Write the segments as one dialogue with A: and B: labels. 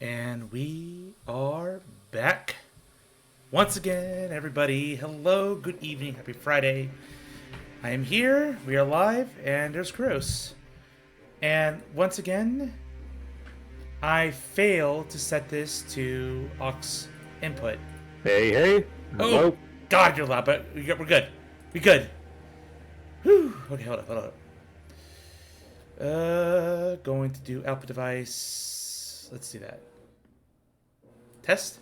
A: And we are back. Once again, everybody. Hello, good evening, happy Friday. I am here, we are live, and there's Gross. And once again, I failed to set this to aux input.
B: Hey.
A: Oh,
B: Hello.
A: God, you're loud, but we're good. We're good. Whew. Okay, hold up. Going to do output device. Let's do that. Test?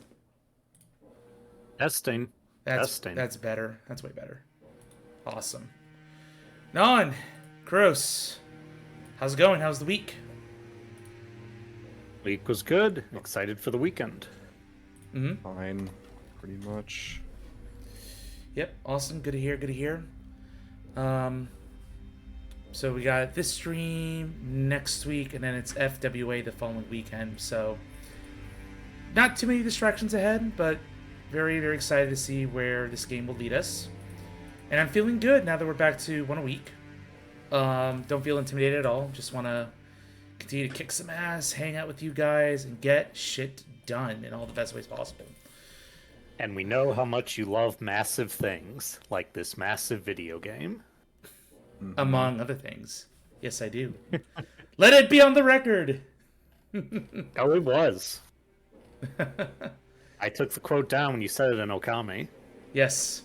B: Testing.
A: That's better. That's way better. Awesome. Non, gross. How's it going? How's the week?
B: Week was good. Excited for the weekend.
C: Fine, pretty much.
A: Yep, awesome. Good to hear. So we got this stream next week, and then it's FWA the following weekend. So not too many distractions ahead, but very, very excited to see where this game will lead us. And I'm feeling good now that we're back to one a week. Don't feel intimidated at all. Just want to continue to kick some ass, hang out with you guys, and get shit done in all the best ways possible.
B: And we know how much you love massive things, like this massive video game.
A: Among other things. Yes, I do. Let it be on the record!
B: Oh, it was. I took the quote down when you said it in Okami.
A: Yes.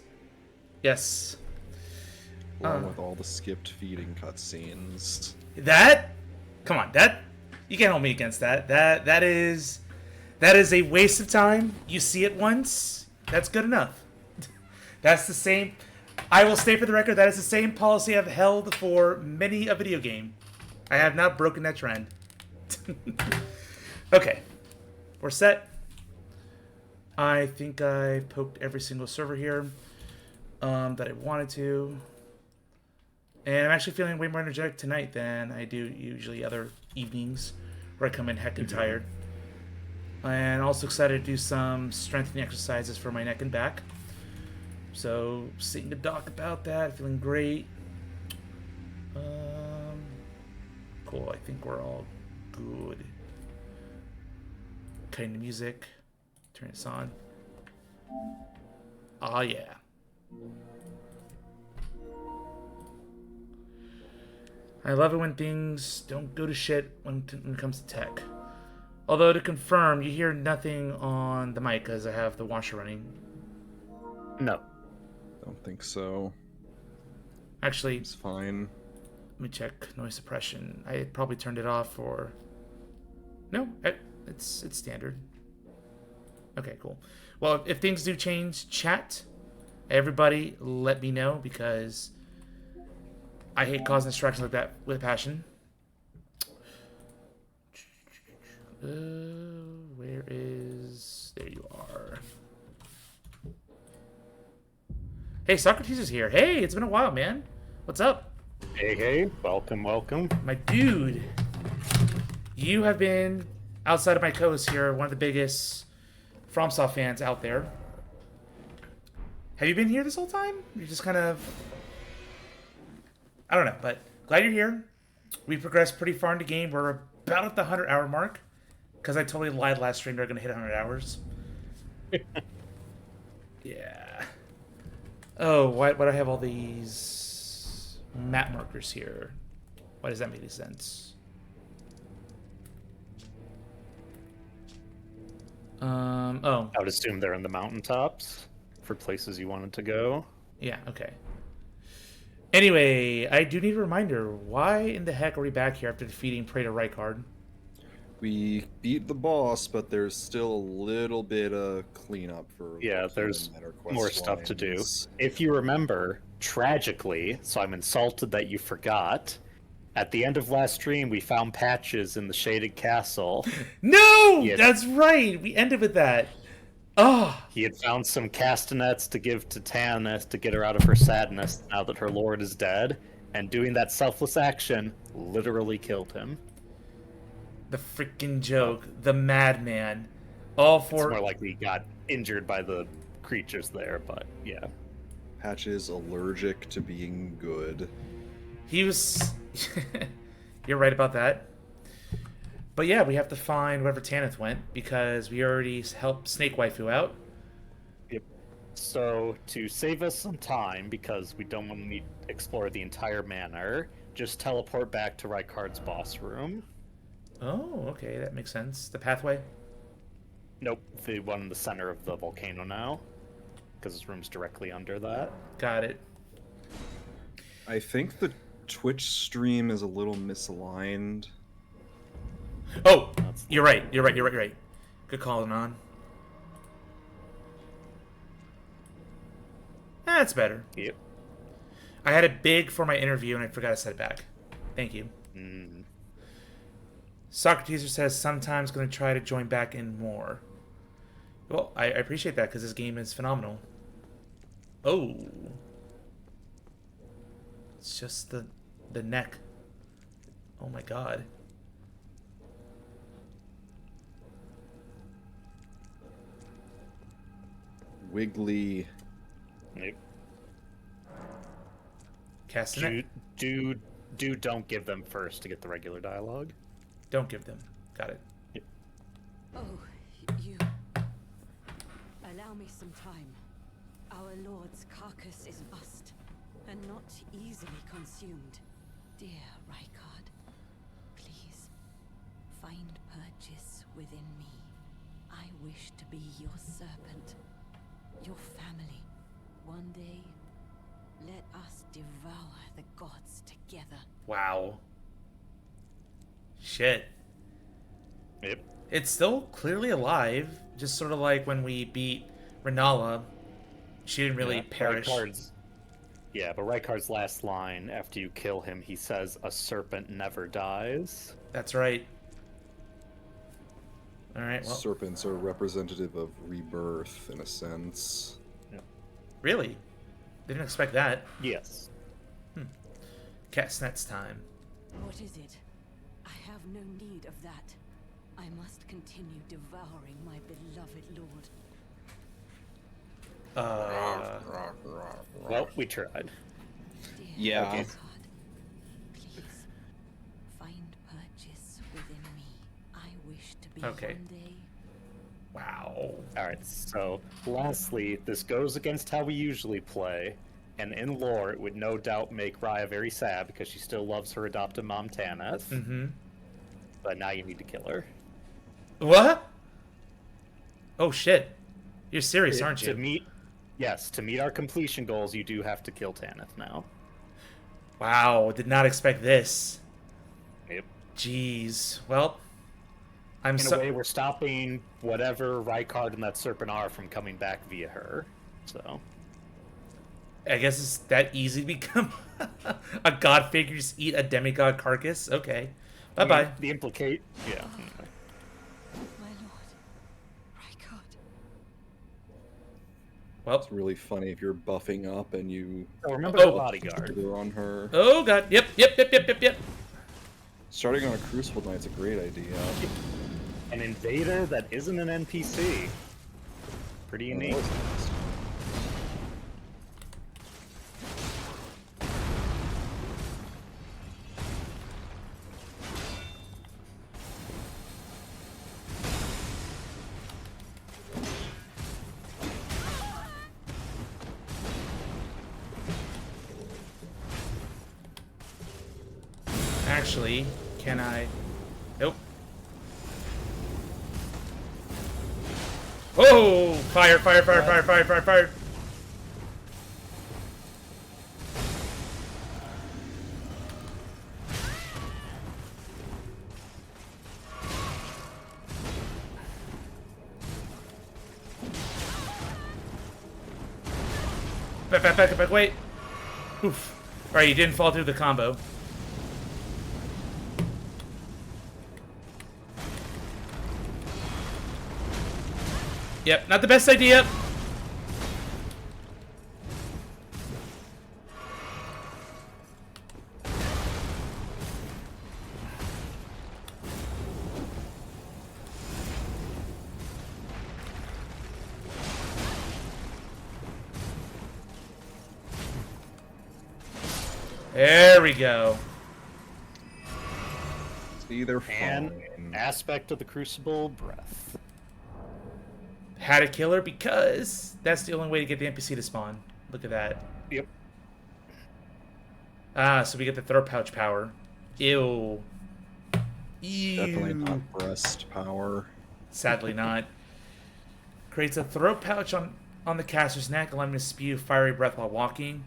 C: Along with all the skipped feeding cutscenes.
A: That? Come on, you can't hold me against that. That is a waste of time. You see it once, that's good enough. That's the same. I will state for the record, that is the same policy I've held for many a video game. I have not broken that trend. Okay. We're set. I think I poked every single server here that I wanted to. And I'm actually feeling way more energetic tonight than I do usually other evenings where I come in heckin' tired. And also excited to do some strengthening exercises for my neck and back. So, seeing the doc about that, feeling great. Cool, I think we're all good. Cutting the music. Turn this on. Oh yeah. I love it when things don't go to shit when it comes to tech. Although to confirm, you hear nothing on the mic because I have the washer running.
B: No.
C: Don't think so.
A: Actually,
C: It's fine.
A: let me check noise suppression. I probably turned it off or... No, it's standard. Okay, cool. Well, if things do change, chat. Everybody, let me know because I hate causing distractions like that with passion. Where is... There you are. Hey, Socrates is here. Hey, it's been a while, man. What's up?
B: Hey. Welcome.
A: My dude. You have been, outside of my co-host here, one of the biggest FromSoft fans out there. Have you been here this whole time? You're just kind of... I don't know, but glad you're here. We progressed pretty far in the game. We're about at the 100-hour mark. Because I totally lied last stream. They're going to hit 100 hours. Yeah. Oh, why do I have all these map markers here? Why does that make any sense? Oh.
B: I would assume they're in the mountaintops for places you wanted to go.
A: Yeah, okay. Anyway, I do need a reminder. Why in the heck are we back here after defeating Praetor Rykard?
C: We beat the boss, but there's still a little bit of cleanup for...
B: Yeah, there's more stuff to do.
C: lines.
B: If you remember, tragically, so I'm insulted that you forgot, at the end of last stream, we found Patches in the Shaded Castle.
A: No!
B: Yeah.
A: That's right! We ended with that. Oh!
B: He had found some castanets to give to Tannis to get her out of her sadness now that her lord is dead, and doing that selfless action literally killed him.
A: The freaking joke. The madman. All
B: It's
A: for...
B: more likely he got injured by the creatures there, but yeah.
C: Patches allergic to being good.
A: He was... You're right about that. But yeah, we have to find wherever Tanith went because we already helped Snake Waifu out.
B: Yep. So to save us some time, because we don't want to explore the entire manor, just teleport back to Rykard's boss room.
A: Oh, okay, that makes sense. The pathway?
B: Nope, the one in the center of the volcano now, because his room's directly under that.
A: Got it.
C: I think the Twitch stream is a little misaligned.
A: Oh, you're right. You're right. Good calling on. That's better.
B: Yep.
A: I had it big for my interview and I forgot to set it back. Thank you.
B: Mm.
A: Socrates says sometimes going to try to join back in more. Well, I appreciate that because this game is phenomenal. Oh. It's just the neck. Oh my god.
C: Wiggly.
B: Yep.
A: Castanet?
B: Don't give them first to get the regular dialogue.
A: Don't give them. Got it.
B: Yep.
D: Oh, you. Allow me some time. Our lord's carcass is vast and not easily consumed. Dear Rykard, please find purchase within me. I wish to be your serpent, your family. One day, let us devour the gods together.
A: Wow. Shit.
B: Yep.
A: It's still clearly alive. Just sort of like when we beat Renala. She didn't really perish.
B: But Rykard's last line after you kill him, he says, "A serpent never dies."
A: That's right. Alright, well.
C: Serpents are representative of rebirth, in a sense.
A: Really? Didn't expect that.
B: Yes.
A: Castanet's time.
D: What is it? I have no need of that. I must continue devouring my beloved lord.
B: Well, we tried.
D: Dear
C: Yeah.
D: Rykard, please find purchase within me. I wish to be
A: Okay.
D: one day.
A: Wow.
B: Alright, so lastly, this goes against how we usually play, and in lore it would no doubt make Raya very sad because she still loves her adopted mom Tanith,
A: Mm-hmm.
B: but now you need to kill her.
A: What? Oh shit. You're serious, aren't you?
B: To meet our completion goals, you do have to kill Tanith now.
A: Wow, did not expect this.
B: Yep.
A: Jeez. Well, I'm
B: In
A: so...
B: a way, we're stopping whatever Rykard and that serpent are from coming back via her, so...
A: I guess it's that easy to become a god figure, just eat a demigod carcass? Okay. Bye-bye.
B: The implicate... Yeah.
D: My lord, Rykard.
A: Well,
C: It's really funny if you're buffing up and you
B: Oh, remember
A: Oh.
B: the bodyguard.
C: trigger on her.
A: oh god. Yep.
C: Starting on a Crucible Knight's a great idea.
B: An invader that isn't an NPC. Pretty unique.
A: Actually, can I... Nope. Oh! Fire! Back, wait! Oof. Alright, you didn't fall through the combo. Yep, not the best idea. There we go.
C: See, they're
B: And
C: fine.
B: Aspect of the Crucible, breath.
A: Had a killer because that's the only way to get the NPC to spawn. Look at that.
B: Yep.
A: Ah, so we get the throat pouch power. Ew. Ew.
C: Definitely not breast power.
A: Sadly not. Creates a throat pouch on the caster's neck, allowing him to spew fiery breath while walking.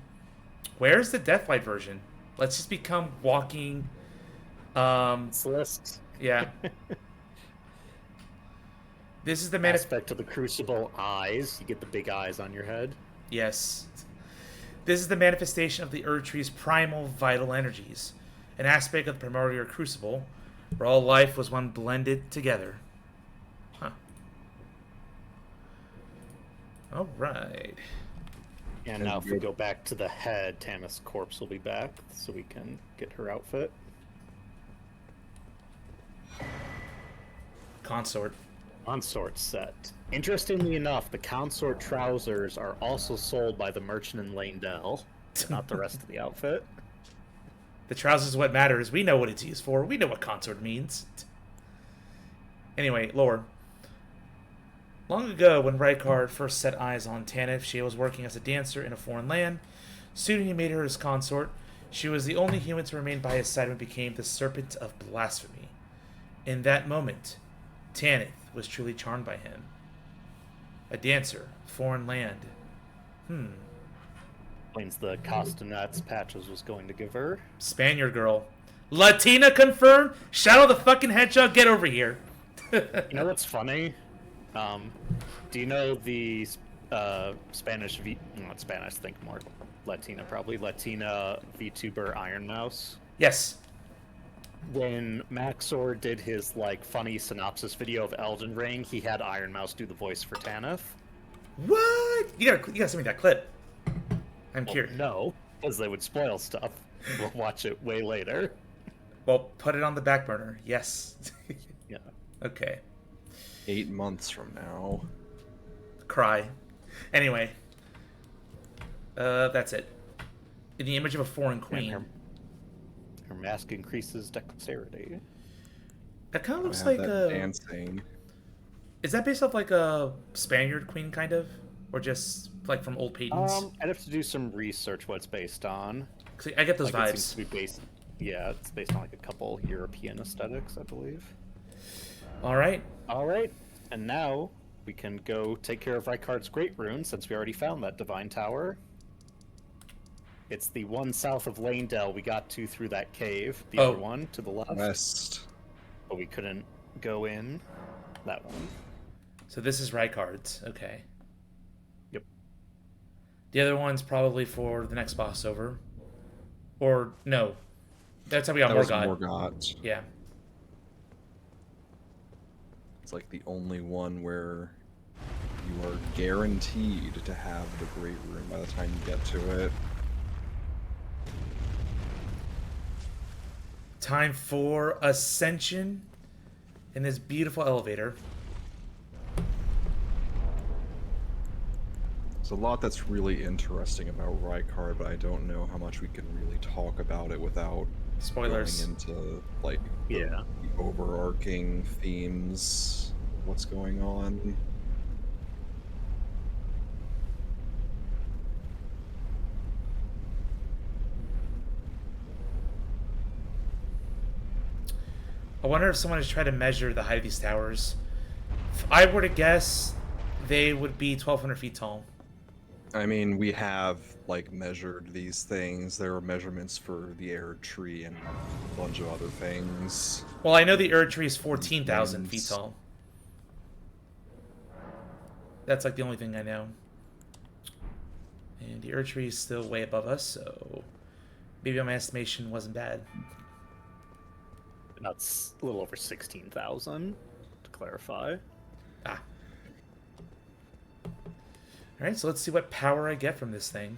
A: Where's the Deathlight version? Let's just become walking.
B: Celeste.
A: Yeah. This is the
B: Aspect of the Crucible, eyes. You get the big eyes on your head.
A: Yes. This is the manifestation of the Erd Tree's primal vital energies, an aspect of the primordial crucible, where all life was one blended together. Huh. All right.
B: And now if we go back to the head, Tannis' corpse will be back, so we can get her outfit.
A: Consort.
B: Consort set. Interestingly enough, the consort trousers are also sold by the merchant in Lanedell, not the rest of the outfit.
A: The trousers is what matters. We know what it's used for. We know what consort means. Anyway, lore. Long ago, when Rykard first set eyes on Tanith, she was working as a dancer in a foreign land. Soon he made her his consort. She was the only human to remain by his side when became the Serpent of Blasphemy. In that moment, Tanith was truly charmed by him. A dancer, foreign land.
B: Explains the costumettes Patches was going to give her.
A: Spaniard girl. Latina confirmed? Shadow the fucking Hedgehog, get over here.
B: You know what's funny? Do you know the Spanish not Spanish, think more Latina probably. Latina VTuber Iron Mouse?
A: Yes.
B: When Maxor did his like funny synopsis video of Elden Ring, he had Iron Mouse do the voice for Tanith.
A: What? You gotta send me that clip. I'm curious.
B: No, because they would spoil stuff. We'll watch it way later.
A: Well, put it on the back burner. Yes.
B: Yeah.
A: Okay.
C: 8 months from now.
A: Cry. Anyway. That's it. In the image of a foreign queen.
B: Her mask increases dexterity.
A: That kind of looks
C: have
A: like
C: that
A: a...
C: dancing.
A: Is that based off like a Spaniard queen, kind of? Or just like from old paintings?
B: I'd have to do some research what it's based on.
A: 'Cause I get those
B: Like,
A: vibes.
B: it seems to be based... Yeah, it's based on like a couple European aesthetics, I believe.
A: All right.
B: Alright, and now we can go take care of Rykard's Great Rune, since we already found that Divine Tower. It's the one south of Lanedell we got to through that cave. The other one to the left.
C: West.
B: But we couldn't go in. That one.
A: So this is Rykard's. Okay.
B: Yep.
A: The other one's probably for the next boss over. Or, no. That's how we got
C: That was
A: Morgott.
C: Morgott.
A: Yeah.
C: It's like the only one where you are guaranteed to have the Great Rune by the time you get to it.
A: Time for Ascension in this beautiful elevator.
C: There's a lot that's really interesting about Rykard, but I don't know how much we can really talk about it without
A: Spoilers.
C: going into like
B: Yeah.
C: the overarching themes, what's going on.
A: I wonder if someone has tried to measure the height of these towers. If I were to guess, they would be 1,200 feet tall.
C: I mean, we have like measured these things. There are measurements for the Erd Tree and a bunch of other things.
A: Well, I know the Erd Tree is 14,000 feet
C: Things.
A: tall. That's like the only thing I know. And the Erd Tree is still way above us, so maybe my estimation wasn't bad.
B: That's a little over 16,000, to clarify.
A: Ah. Alright, so let's see what power I get from this thing.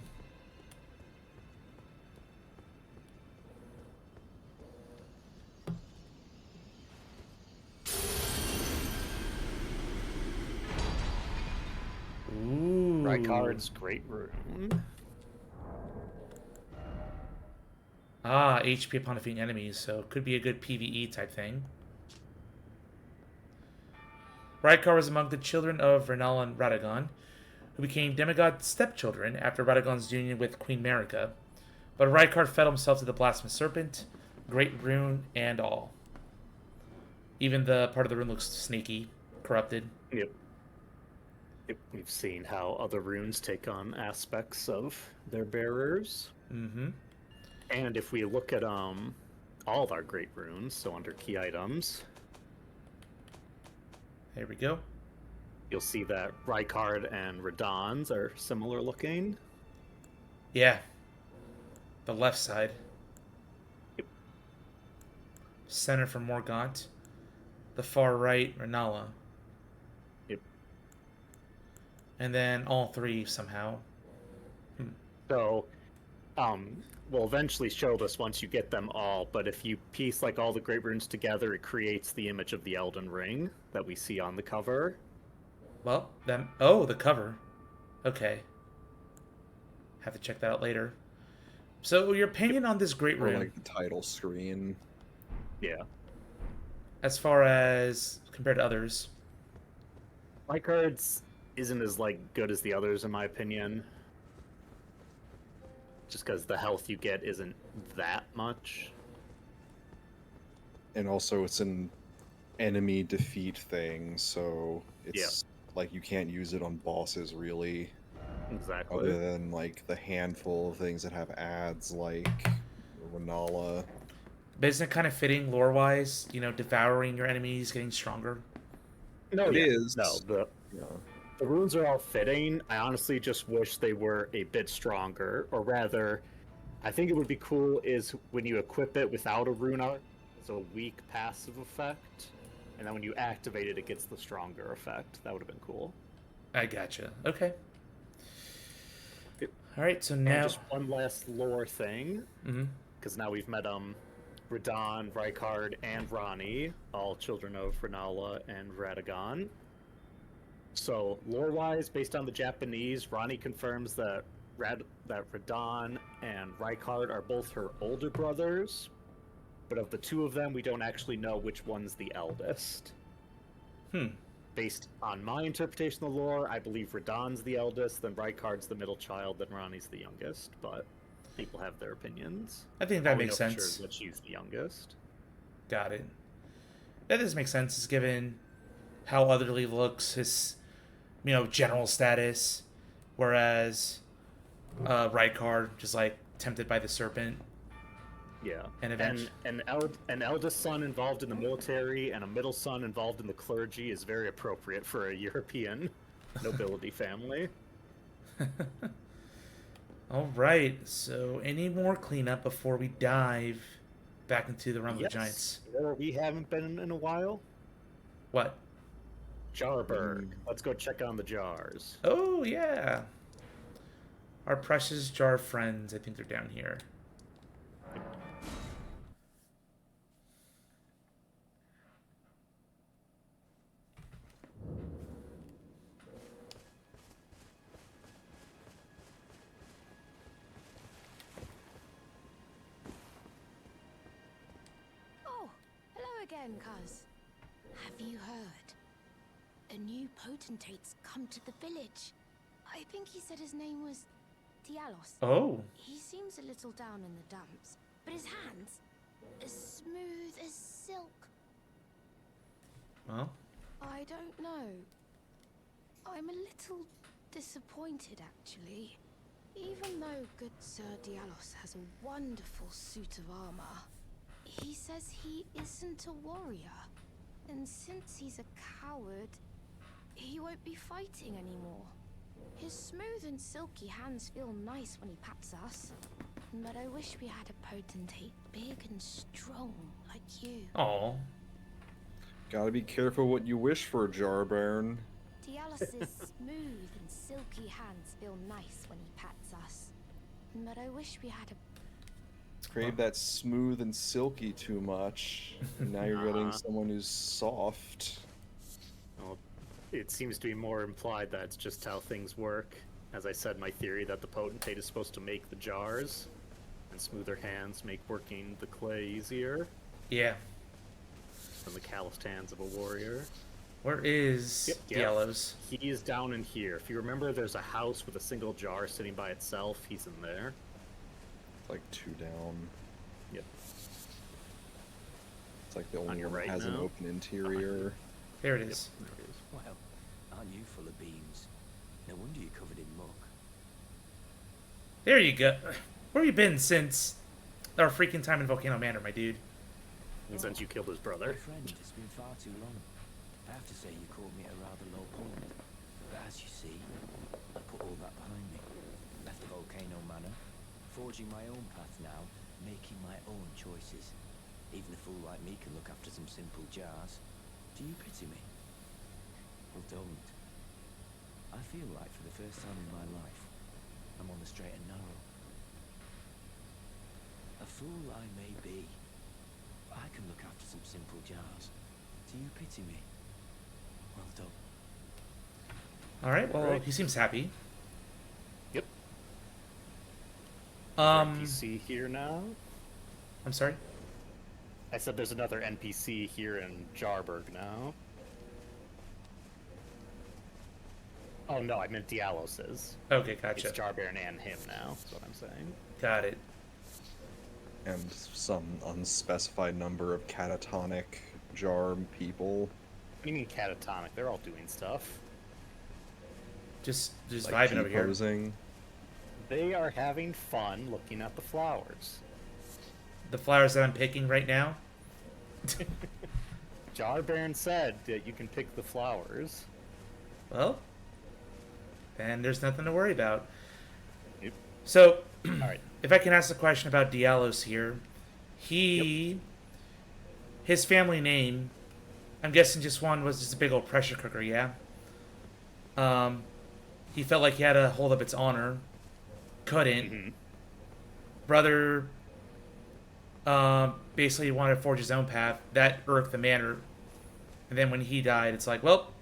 A: Ooh.
B: Rykard's Great Rune.
A: Ah, HP upon defeating enemies, so it could be a good PvE type thing. Rykar was among the children of Renala and Radagon, who became demigod stepchildren after Radagon's union with Queen Marika. But Rykar fed himself to the blasphemous serpent, great rune, and all. Even the part of the rune looks sneaky, corrupted.
B: Yep. We've seen how other runes take on aspects of their bearers.
A: Mm-hmm.
B: And if we look at all of our great runes, so under key items,
A: There we go.
B: you'll see that Rykard and Radahn's are similar looking.
A: Yeah. The left side.
B: Yep.
A: Center for Morgaunt. The far right, Renala.
B: Yep.
A: And then all three somehow.
B: So, we'll eventually show this once you get them all, but if you piece like all the great runes together, it creates the image of the Elden Ring that we see on the cover.
A: Well, then... Oh, the cover. Okay. Have to check that out later. So, your opinion on this great
C: Or
A: rune,
C: like the title screen.
B: Yeah.
A: as far as compared to others?
B: Rykard's isn't as like good as the others in my opinion. Just because the health you get isn't that much.
C: And also it's an enemy defeat thing, so it's like you can't use it on bosses really.
B: Exactly.
C: Other than like the handful of things that have ads like Renala.
A: But isn't it kind of fitting lore-wise? You know, devouring your enemies, getting stronger?
B: No,
C: It
B: yeah.
C: is.
B: No,
C: Yeah.
B: the runes are all fitting. I honestly just wish they were a bit stronger, or rather, I think it would be cool is when you equip it without a rune art, it's a weak passive effect, and then when you activate it, it gets the stronger effect. That would have been cool.
A: I gotcha. Okay.
B: Yep.
A: All right, so
B: And
A: now...
B: just one last lore thing,
A: Mhm.
B: because now we've met Radahn, Rykard, and Ranni, all children of Renala and Radagon. So, lore-wise, based on the Japanese, Ranni confirms that Radahn and Rykard are both her older brothers, but of the two of them, we don't actually know which one's the eldest. Based on my interpretation of the lore, I believe Radahn's the eldest, then Rykard's the middle child, then Ranni's the youngest, but people have their opinions.
A: I think that
B: All we
A: makes
B: know for
A: sense.
B: sure is that she's the youngest.
A: Got it. That does make sense, given how Otherly looks, his, general status, whereas Rykard just like tempted by the serpent.
B: Yeah,
A: And
B: an eldest son involved in the military and a middle son involved in the clergy is very appropriate for a European nobility family.
A: All right. So, any more cleanup before we dive back into the realm of the giants?
B: Where we haven't been in a while.
A: What?
B: Jarberg. Let's go check on the jars.
A: Oh yeah. Our precious jar friends. I think they're down here.
D: Oh, hello again, cuz. Have you heard? A new potentate's come to the village. I think he said his name was Dialos.
A: Oh.
D: He seems a little down in the dumps, but his hands as smooth as silk.
A: Well.
D: I don't know. I'm a little disappointed, actually. Even though good Sir Dialos has a wonderful suit of armor, he says he isn't a warrior. And since he's a coward, he won't be fighting anymore. His smooth and silky hands feel nice when he pats us. But I wish we had a potentate big and strong like you.
A: Oh.
C: Gotta be careful what you wish for, Jarburn.
D: Dialos's smooth and silky hands feel nice when he pats us. But I wish we had a...
C: Crave that smooth and silky too much. And now you're getting someone who's soft.
B: Well, it seems to be more implied that it's just how things work. As I said, my theory that the potentate is supposed to make the jars, and smoother hands make working the clay easier
A: Yeah.
B: than the calloused hands of a warrior.
A: Where is
B: Yep.
A: Diallo's?
B: He is down in here. If you remember, there's a house with a single jar sitting by itself. He's in there.
C: Like 2 down.
B: Yep.
C: It's like the
B: On
C: only
B: your
C: one
B: right
C: that has an
B: now.
C: open interior.
A: There it is.
B: There it is.
E: Well, aren't you full of beans? No wonder you're covered in muck.
A: There you go. Where have you been since our freaking time in Volcano Manor, my dude?
B: And since you killed his
E: My
B: brother.
E: friend, it's been far too long. I have to say you caught me at a rather low point. But as you see, I put all that behind me. Left the Volcano Manor, forging my own path now, making my own choices. Even a fool like me can look after some simple jars. Do you pity me? Well, don't. I feel like for the first time in my life, I'm on the straight and narrow. A fool I may be, but I can look after some simple jars. Do you pity me? Well done.
A: Alright, well,
B: Right.
A: he seems happy.
B: Yep. NPC here now.
A: I'm sorry?
B: I said there's another NPC here in Jarburg now. Oh no, I meant Dialos's.
A: Okay, gotcha.
B: It's Jarbaron and him now, is what I'm saying.
A: Got it.
C: And some unspecified number of catatonic jar people.
B: What do you mean catatonic? They're all doing stuff.
A: Just
C: Like
A: vibing over here.
C: T-posing.
B: They are having fun looking at the flowers.
A: The flowers that I'm picking right now.
B: Jarbaron said that you can pick the flowers.
A: Well, then there's nothing to worry about.
B: Yep.
A: So,
B: Alright.
A: if I can ask a question about Diallos here, his family name, I'm guessing just one was just a big old pressure cooker, yeah? He felt like he had a hold of its honor, couldn't.
B: Mm-hmm.
A: Brother, basically wanted to forge his own path. That irked the manor, and then when he died, it's like, well,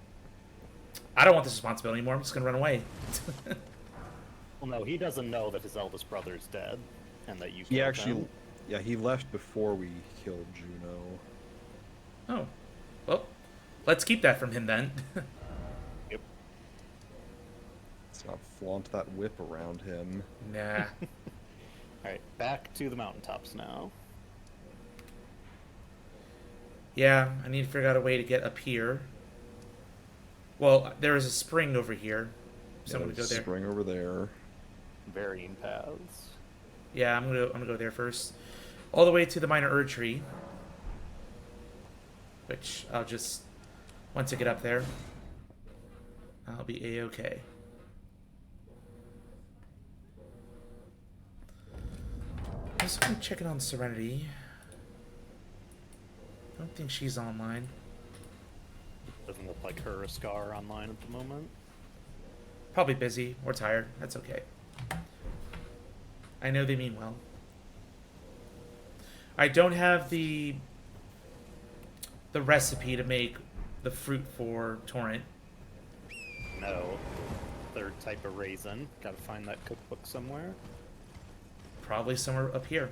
A: I don't want this responsibility anymore. I'm just gonna run away.
B: Well, no, he doesn't know that his eldest brother is dead, and that you
C: He
B: killed
C: actually,
B: him.
C: yeah, he left before we killed Juno.
A: Oh, well, let's keep that from him then.
B: Yep.
C: Let's not flaunt that whip around him.
A: Nah.
B: Alright, back to the mountaintops now.
A: Yeah, I need to figure out a way to get up here. Well, there is a spring over here, so I'm gonna go
C: There's a
A: there.
C: spring over there.
B: Varying paths.
A: Yeah, I'm gonna go there first, all the way to the minor Erd tree, which I'll just once I get up there, I'll be a-okay. Just gonna check it on Serenity. I don't think she's online.
B: Doesn't look like her or Scar online at the moment.
A: Probably busy or tired. That's okay. I know they mean well. I don't have the recipe to make the fruit for Torrent.
B: No. Third type of raisin. Gotta find that cookbook somewhere.
A: Probably somewhere up here.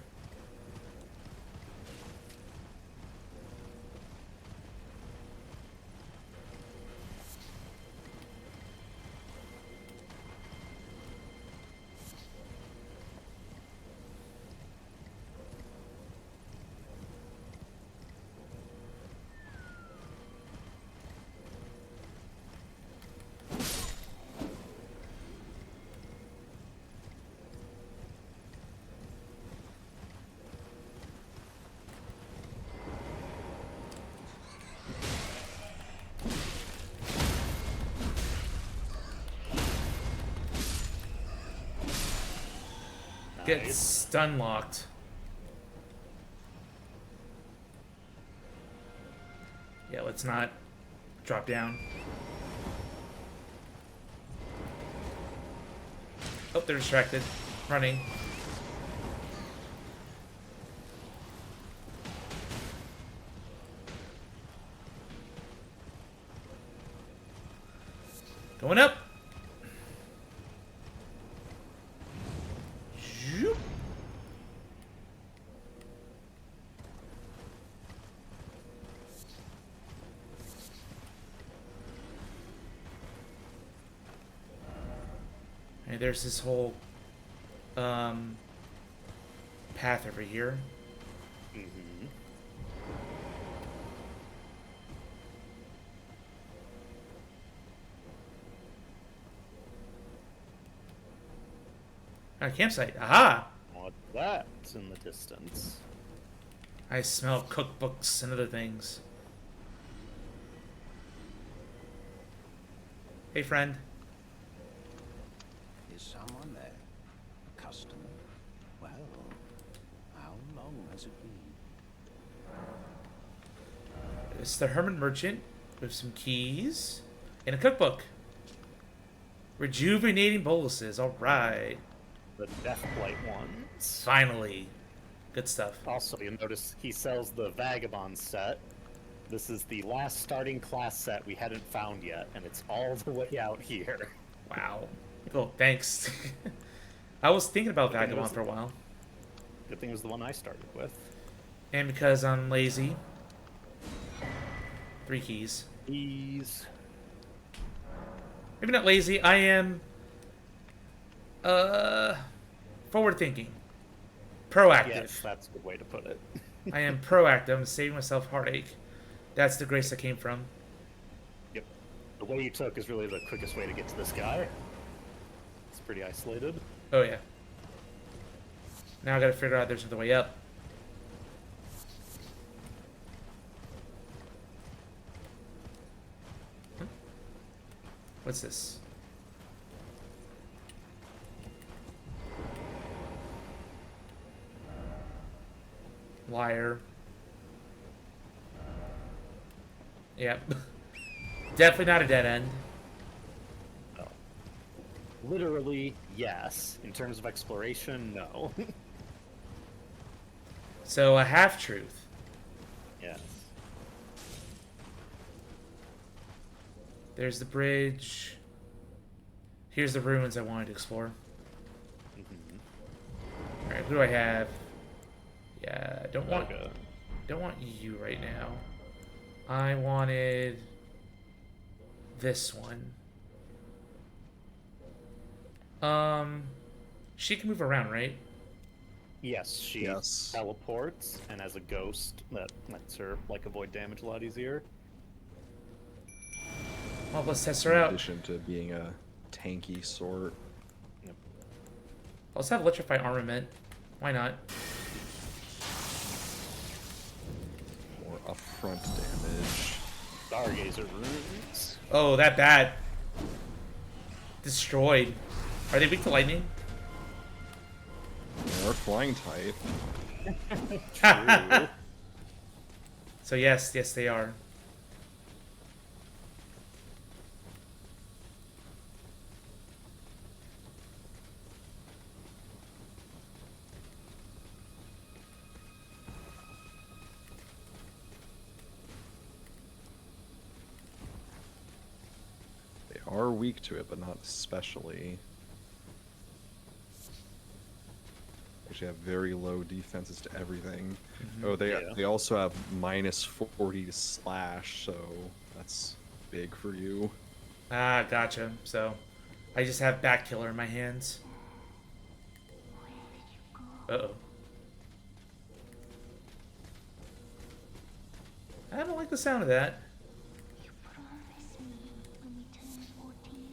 A: Get
B: Nice.
A: stun locked. Yeah, let's not drop down. Oh, they're distracted. Running. Going up. Zoop. there's this whole path over here.
B: Mm-hmm.
A: A campsite. Aha!
B: What's that in the distance?
A: I smell cookbooks and other things. Hey, friend.
E: Is someone there? A customer? Well, how long has it been?
A: It's the hermit merchant with some keys and a cookbook. Rejuvenating boluses. All right.
B: The Deathblight ones.
A: Finally. Good stuff.
B: Also, you'll notice he sells the Vagabond set. This is the last starting class set we hadn't found yet, and it's all the way out here.
A: Wow. Oh, thanks. I was thinking about
B: Good thing it
A: Vagabond
B: was-
A: for a while.
B: Good thing it was the one I started with.
A: And because I'm lazy. 3 keys.
B: Keys.
A: Maybe not lazy. I am forward thinking. Proactive.
B: Yes, that's a good way to put it.
A: I am proactive. I'm saving myself heartache. That's the grace that came from.
B: Yep. The way you took is really the quickest way to get to this guy. It's pretty isolated.
A: Oh yeah. Now I gotta figure out there's another way up. What's this? Liar. Yep. Definitely not a dead end.
B: No. Literally, yes. In terms of exploration, no.
A: So a half-truth.
B: Yes.
A: There's the bridge. Here's the ruins I wanted to explore.
B: Mm-hmm.
A: Alright, who do I have? Yeah, don't want
B: Okay.
A: don't want you right now. I wanted this one. She can move around, right?
B: Yes, she
C: Yes.
B: teleports, and as a ghost, that lets her like avoid damage a lot easier.
A: Well, let's test her
C: In
A: out.
C: addition to being a tanky sort.
A: Let's have electrify armament. Why not?
C: More upfront damage.
B: Stargazer runes.
A: Oh, that bad. Destroyed. Are they weak to lightning?
C: They are flying type.
B: True.
A: So yes, they are.
C: They are weak to it, but not especially. Actually have very low defenses to everything. Oh,
B: Yeah.
C: they also have minus 40 to slash, so that's big for you.
A: Ah, gotcha. So, I just have back killer in my hands. Uh-oh. I don't like the sound of that.
F: You promised me when we turn 14,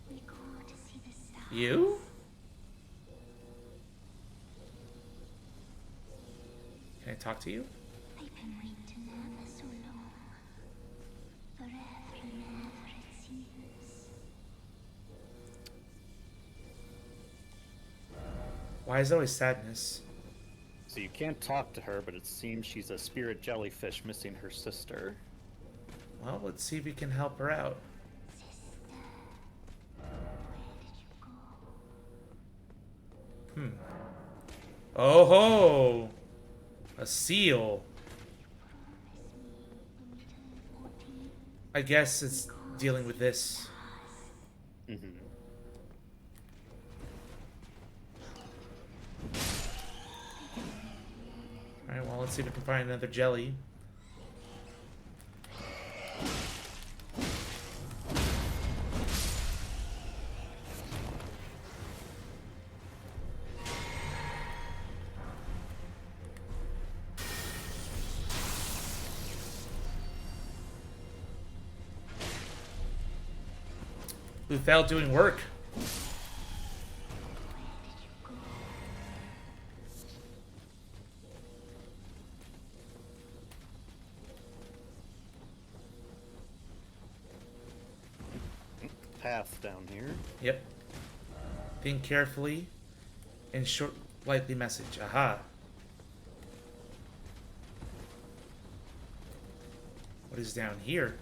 F: we go to see the stars.
A: You? Can I talk to you?
F: I've been waiting ever so long. Forever and ever it seems.
A: Why is there always sadness?
B: So you can't talk to her, but it seems she's a spirit jellyfish missing her sister.
A: Well, let's see if we can help her out.
F: Sister, where did you go?
A: Oh ho! A seal.
F: Promise me when we turn 14,
A: I guess it's dealing with this.
B: Mm-hmm.
A: Alright, well, let's see if we can find another jelly. Luthel doing work.
B: Path down here.
A: Yep. Think carefully. And short, likely message. Aha. What is down here?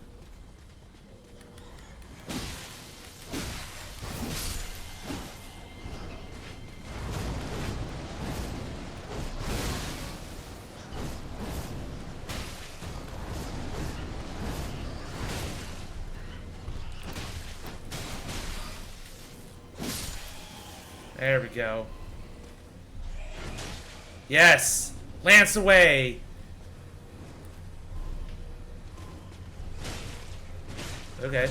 A: There we go. Yes! Lance away! Okay.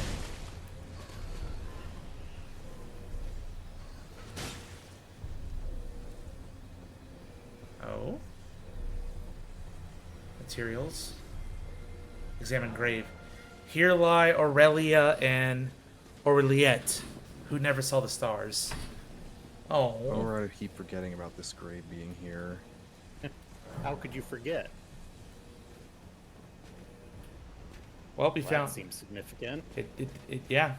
A: Oh. Materials. Examine grave. Here lie Aurelia and Aureliette, who never saw the stars. Oh.
C: Oh, I keep forgetting about this grave being here.
B: How could you forget?
A: Well, we
B: Well,
A: found
B: that seems significant.
A: yeah.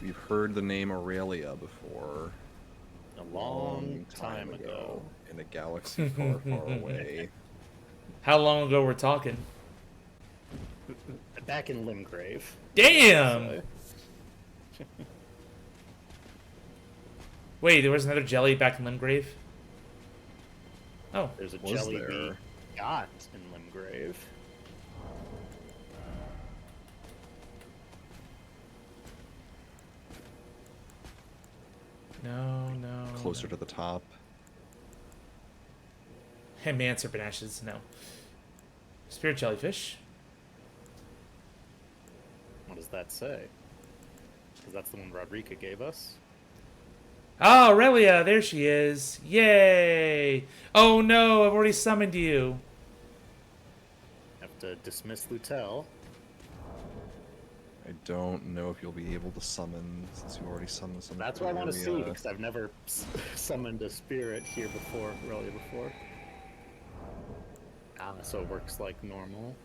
C: We've heard the name Aurelia before.
B: A long time ago.
C: In a galaxy far, far away.
A: How long ago we're talking?
B: Back in Limgrave.
A: Damn! Wait, there was another jelly back in Limgrave? Oh.
B: There's a
C: Was
B: jelly
C: there?
B: we got in Limgrave.
A: No, no.
C: Closer to the top.
A: Hey, man, serpent ashes. No. Spirit jellyfish.
B: What does that say? Because that's the one Rodrika gave us.
A: Oh, Aurelia, there she is. Yay! Oh no, I've already summoned you.
B: Have to dismiss Lutel.
C: I don't know if you'll be able to summon, since you already summoned some.
B: That's what I want to see, because I've never summoned a spirit here before, Aurelia before. Ah, so it works like normal.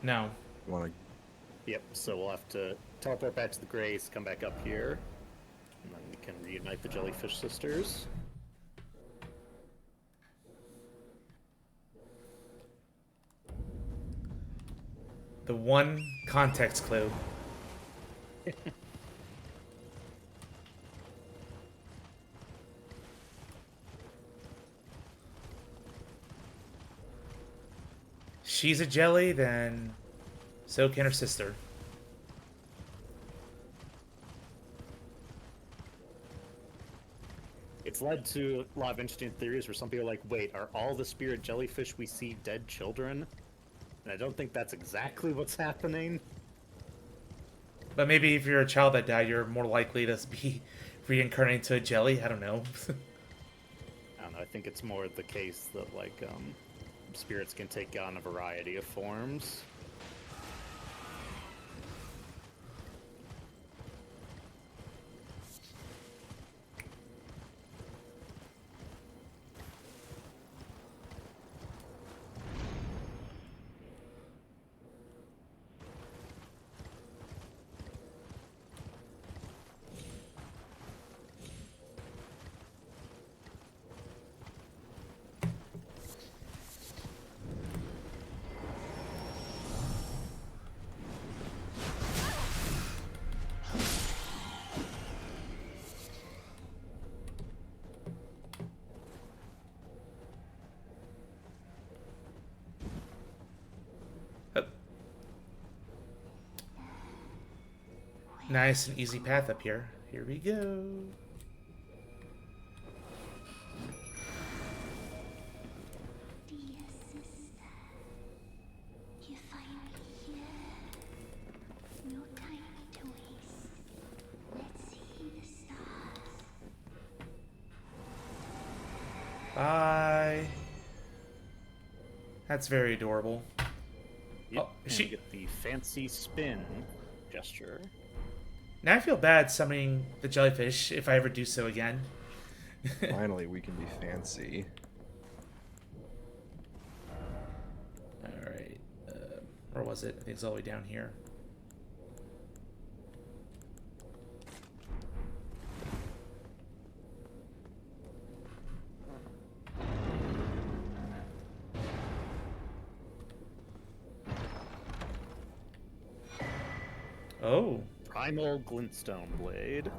A: No.
C: You want to?
B: Yep, so we'll have to teleport back to the Grace, come back up here, and then we can reunite the Jellyfish Sisters.
A: The one context clue. She's a jelly, then so can her sister.
B: It's led to a lot of interesting theories where some people are like, wait, are all the spirit jellyfish we see dead children? And I don't think that's exactly what's happening.
A: But maybe if you're a child that died, you're more likely to be reincarnated to a jelly. I don't know.
B: I don't know, I think it's more the case that, like, spirits can take on a variety of forms.
A: Nice and easy path up here. Here we go.
F: Dear sister, you finally here. No time to waste. Let's see the stars.
A: Bye. That's very adorable.
B: Yep,
A: Oh,
B: and
A: she-
B: you get the fancy spin gesture.
A: Now I feel bad summoning the jellyfish if I ever do so again.
C: Finally, we can be fancy.
A: Alright. Where was it? I think it's all the way down here. Oh.
B: Primal Glintstone Blade.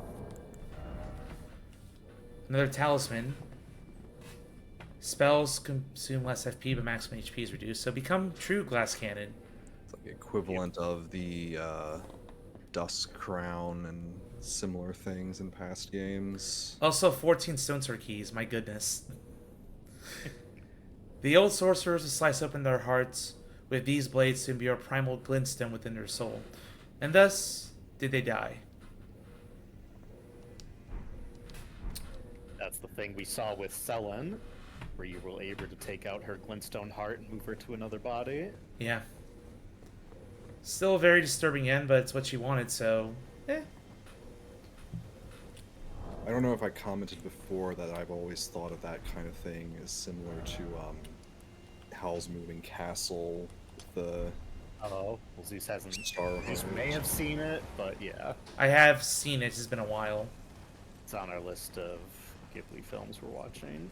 A: Another talisman. Spells consume less FP, but maximum HP is reduced. So become true glass cannon.
C: It's like equivalent of the Dusk Crown and similar things in past games.
A: Also, 14 stone sword keys. My goodness. The old sorcerers will slice open their hearts with these blades to imbue a primal glintstone within their soul. And thus did they die.
B: That's the thing we saw with Selen, where you were able to take out her glintstone heart and move her to another body.
A: Yeah. Still a very disturbing end, but it's what she wanted, so... eh.
C: I don't know if I commented before that I've always thought of that kind of thing as similar to Howl's Moving Castle, the
B: Oh, well, Zeus hasn't.
C: Star
B: Zeus may have seen it, but yeah,
A: I have seen it. It's been a while.
B: it's on our list of Ghibli films we're watching.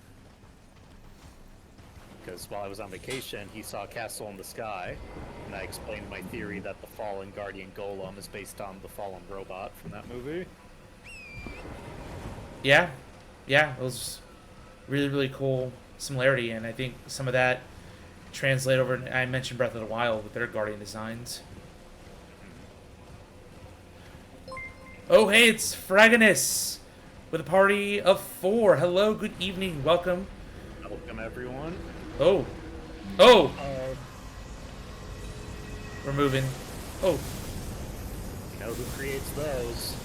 B: Because while I was on vacation, he saw Castle in the Sky, and I explained my theory that the fallen guardian golem is based on the fallen robot from that movie.
A: Yeah. Yeah, it was really, really cool similarity, and I think some of that translate over. I mentioned Breath of the Wild with their Guardian designs. Oh, hey, it's Fraganus with a party of 4. Hello, good evening, welcome.
B: Welcome, everyone.
A: Oh. Oh! We're moving. Oh.
B: You know who creates those?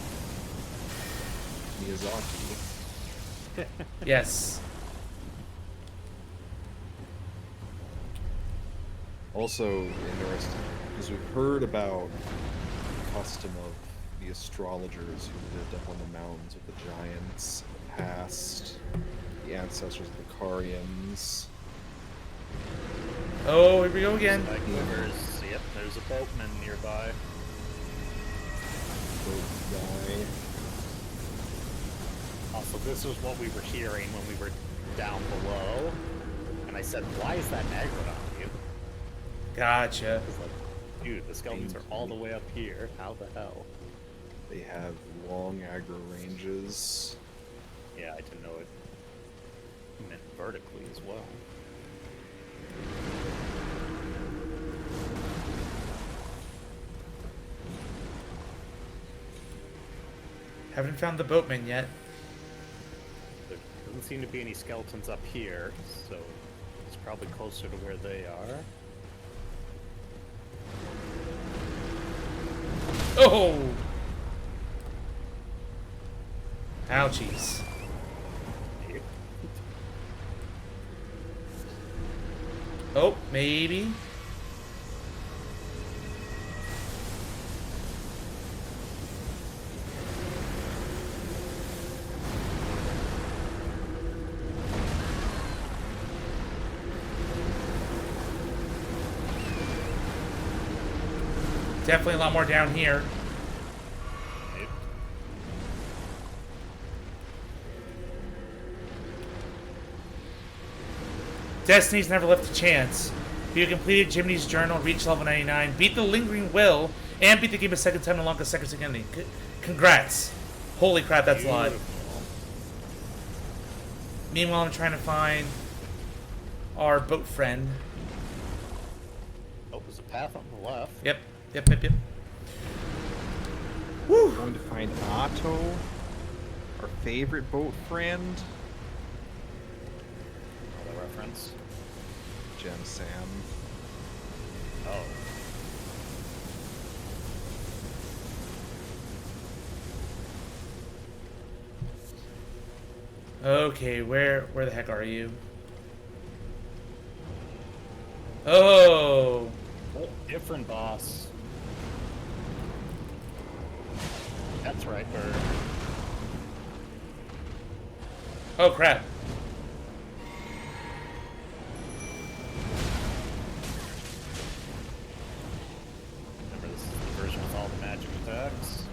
C: Miyazaki.
A: Yes.
C: Also interesting, because we've heard about the custom of the astrologers who lived up on the mountains with the giants in the past, the ancestors of the Carians.
A: Oh, here we go again.
B: Yep, there's a boatman nearby.
C: Both die.
B: Also, this was what we were hearing when we were down below. And I said, why is that aggro on you?
A: Gotcha.
B: It's like, dude, the skeletons are all the way up here. How the hell?
C: They have long aggro ranges.
B: Yeah, I didn't know it meant vertically as well.
A: Haven't found the boatman yet.
B: There doesn't seem to be any skeletons up here, so it's probably closer to where they are.
A: Oh! Ouchies.
B: Yep.
A: Oh, maybe. Definitely a lot more down here.
B: Yep.
A: Destiny's never left a chance. You completed Jiminy's journal, reached level 99, beat the Lingering Will, and beat the game a second time along with second ending. Congrats. Holy crap, that's a lot.
B: Beautiful.
A: Meanwhile, I'm trying to find our boat friend.
B: Oh, there's a path on the left.
A: Yep. Yep. Woo!
C: Going to find Otto, our favorite boat friend.
B: Another reference.
C: Gem Sam.
B: Oh.
A: Okay, where the heck are you? Oh.
B: Oh, different boss. That's right, Bird.
A: Oh, crap.
B: Remember, this is the version with all the magic attacks.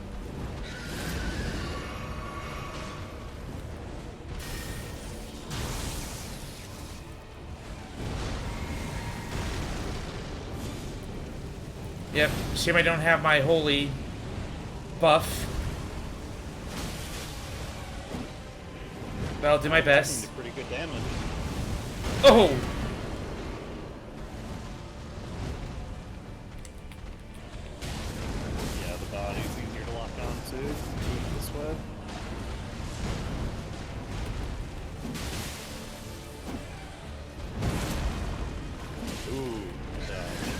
A: Yep. Shame I don't have my holy buff. But I'll do my
B: That
A: best.
B: did pretty good damage.
A: Oh!
B: Yeah, the body's easier to lock on to. Move this way. Ooh, dodge.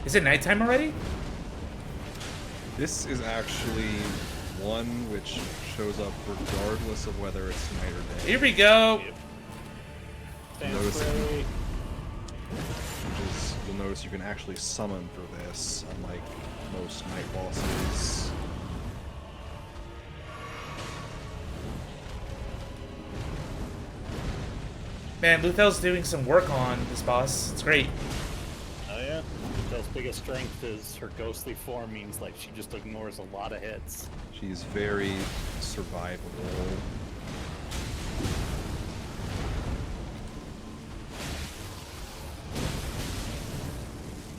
A: Is it nighttime already?
C: This is actually one which shows up regardless of whether it's night or day.
A: Here we go.
B: Yep. Stand
C: Notice it.
B: straight.
C: Which is, you'll notice you can actually summon for this, unlike most night bosses.
A: Man, Luthel's doing some work on this boss. It's great.
B: Oh yeah. Michelle's biggest strength is her ghostly form means like she just ignores a lot of hits.
C: She's very survivable.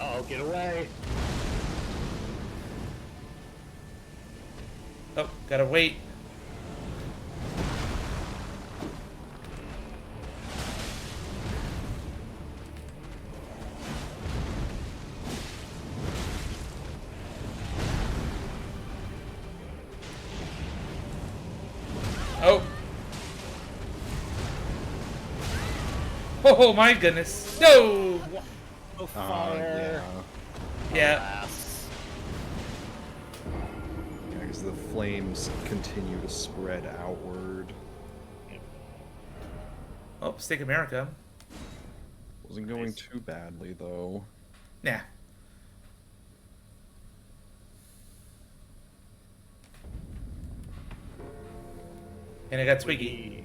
B: Oh, get away!
A: Oh, gotta wait. Oh. Oh my goodness. No!
B: Oh, fire!
A: Yeah.
B: Alas.
C: Yeah, because the flames continue to spread outward.
A: Oh, Steak America.
C: Wasn't going
B: Nice.
C: too badly, though.
A: Nah. And I got Twiggy.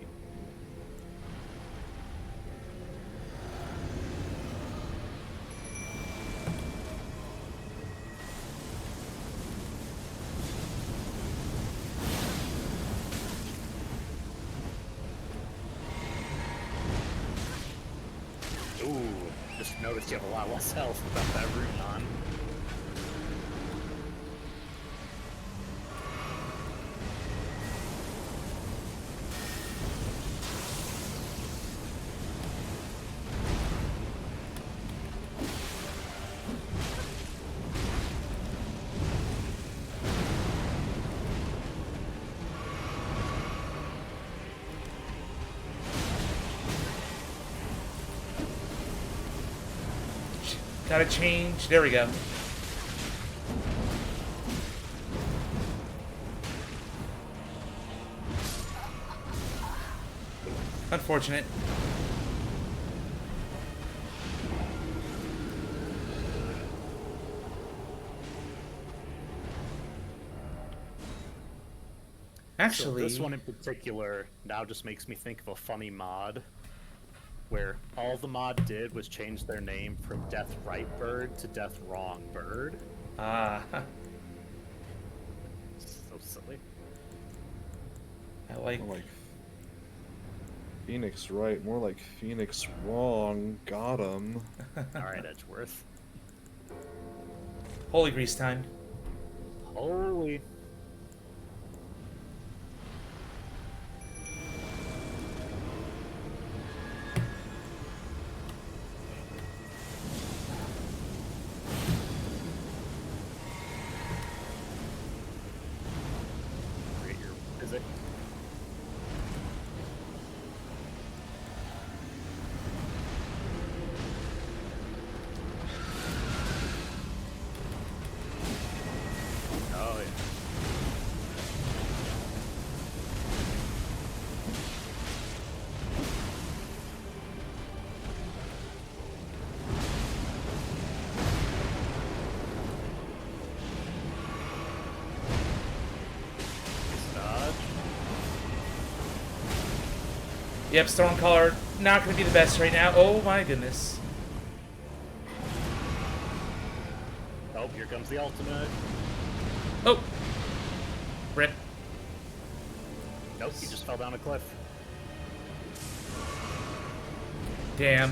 B: Ooh, just noticed you have a lot less health without that rune on.
A: Gotta change. There we go. Unfortunate.
B: So
A: Actually,
B: this one in particular now just makes me think of a funny mod where all the mod did was change their name from Death Right Bird to Death Wrong Bird.
A: ah,
B: So silly.
A: I like.
C: More like Phoenix right, more like Phoenix wrong. Got him.
B: Alright, Edgeworth.
A: Holy grease time.
B: Holy. Create your physics.
A: Yep, Stormcaller not going to be the best right now. Oh my goodness.
B: Oh, here comes the ultimate.
A: Oh. Rip.
B: Nope, he just fell down a cliff.
A: Damn.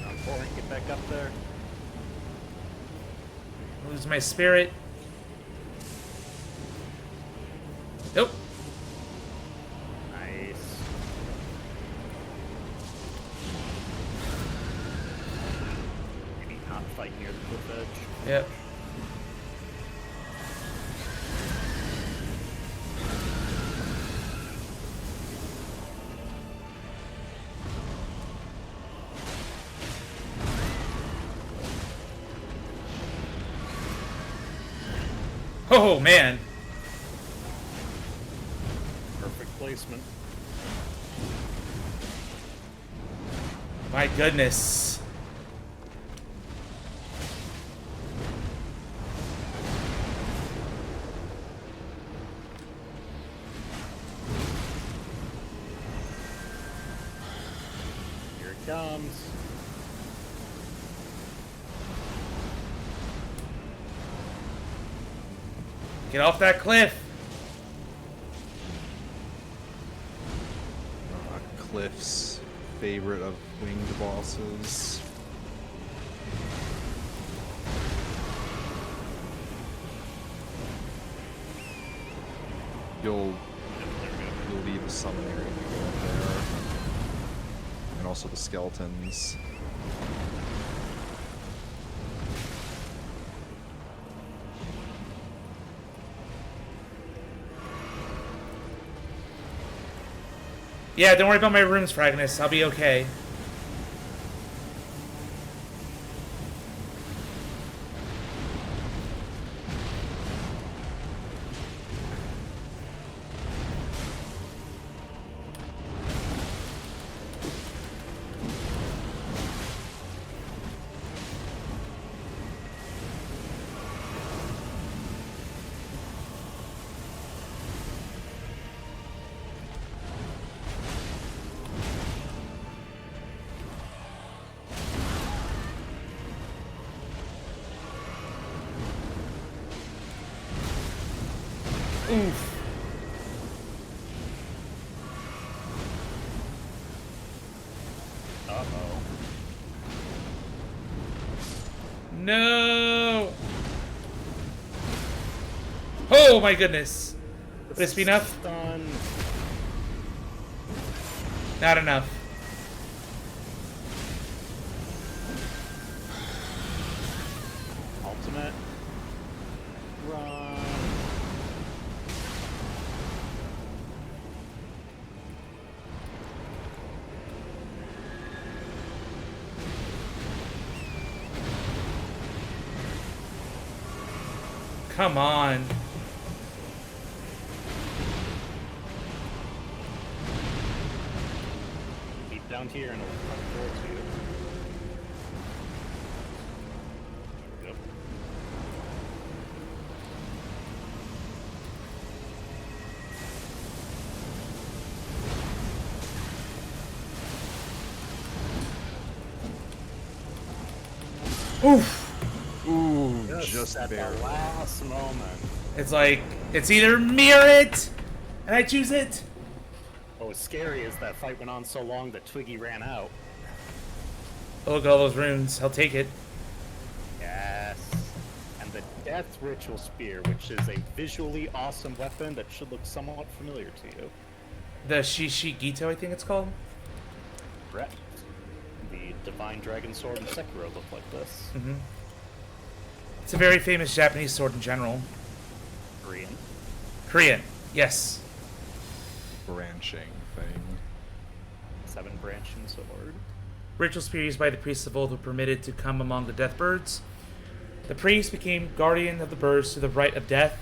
B: I'm pouring, get back up there.
A: Lose my spirit. Nope.
B: Nice. Maybe not fight near the cliff edge.
A: Yep. Oh man.
B: Perfect placement.
A: My goodness.
B: Here it comes.
A: Get off that cliff.
C: Cliff's favorite of winged bosses. You'll leave a summon area and go up there. And also the skeletons.
A: Yeah, don't worry about my rooms, Fragnus. I'll be okay. Oof.
B: Uh-oh.
A: No. Oh my goodness. Would this be enough?
B: Done.
A: Not enough.
B: Ultimate. Run.
A: Come on.
B: Keep down here and it'll come towards you. There we go.
A: Oof.
C: Ooh,
B: Just
C: just
B: at
C: barely.
B: the last moment.
A: It's like, it's either mirror it, and I choose it.
B: What was scary is that fight went on so long that Twiggy ran out.
A: Oh, look at all those runes. I'll take it.
B: Yes. And the Death Ritual Spear, which is a visually awesome weapon that should look somewhat familiar to you.
A: The Shishigito, I think it's called.
B: Correct. The Divine Dragon Sword and Sekiro look like this.
A: Mm-hmm. It's a very famous Japanese sword in general.
B: Korean.
A: Korean, yes.
C: Branching thing.
B: 7 branching sword.
A: Ritual spear used by the priests of old were permitted to come among the death birds. The priest became guardian of the birds to the right of death,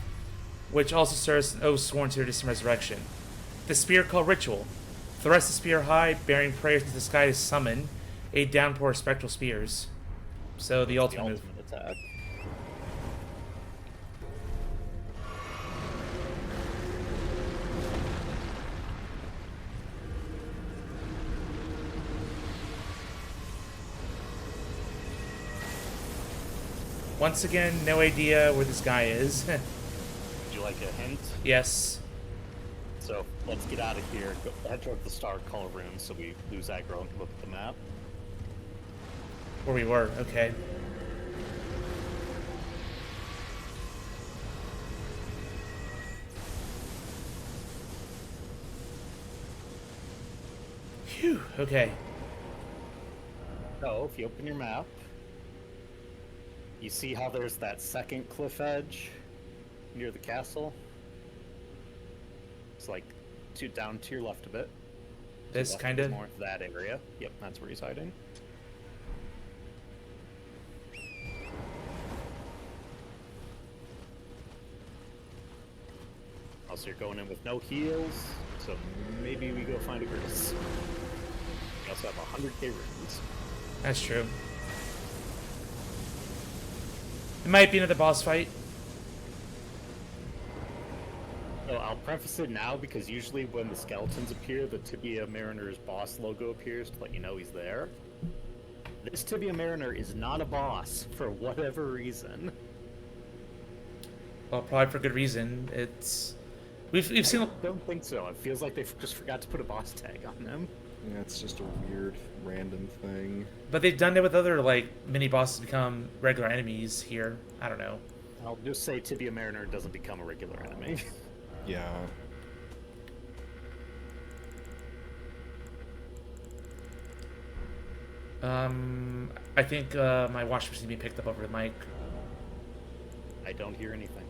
A: which also serves an oath sworn to their distant resurrection. The spear called Ritual. Thrust the spear high, bearing prayers to the sky to summon a downpour of spectral spears. So the ultimate move.
B: Attack.
A: Once again, no idea where this guy is.
B: Would you like a hint?
A: Yes.
B: So let's get out of here. Go head toward the star color room so we lose aggro and look at the map.
A: Where we were, okay. Phew, okay.
B: So if you open your map, you see how there's that second cliff edge near the castle? It's like down to your left a bit.
A: This
B: Left
A: kind
B: is
A: of?
B: more of that area. Yep, that's where he's hiding. Also, you're going in with no heals, so maybe we go find a Grace. We also have 100k runes.
A: That's true. It might be another boss fight.
B: So I'll preface it now because usually when the skeletons appear, the Tibia Mariner's boss logo appears to let you know he's there. This Tibia Mariner is not a boss for whatever reason.
A: Well, probably for good reason. It's we've seen.
B: I don't think so. It feels like they just forgot to put a boss tag on them.
C: Yeah, it's just a weird, random thing.
A: But they've done it with other, like, mini bosses become regular enemies here. I don't know.
B: I'll just say Tibia Mariner doesn't become a regular enemy.
C: Yeah.
A: I think my watch machine being picked up over the mic.
B: I don't hear anything.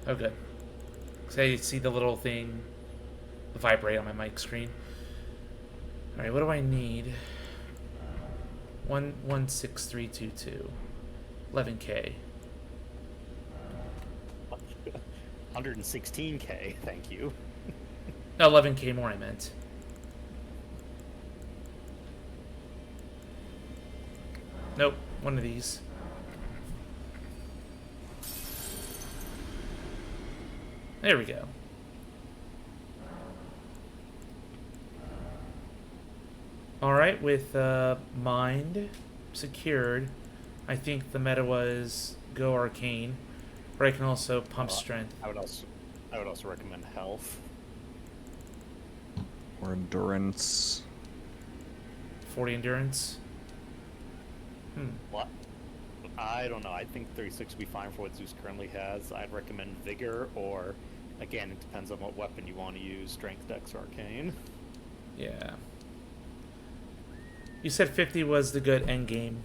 A: Oh, good. 'Cause I see the little thing vibrate on my mic screen. All right, what do I need? 16322. 11K.
B: 116k, thank you.
A: No, 11K more, I meant. Nope, one of these. There we go. Alright, with Mind secured, I think the meta was go Arcane, or I can also pump Strength.
B: I would also recommend Health.
C: Or endurance.
A: 40 Endurance.
B: What? I don't know. I think 36 would be fine for what Zeus currently has. I'd recommend Vigor, or, again, it depends on what weapon you want to use, Strength, Dex, or Arcane.
A: Yeah. You said 50 was the good end game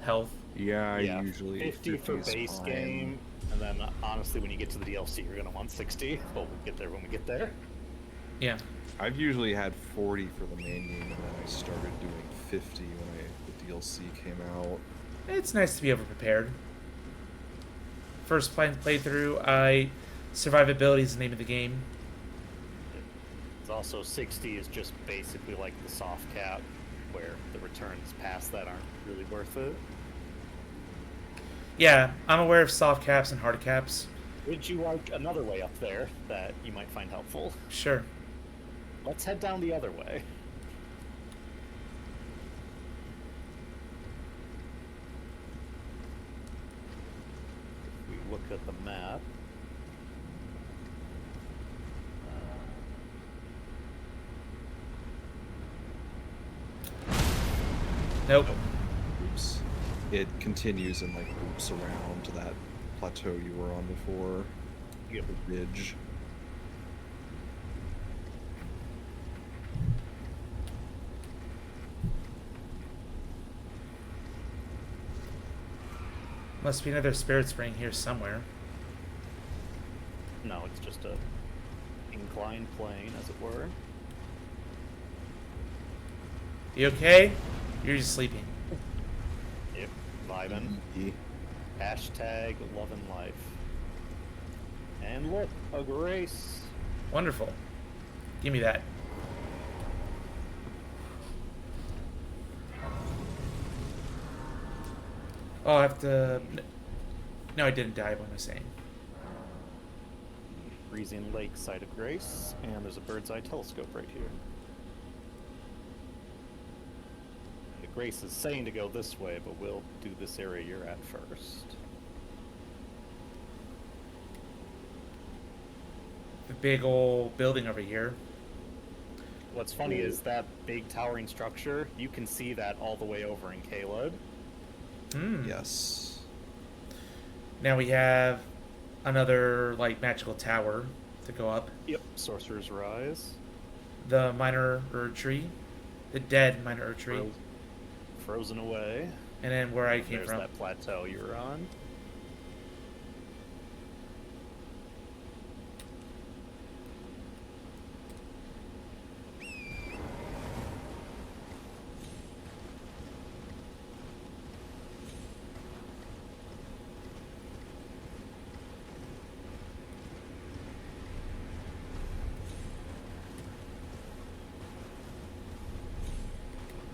A: health.
C: Yeah,
B: Yeah,
C: usually
B: 50 for
C: 50 is
B: base
C: fine.
B: game, and then honestly, when you get to the DLC, you're going to want 60, but we'll get there when we get there.
A: Yeah.
C: I've usually had 40 for the main game, and then I started doing 50 when the DLC came out.
A: It's nice to be over-prepared. First playthrough, survivability is the name of the game.
B: It's also 60 is just basically like the soft cap, where the returns past that aren't really worth it.
A: Yeah, I'm aware of soft caps and hard caps.
B: Would you like another way up there that you might find helpful?
A: Sure.
B: Let's head down the other way. If we look at the map.
A: Nope.
C: Oops. It continues and like loops around to that plateau you were on before.
B: Yep.
C: The ridge.
A: Must be another spirit spring here somewhere.
B: No, it's just a inclined plane, as it were.
A: You okay? You're just sleeping.
B: Yep, vibing.
C: E.
B: Hashtag love and life. And look, a grace.
A: Wonderful. Give me that. Oh, I have to... No, I didn't die. What am I saying?
B: Frisian Lake site of grace, and there's a bird's eye telescope right here. The grace is saying to go this way, but we'll do this area you're at first.
A: big old building over here.
B: What's funny is that big towering structure, you can see that all the way over in Caleb.
A: Hmm.
C: Yes.
A: Now we have another like magical tower to go up.
B: Yep, Sorcerer's Rise.
A: The minor Erd tree, the dead minor Erd tree,
B: Frozen away.
A: and then where I came
B: There's
A: from.
B: that plateau you were on.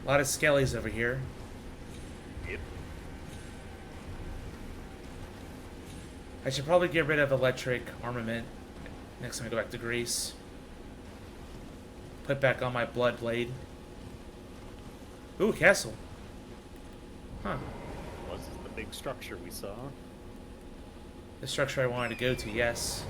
A: A lot of skellies over here.
B: Yep.
A: I should probably get rid of electric armament next time I go back to Greece. Put back on my blood blade. Ooh, castle. Huh.
B: Was the big structure we saw.
A: The structure I wanted to go to, yes.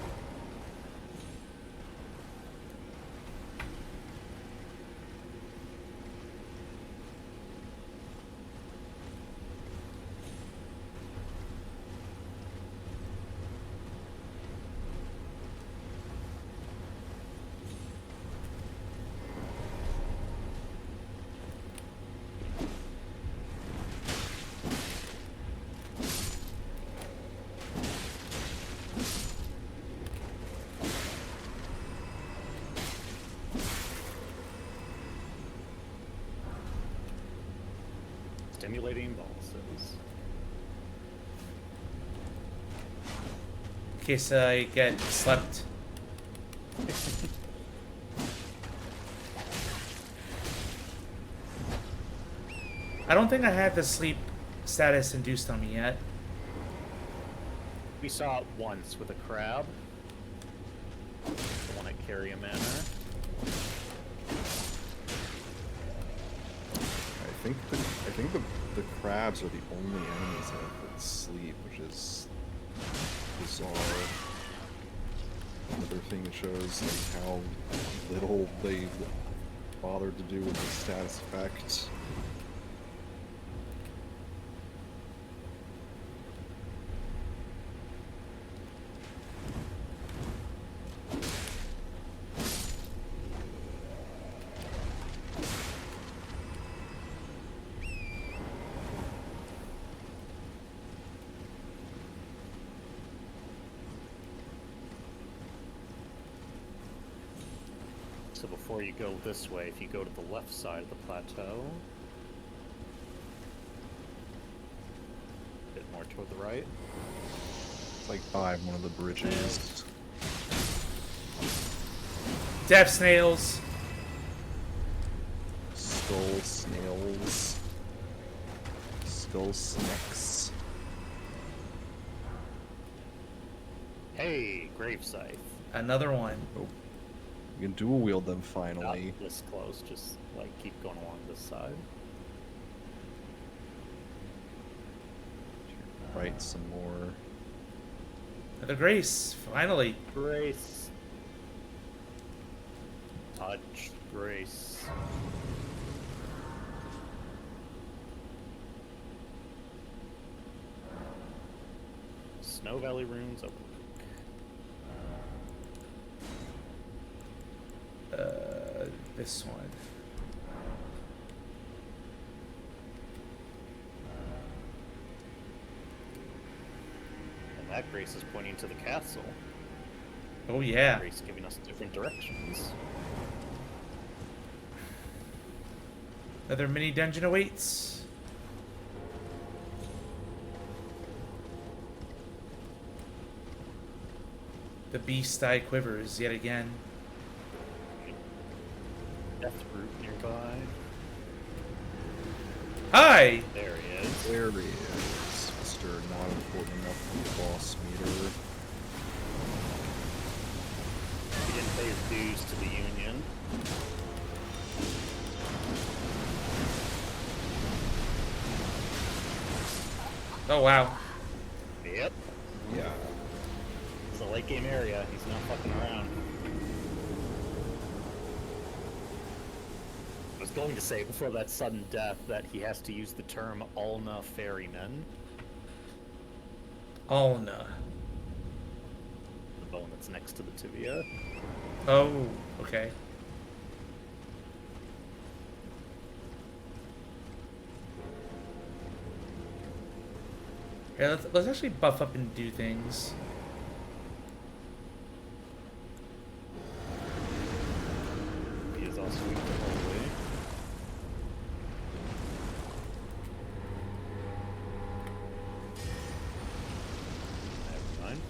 B: Stimulating pulses.
A: In case I get slept. I don't think I had the sleep status induced on me yet.
B: We saw it once with a crab. The one at Carrier Manor.
C: I think the crabs are the only enemies that sleep, which is bizarre. Another thing that shows like how little they bothered to do with the status effect.
B: So before you go this way, if you go to the left side of the plateau, a bit more toward the right.
C: It's like by one of the bridges.
A: Death snails.
C: Skull snails. Skull snakes.
B: Hey, Grave Scythe.
A: Another one.
C: Oh. You can dual wield them finally.
B: Not this close, just like keep going along this side.
C: Right, some more.
A: Another grace, finally.
B: Grace. Touch Grace. Snow Valley runes open.
A: This one.
B: And that Grace is pointing to the castle.
A: Oh yeah.
B: Grace giving us different directions.
A: Another mini dungeon awaits. The beast eye quivers yet again.
B: Death root nearby.
A: Hi!
B: There he is.
C: There he is. Mr. Not Important Enough to be Boss Meter.
B: He didn't pay his dues to the Union.
A: Oh wow.
B: Yep.
C: Yeah.
B: It's a late game area. He's not fucking around. was going to say before that sudden death that he has to use the term Alna Ferryman,
A: Alna.
B: the bone that's next to the tibia.
A: Oh, okay. Yeah, let's actually buff up and do things.
B: He is also weak to holy. Never mind.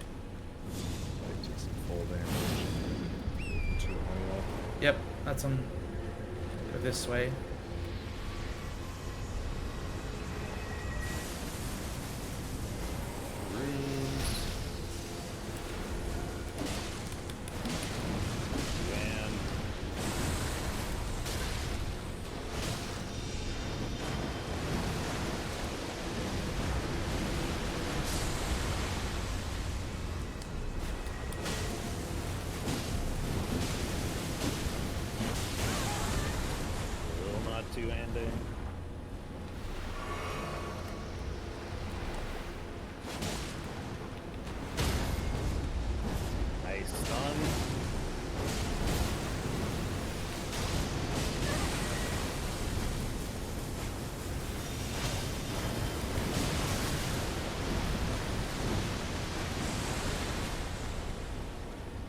C: I took some full damage. Too high up.
A: Yep, that's on. Go this way.
B: Runes. And will not two-handing. Nice stun.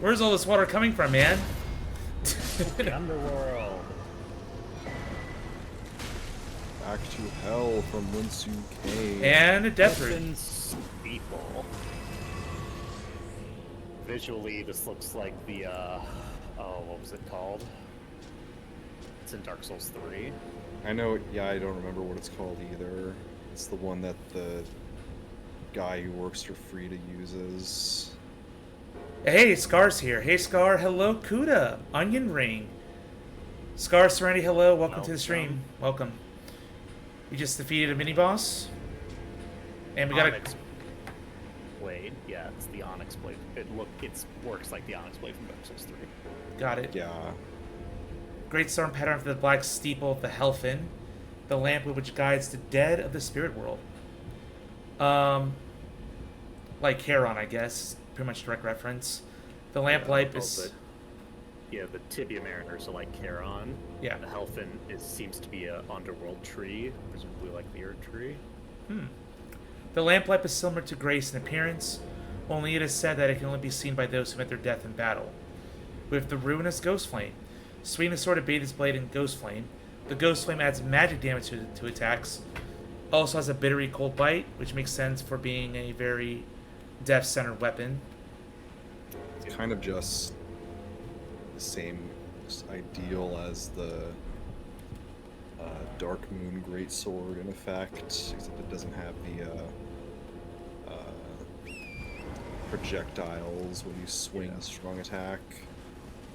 A: Where's all this water coming from, man?
B: The underworld.
C: Back to hell from whence you came.
A: And a death root.
B: Weapons people. Visually, this looks like the, oh, what was it called? It's in Dark Souls 3.
C: I know, yeah, I don't remember what it's called either. It's the one that the guy who works for Frida uses.
A: Hey, Scar's here. Hey, Scar. Hello, Kuda. Onion ring. Scar, Serenity, hello. Welcome to the stream. Welcome. We just defeated a mini boss, and we got a.
B: Onyx blade. Yeah, it's the Onyx blade. It works like the Onyx blade from Dark Souls 3.
A: Got it.
C: Yeah.
A: Great storm pattern for the black steeple of the Helfin, the lamp which guides the dead of the spirit world. Like Charon, I guess. Pretty much direct reference. The lamplight is.
B: Yeah, the Tibia Mariners are like Charon.
A: Yeah.
B: The Helfin seems to be a underworld tree, presumably like the Earth tree.
A: The lamplight is similar to Grace in appearance, only it is said that it can only be seen by those who met their death in battle. With the ruinous Ghost Flame. Swing the sword to bathe his blade in Ghost Flame. The Ghost Flame adds magic damage to attacks. Also has a bittery cold bite, which makes sense for being a very death-centered weapon.
C: It's kind of just the same ideal as the Dark Moon Greatsword in effect, except it doesn't have the projectiles when you swing a strong attack.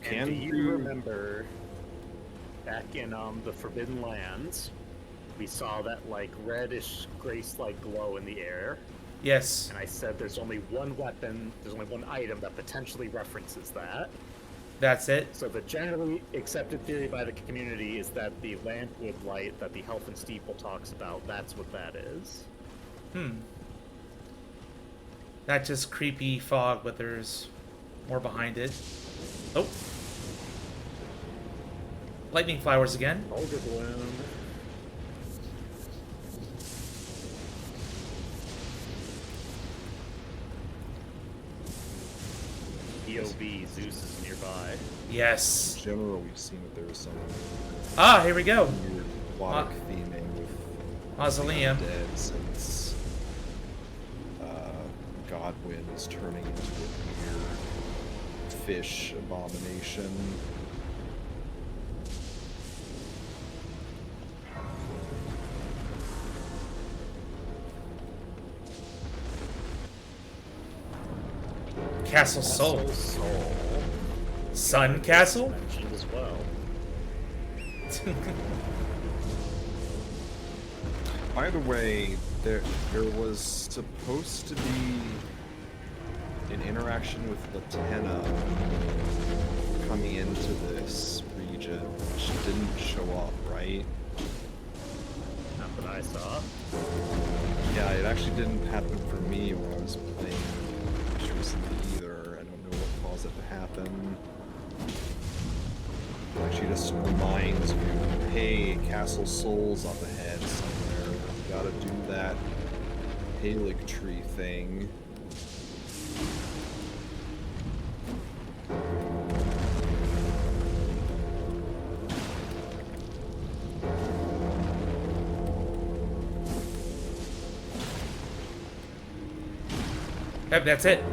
B: And do you remember back in the Forbidden Lands, we saw that like reddish grace-like glow in the air?
A: Yes.
B: And I said there's only one weapon, there's only one item that potentially references that.
A: That's it.
B: So the generally accepted theory by the community is that the lampwood light that the Helfin Steeple talks about, that's what that is.
A: Not just creepy fog, but there's more behind it. Oh. Lightning flowers again.
B: Olga Bloom. EOB, Zeus is nearby.
A: Yes.
C: In general, we've seen that there's some
A: Ah, here we go.
C: weird aquatic theming with
A: Mausoleum.
C: dead since Godwyn is turning into a weird fish abomination.
A: Castle Soul.
B: Soul.
A: Sun Castle?
B: Mentioned as well.
C: By the way, there was supposed to be an interaction with Latenna coming into this Egypt. She didn't show up, right?
B: Not that I saw.
C: Yeah, it actually didn't happen for me when I was playing most recently either. I don't know what caused it to happen. Like, she just reminds you, hey, Castle Soul's up ahead somewhere. You gotta do that Halig tree thing.
A: Yep, that's it.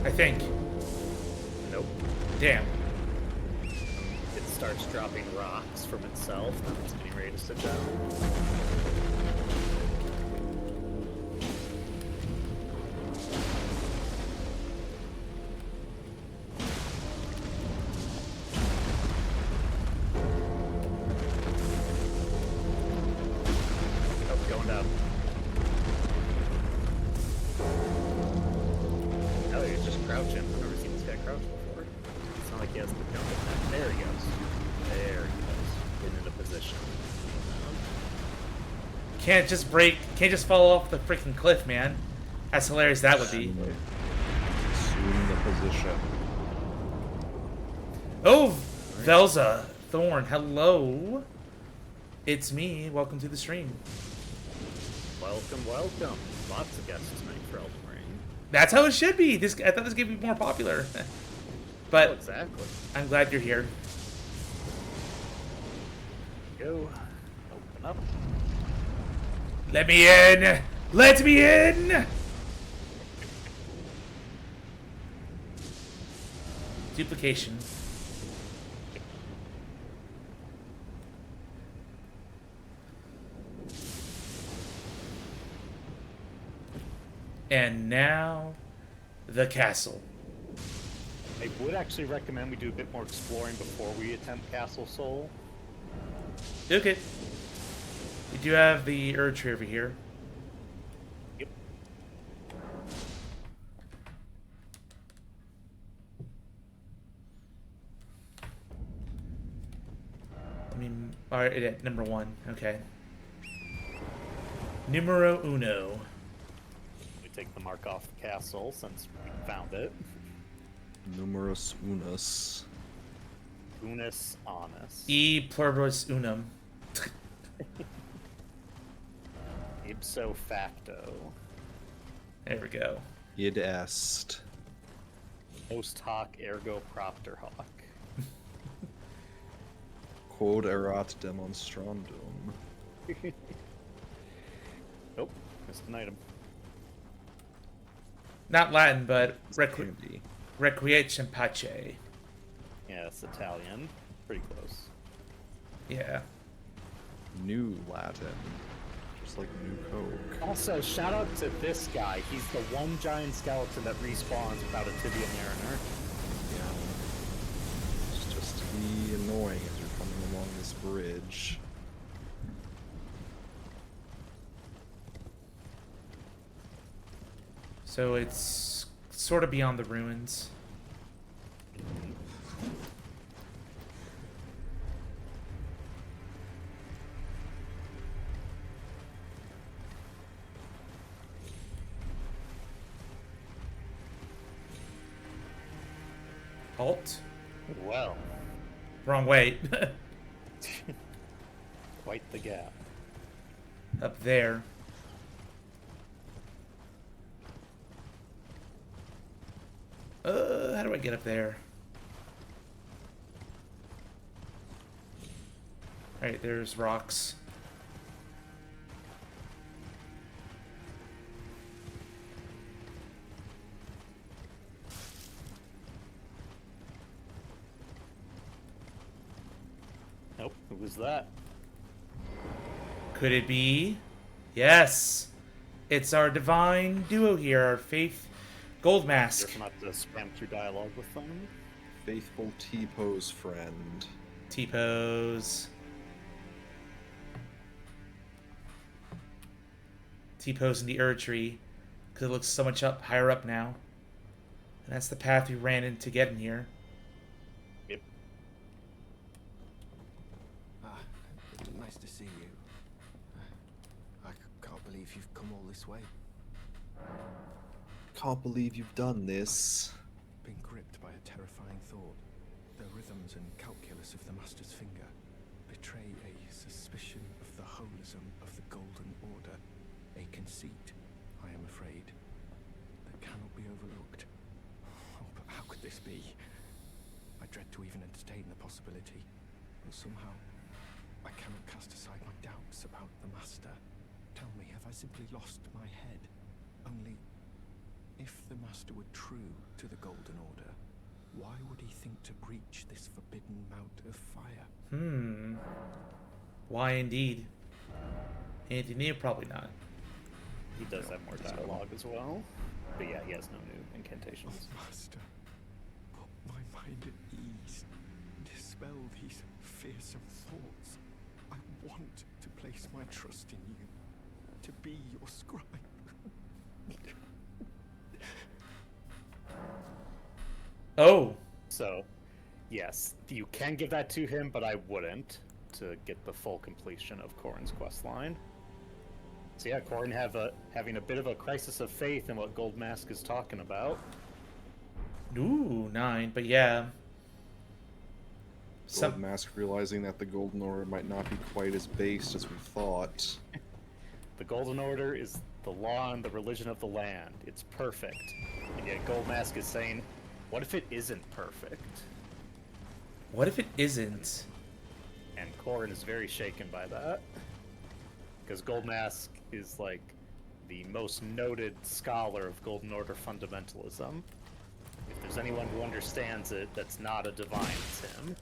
A: I think.
B: Nope.
A: Damn.
B: It starts dropping rocks from itself, then it's getting ready to sit down. Oh, going down. Oh, he's just crouching. I've never seen this guy crouch before. It's not like he has to jump in that. There he goes. There he goes. Getting into position.
A: Can't just fall off the freaking cliff, man. As hilarious that would be.
C: Assume the position.
A: Oh, Velza Thorn, hello. It's me. Welcome to the stream.
B: Welcome, welcome. Lots of guests tonight for Elden Ring.
A: That's how it should be. I thought this game would be more popular. But
B: Oh, exactly.
A: I'm glad you're here.
B: Go. Open up.
A: Let me in! Let me in! Duplication. And now, the castle.
B: I would actually recommend we do a bit more exploring before we attempt Castle Soul.
A: Okay. We do have the Erd tree over here.
B: Yep.
A: Alright, number 1. Okay. Numero uno.
B: We take the mark off the castle since we found it.
C: Numerous unus.
B: Unus honus.
A: E pluribus unum.
B: Ipso facto.
A: There we go.
C: Id est.
B: Post hoc ergo propter hoc.
C: Quod erat demonstrandum.
B: Nope, missed an item.
A: Not Latin, but
C: Candy.
A: requiescem pace.
B: Yeah, it's Italian. Pretty close.
A: Yeah.
C: New Latin. Just like New Coke.
B: Also, shout out to this guy. He's the one giant skeleton that respawns without a tibia mariner.
C: Yeah. It's just to be annoying as you're coming along this bridge.
A: So it's sort of beyond the ruins. Halt.
B: Well,
A: Wrong way.
B: quite the gap.
A: Up there. How do I get up there? Alright, there's rocks.
B: Nope, who was that?
A: Could it be? Yes! It's our divine duo here, our Faith Gold Mask.
B: Careful not to spam through dialogue with them.
C: Faithful T-pose friend.
A: T-pose. T-pose in the Erd tree, because it looks so much higher up now. And that's the path we ran in to get in here.
B: Yep.
E: this way.
C: Can't believe you've done this.
E: Been gripped by a terrifying thought. The rhythms and calculus of the Master's finger betray a suspicion of the holism of the Golden Order. A conceit, I am afraid, that cannot be overlooked. Oh, but how could this be? I dread to even entertain the possibility, but somehow I cannot cast aside my doubts about the Master. Tell me, have I simply lost my head? Only, if the Master were true to the Golden Order, why would he think to breach this forbidden mount of fire?
A: Why indeed? Anything new? Probably not.
B: He does have more dialogue as well. But yeah, he has no new incantations.
E: Oh, Master, put my mind at ease. Dispel these fearsome thoughts. I want to place my trust in you, to be your scribe.
A: Oh.
B: So, yes, you can give that to him, but I wouldn't, to get the full completion of Corrin's quest line. So yeah, Corrin having a bit of a crisis of faith in what Gold Mask is talking about.
A: Ooh, 9. But yeah.
C: Gold Mask realizing that the Golden Order might not be quite as based as we thought.
B: The Golden Order is the law and the religion of the land. It's perfect. And yet Gold Mask is saying, what if it isn't perfect?
A: What if it isn't?
B: And Corrin is very shaken by that. Because Gold Mask is like the most noted scholar of Golden Order fundamentalism. If there's anyone who understands it that's not a divine, it's him.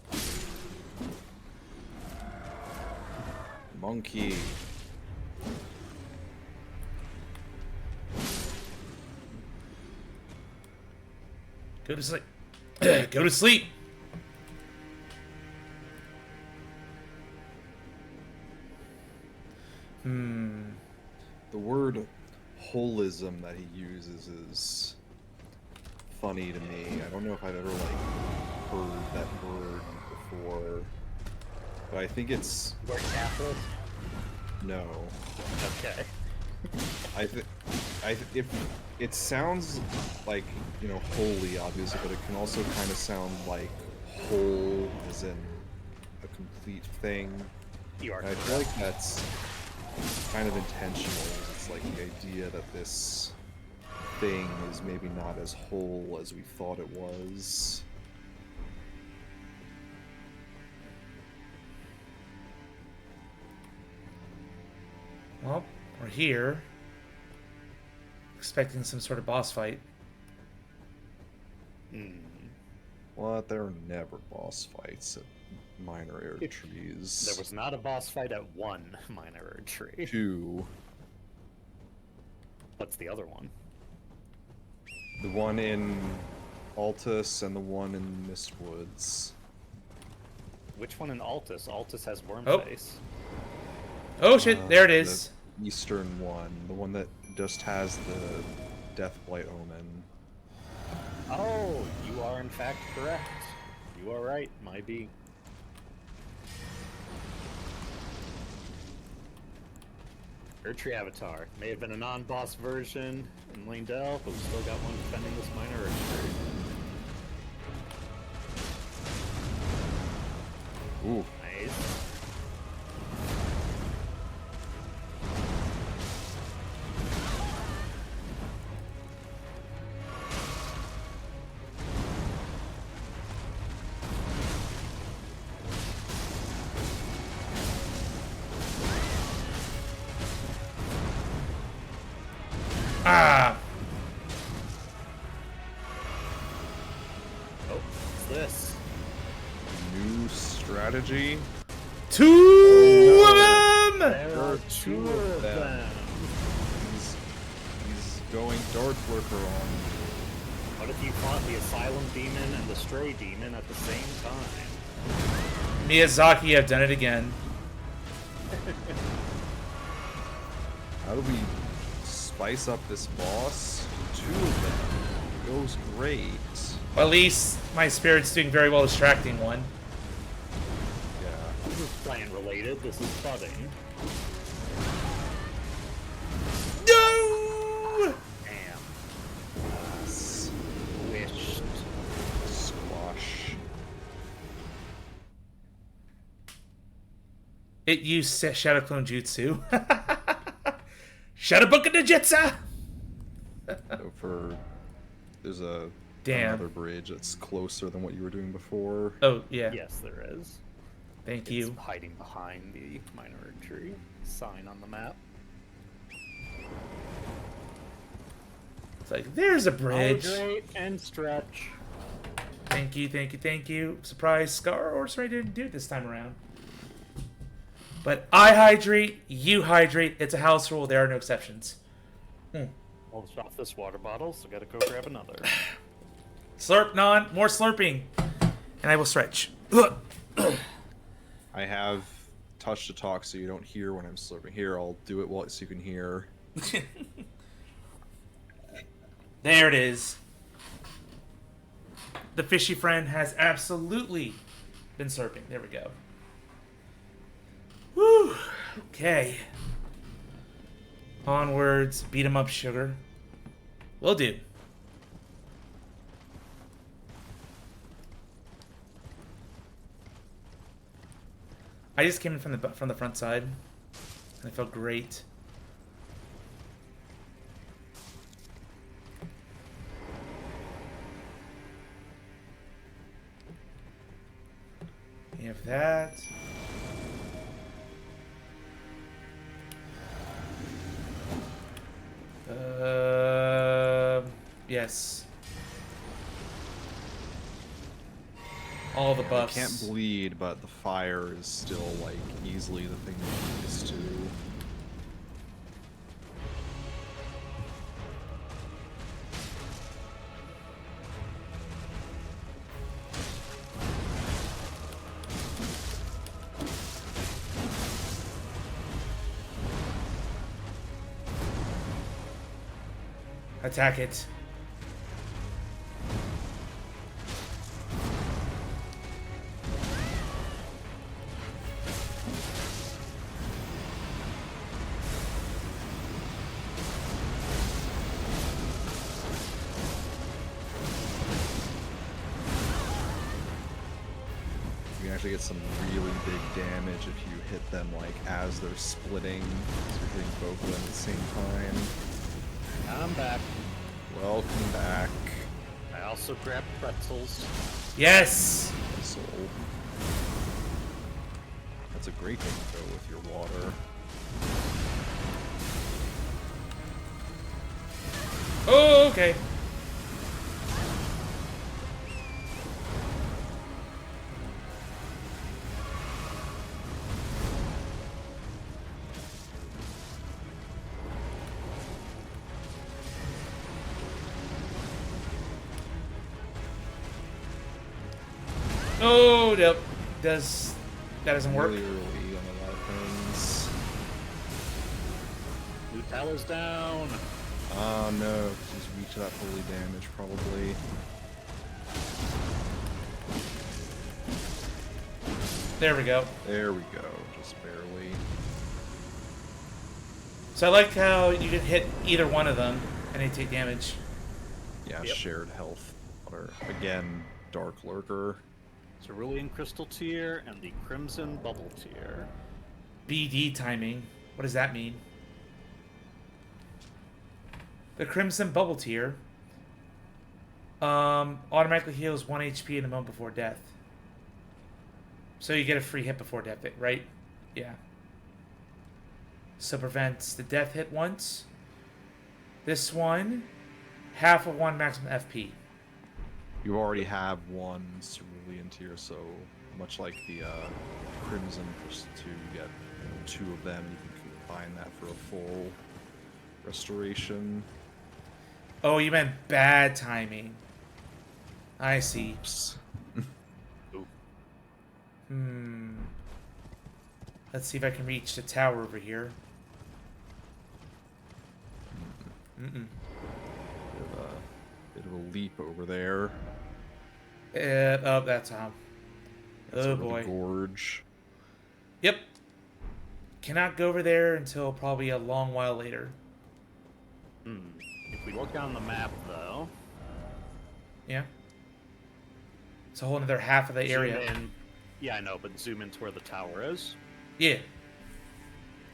C: Monkey.
A: Go to sleep. Go to sleep.
C: The word holism that he uses is funny to me. I don't know if I've ever heard that word before, but I think it's
B: Word Catholic?
C: no.
B: Okay.
C: If it sounds like, you know, holy, obviously, but it can also kind of sound like whole, as in a complete thing.
B: You are
C: And I feel like that's kind of intentional. It's like the idea that this thing is maybe not as whole as we thought it was.
A: Well, we're here. Expecting some sort of boss fight.
C: Well, there are never boss fights at minor air trees.
B: There was not a boss fight at one minor tree.
C: 2.
B: What's the other one?
C: The one in Altus and the one in Mistwoods.
B: Which one in Altus? Altus has worm
A: Oh.
B: face.
A: Oh shit, there it is.
C: The eastern one. The one that just has the Deathblight Omen.
B: Oh, you are in fact correct. You are right, my B. Erdtree Avatar. May have been a non-boss version in Lane-Del, but we still got one defending this minor Erdtree.
C: Ooh.
B: Nice.
A: Ah!
B: Oh, what's this?
C: New strategy?
A: 2 of them!
B: There are two of them.
C: He's going Dark Lurker on.
B: What if you fought the Asylum Demon and the Stray Demon at the same time?
A: Miyazaki, I've done it again.
C: How do we spice up this boss? 2 of them. Goes great.
A: Well, at least my spirit's doing very well distracting one.
C: Yeah.
B: This is plan related. This is budding.
A: No! It used Shadow Clone Jutsu. Shadow Book of Ninjutsu!
C: So for there's
A: Damn.
C: another bridge that's closer than what you were doing before.
A: Oh, yeah.
B: Yes, there is.
A: Thank
B: It's
A: you.
B: hiding behind the minor tree sign on the map.
A: It's like, there's a bridge.
B: Hydrate and stretch.
A: Thank you, thank you, thank you. Surprise, Scar, or sorry, I didn't do it this time around. But I hydrate, you hydrate. It's a house rule. There are no exceptions.
B: I'll drop this water bottle, so gotta go grab another.
A: Slurp, non, more slurping. And I will stretch.
C: I have touch to talk so you don't hear when I'm slurping. Here, I'll do it so you can hear.
A: There it is. The fishy friend has absolutely been slurping. There we go. Woo! Okay. Onwards. Beat 'em up, sugar. Will do. I just came in from the front side, and I felt great. You have that. Yes. All the buffs.
C: I can't bleed, but the fire is still, like, easily the thing you're used to.
A: Attack it.
C: You can actually get some really big damage if you hit them, like, as they're splitting. So you're hitting both of them at the same time.
B: I'm back.
C: Welcome back.
B: I also grabbed pretzels.
A: Yes!
C: Soul. That's a great thing to go with your water.
A: Oh, okay. Oh, nope. That doesn't work.
C: Really early on a lot of things.
B: Blue tower's down.
C: Oh no, just reach that holy damage probably.
A: There we go.
C: There we go, just barely.
A: So I like how you can hit either one of them and they take damage.
C: Yeah,
B: Yep.
C: shared health. Or again, Dark Lurker.
B: Cerulean Crystal tier and the Crimson Bubble tier.
A: BD timing. What does that mean? The Crimson Bubble tier automatically heals 1 HP in a moment before death. So you get a free hit before death, right? Yeah. So prevents the death hit once. This one, half of one maximum FP.
C: You already have one Cerulean tier, so much like the Crimson Crystal 2, you get 2 of them. You can combine that for a full restoration.
A: Oh, you meant bad timing. I see.
C: Oops.
A: Let's see if I can reach the tower over here.
C: Bit of a leap over there.
A: Oh, that's how.
C: That's
A: Oh
C: over the
A: boy.
C: gorge.
A: Yep. Cannot go over there until probably a long while later.
B: If we look down the map, though,
A: Yeah. It's a whole another half of the area.
B: zoom in. Yeah, I know, but zoom into where the tower is.
A: Yeah.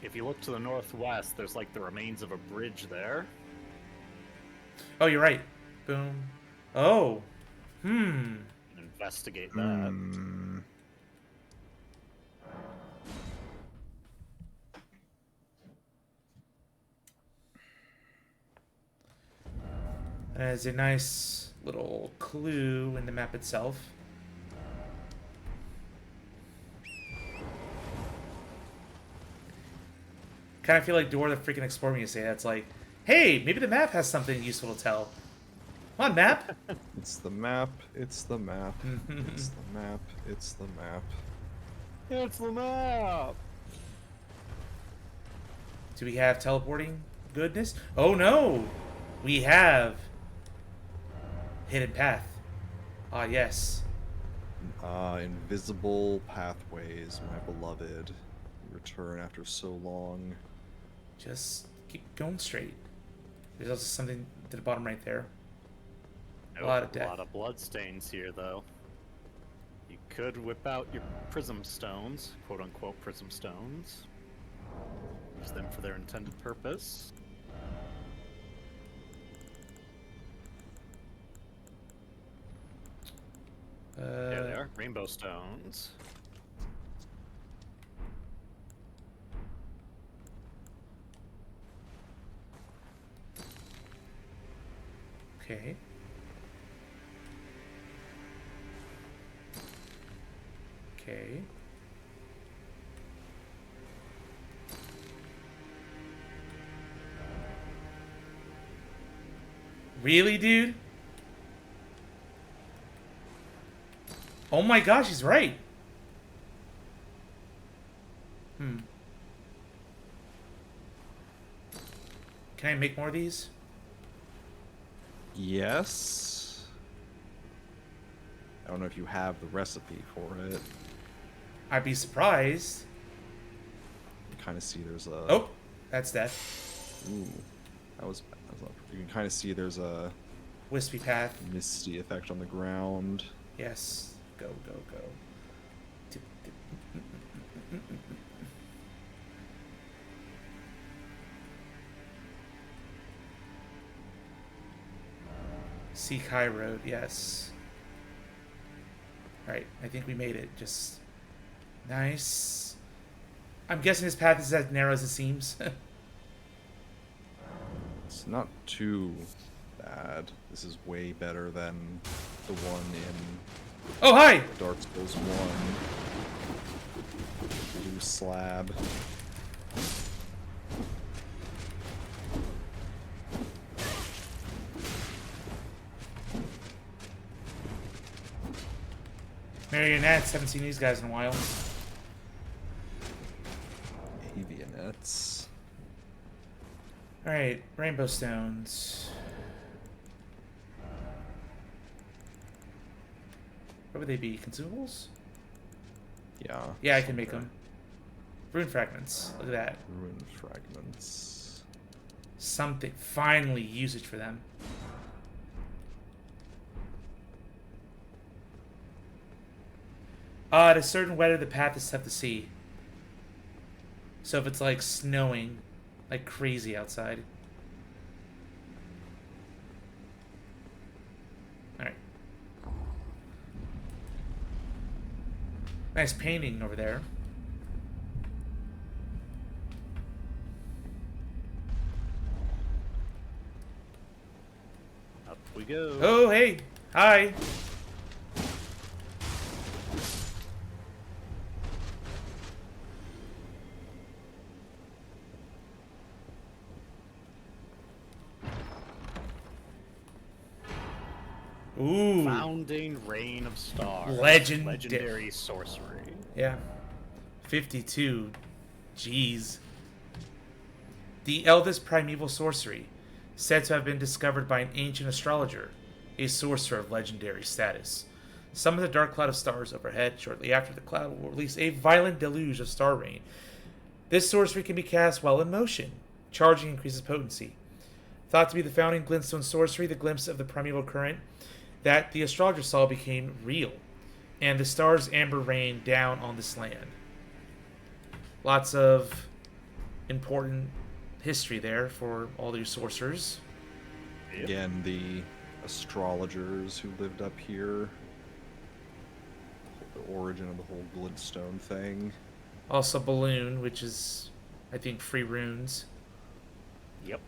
B: If you look to the northwest, there's like the remains of a bridge there.
A: Oh, you're right. Boom. Oh.
B: Investigate that.
A: As a nice little clue in the map itself. Kind of feel like Dora the freaking Explorer when you say that. It's like, hey, maybe the map has something useful to tell. Come on, map.
C: It's the map. It's the map. It's the map. It's the map.
B: It's the map!
A: Do we have teleporting goodness? Oh no! We have hidden path. Ah, yes.
C: Invisible pathways, my beloved. Return after so long.
A: Just keep going straight. There's also something to the bottom right there. A lot of death.
B: A lot of bloodstains here, though. You could whip out your prism stones, quote-unquote prism stones. Use them for their intended purpose. There they are, rainbow stones.
A: Okay. Okay. Really, dude? Oh my gosh, he's right. Can I make more of these?
C: Yes. I don't know if you have the recipe for it.
A: I'd be surprised.
C: You kind of see there's a...
A: Oh, that's death.
C: Ooh. That was not... You can kind of see there's a...
A: Wispy path.
C: misty effect on the ground.
A: Yes. Go, go, go. Seek High Road, yes. Alright, I think we made it. Just nice. I'm guessing this path is as narrow as it seems.
C: It's not too bad. This is way better than the one in
A: Oh, hi!
C: Dark Souls 1. Blue slab.
A: Marionettes, haven't seen these guys in a while.
C: Avionettes.
A: Alright, rainbow stones. What would they be? Consumables?
C: Yeah.
A: Yeah, I can make them. Rune fragments. Look at that.
C: Ruin fragments.
A: Something. Finally, usage for them. At a certain weather, the path is tough to see. So if it's like snowing, like crazy outside. Alright. Nice painting over there.
B: Up we go.
A: Oh, hey! Hi! Ooh.
B: Founding Reign of Stars. Legendary sorcery.
A: Yeah. 52. Jeez. The eldest primeval sorcery, said to have been discovered by an ancient astrologer, a sorcerer of legendary status. Summon the dark cloud of stars overhead. Shortly after, the cloud will release a violent deluge of star rain. This sorcery can be cast while in motion. Charging increases potency. Thought to be the founding glintstone sorcery, the glimpse of the primeval current that the astrologer saw became real, and the stars' amber rain down on this land. Lots of important history there for all your sorcerers.
B: Yep.
C: Again, the astrologers who lived up here. The origin of the whole glintstone thing.
A: Also Balloon, which is, I think, free runes.
B: Yep.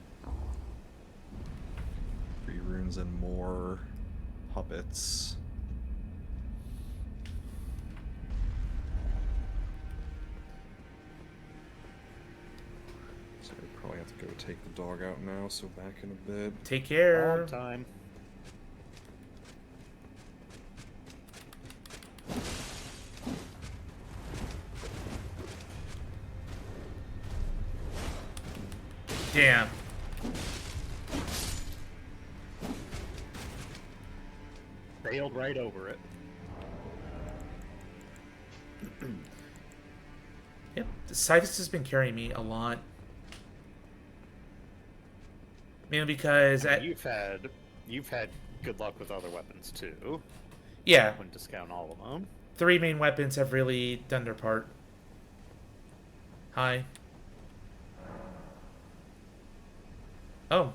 C: 3 runes and more puppets. So I probably have to go take the dog out now, so back in a bit.
A: Take care.
B: All time.
A: Damn.
B: Sailed right over it.
A: Yep, Situs has been carrying me a lot. Mainly because
B: You've had good luck with other weapons too.
A: yeah,
B: Wouldn't discount all of them.
A: 3 main weapons have really done their part. Hi. Oh.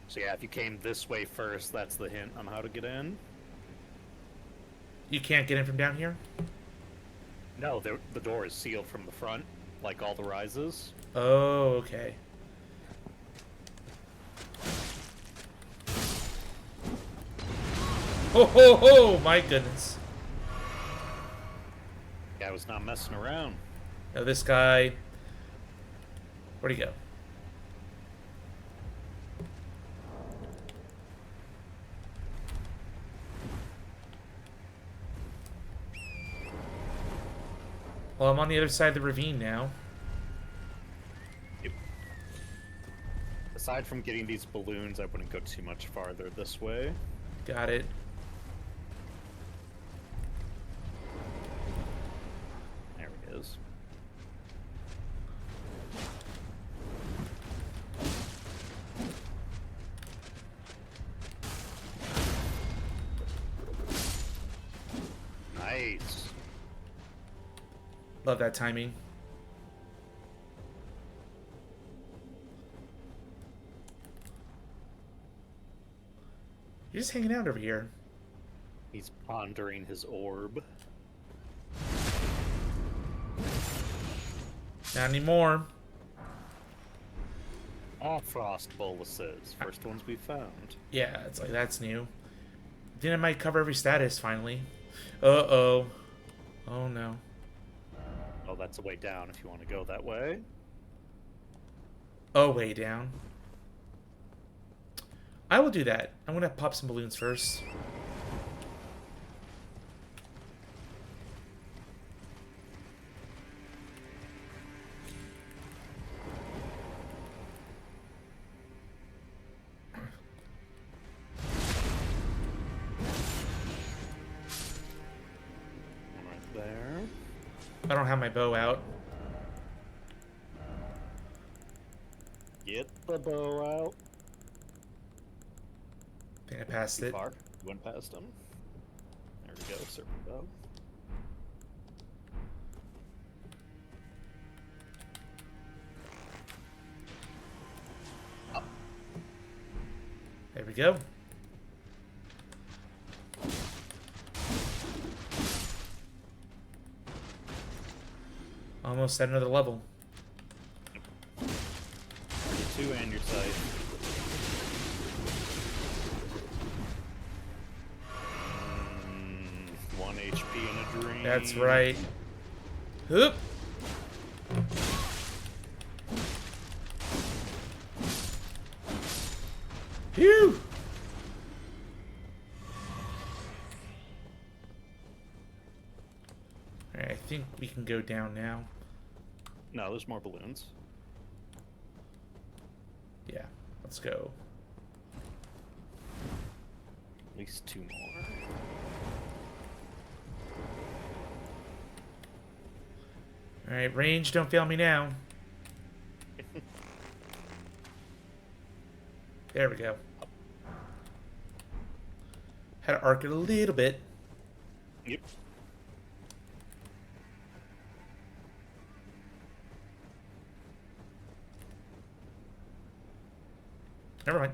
B: So yeah, if you came this way first, that's the hint on how to get in.
A: You can't get in from down here?
B: No, the door is sealed from the front, like all the rises.
A: Oh, okay. Ho ho ho! My goodness.
B: Yeah, I was not messing around.
A: Now this guy... Where'd he go? Well, I'm on the other side of the ravine now.
B: Yep. Aside from getting these balloons, I wouldn't go too much farther this way.
A: Got it.
B: There it is. Nice.
A: Love that timing. You're just hanging out over here.
B: He's pondering his orb.
A: Not anymore.
B: All frost boluses. First ones we found.
A: Yeah, it's like, that's new. Then I might cover every status, finally. Uh-oh. Oh, no.
B: Oh, that's a way down if you want to go that way.
A: Oh, way down. I will do that. I'm gonna pop some balloons first.
B: One right there.
A: I don't have my bow out.
B: Get the bow out.
A: I think I passed
B: Too
A: it.
B: far. You went past him. There we go, serpent bow. Up.
A: There we go. Almost at another level.
B: Your 2 and your sight. Mm, 1 HP in a dream.
A: That's right. Hoop. Phew. Alright, I think we can go down now.
B: No, there's more balloons.
A: Yeah, let's go.
B: At least 2 more.
A: Alright, range, don't fail me now. There we go. Had to arc it a little bit.
B: Yep.
A: Never mind.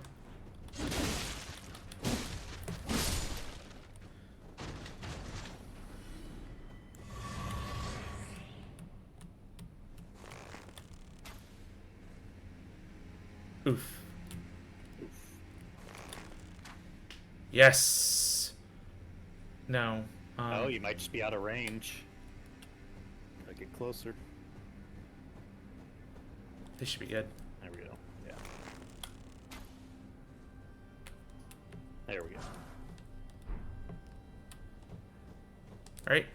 A: Oof. Yes. No.
B: Oh, you might just be out of range. Gotta get closer.
A: This should be good.
B: There we go. Yeah. There we go.
A: All right.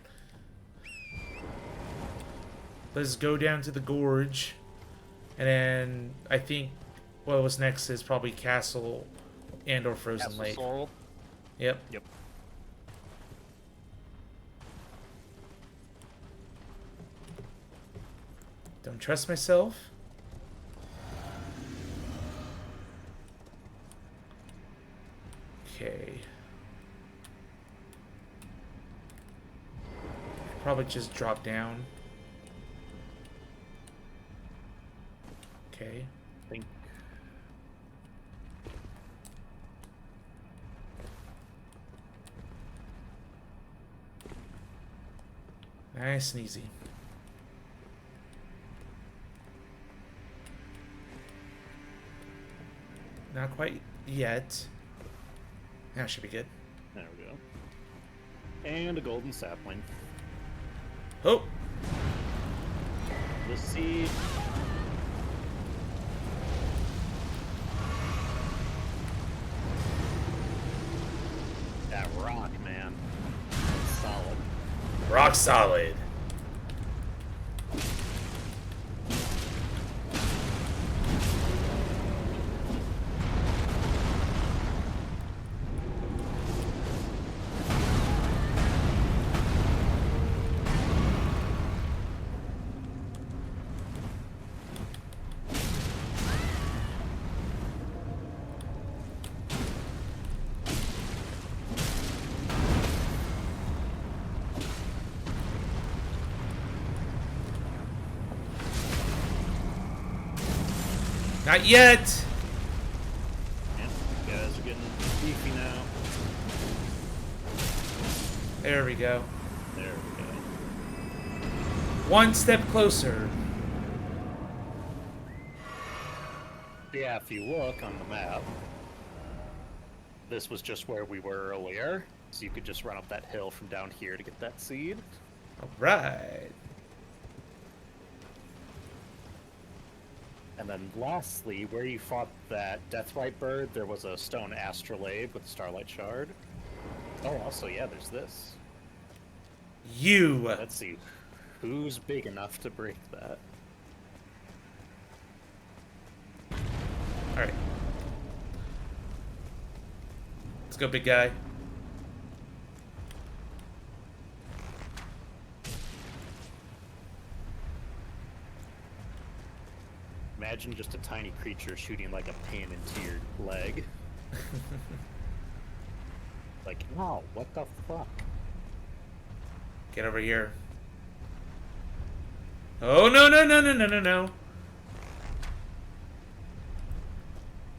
A: Let's go down to the gorge, and then I think what was next is probably Castle and or Frozen
B: Castle
A: Lake.
B: Soul.
A: Yep.
B: Yep.
A: Don't trust myself. Okay. Probably just drop down. Okay.
B: I think.
A: Nice and easy. Not quite yet. That should be good.
B: There we go. And a golden sapling.
A: Oh!
B: The seed. That rock, man. Solid.
A: Rock solid. Not yet!
B: Yeah, you guys are getting beefy now.
A: There we go.
B: There we go.
A: One step closer.
B: Yeah, if you look on the map, this was just where we were earlier, so you could just run up that hill from down here to get that seed.
A: Alright.
B: And then lastly, where you fought that Deathrite bird, there was a stone astrolabe with a starlight shard. Oh, also, yeah, there's this.
A: You!
B: Let's see. Who's big enough to break that?
A: Alright. Let's go, big guy.
B: Imagine just a tiny creature shooting like a pin into your leg. Like, wow, what the fuck?
A: Get over here. Oh, no, no, no, no, no, no, no.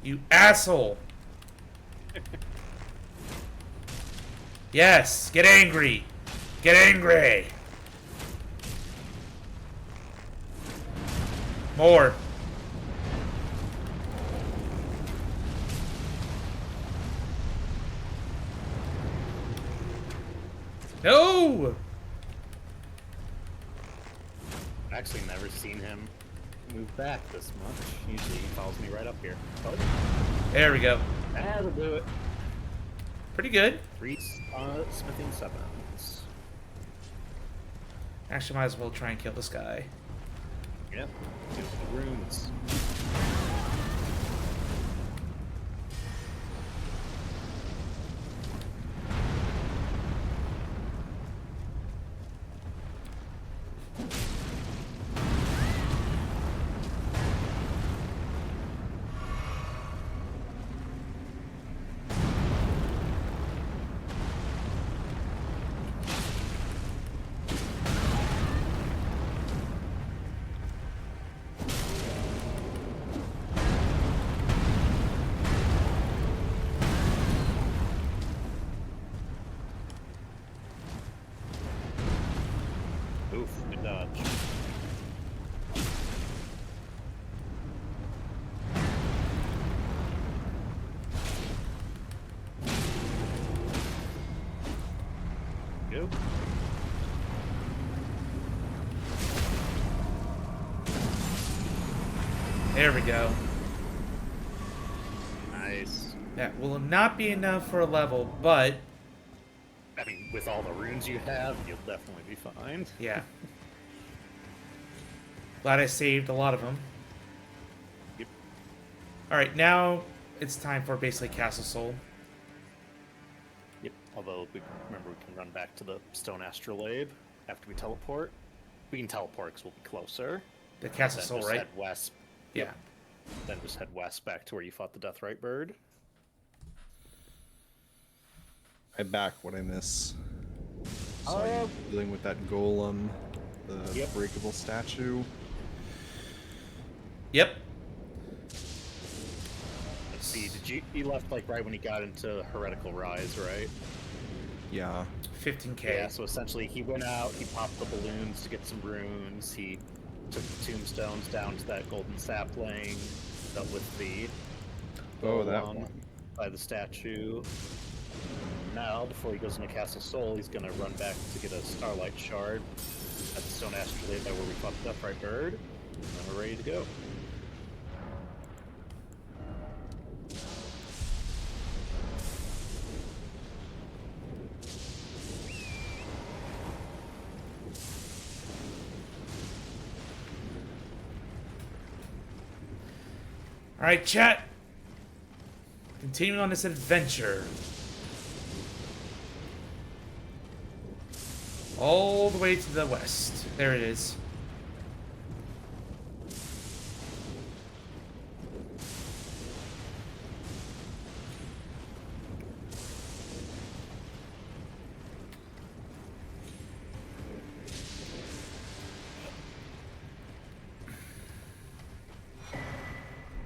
A: You asshole. Yes, get angry. Get angry. More. No!
B: I've actually never seen him move back this much. Usually he follows me right up here. Oh,
A: There we go.
B: that'll do it.
A: Pretty good.
B: 3 smithing sevens.
A: Actually, might as well try and kill this guy.
B: Yep. Get the runes. go.
A: There we go.
B: Nice.
A: That will not be enough for a level, but
B: I mean, with all the runes you have, you'll definitely be fine.
A: yeah. Glad I saved a lot of them.
B: Yep.
A: Alright, now it's time for basically Castle Soul.
B: Yep. Although, remember, we can run back to the Stone Astrolabe after we teleport. We can teleport because we'll be closer.
A: The Castle
B: Then
A: Soul,
B: just
A: right?
B: head west.
A: Yeah.
B: Then just head west back to where you fought the Deathrite Bird.
C: I back what I miss. So
B: Oh.
C: I'm dealing with that golem, the
B: Yep.
C: breakable statue.
A: Yep.
B: Let's see, you left like right when he got into Heretical Rise, right?
C: Yeah.
A: 15k.
B: Yeah, so essentially he went out, he popped the balloons to get some runes, he took the tombstones down to that golden sapling, dealt with the
C: Oh, that
B: golem
C: one.
B: by the statue. Now, before he goes into Castle Soul, he's gonna run back to get a Starlight Shard at the Stone Astrolabe where we fought the Deathrite Bird, and then we're ready to go.
A: Alright, chat. Continuing on this adventure. All the way to the west. There it is.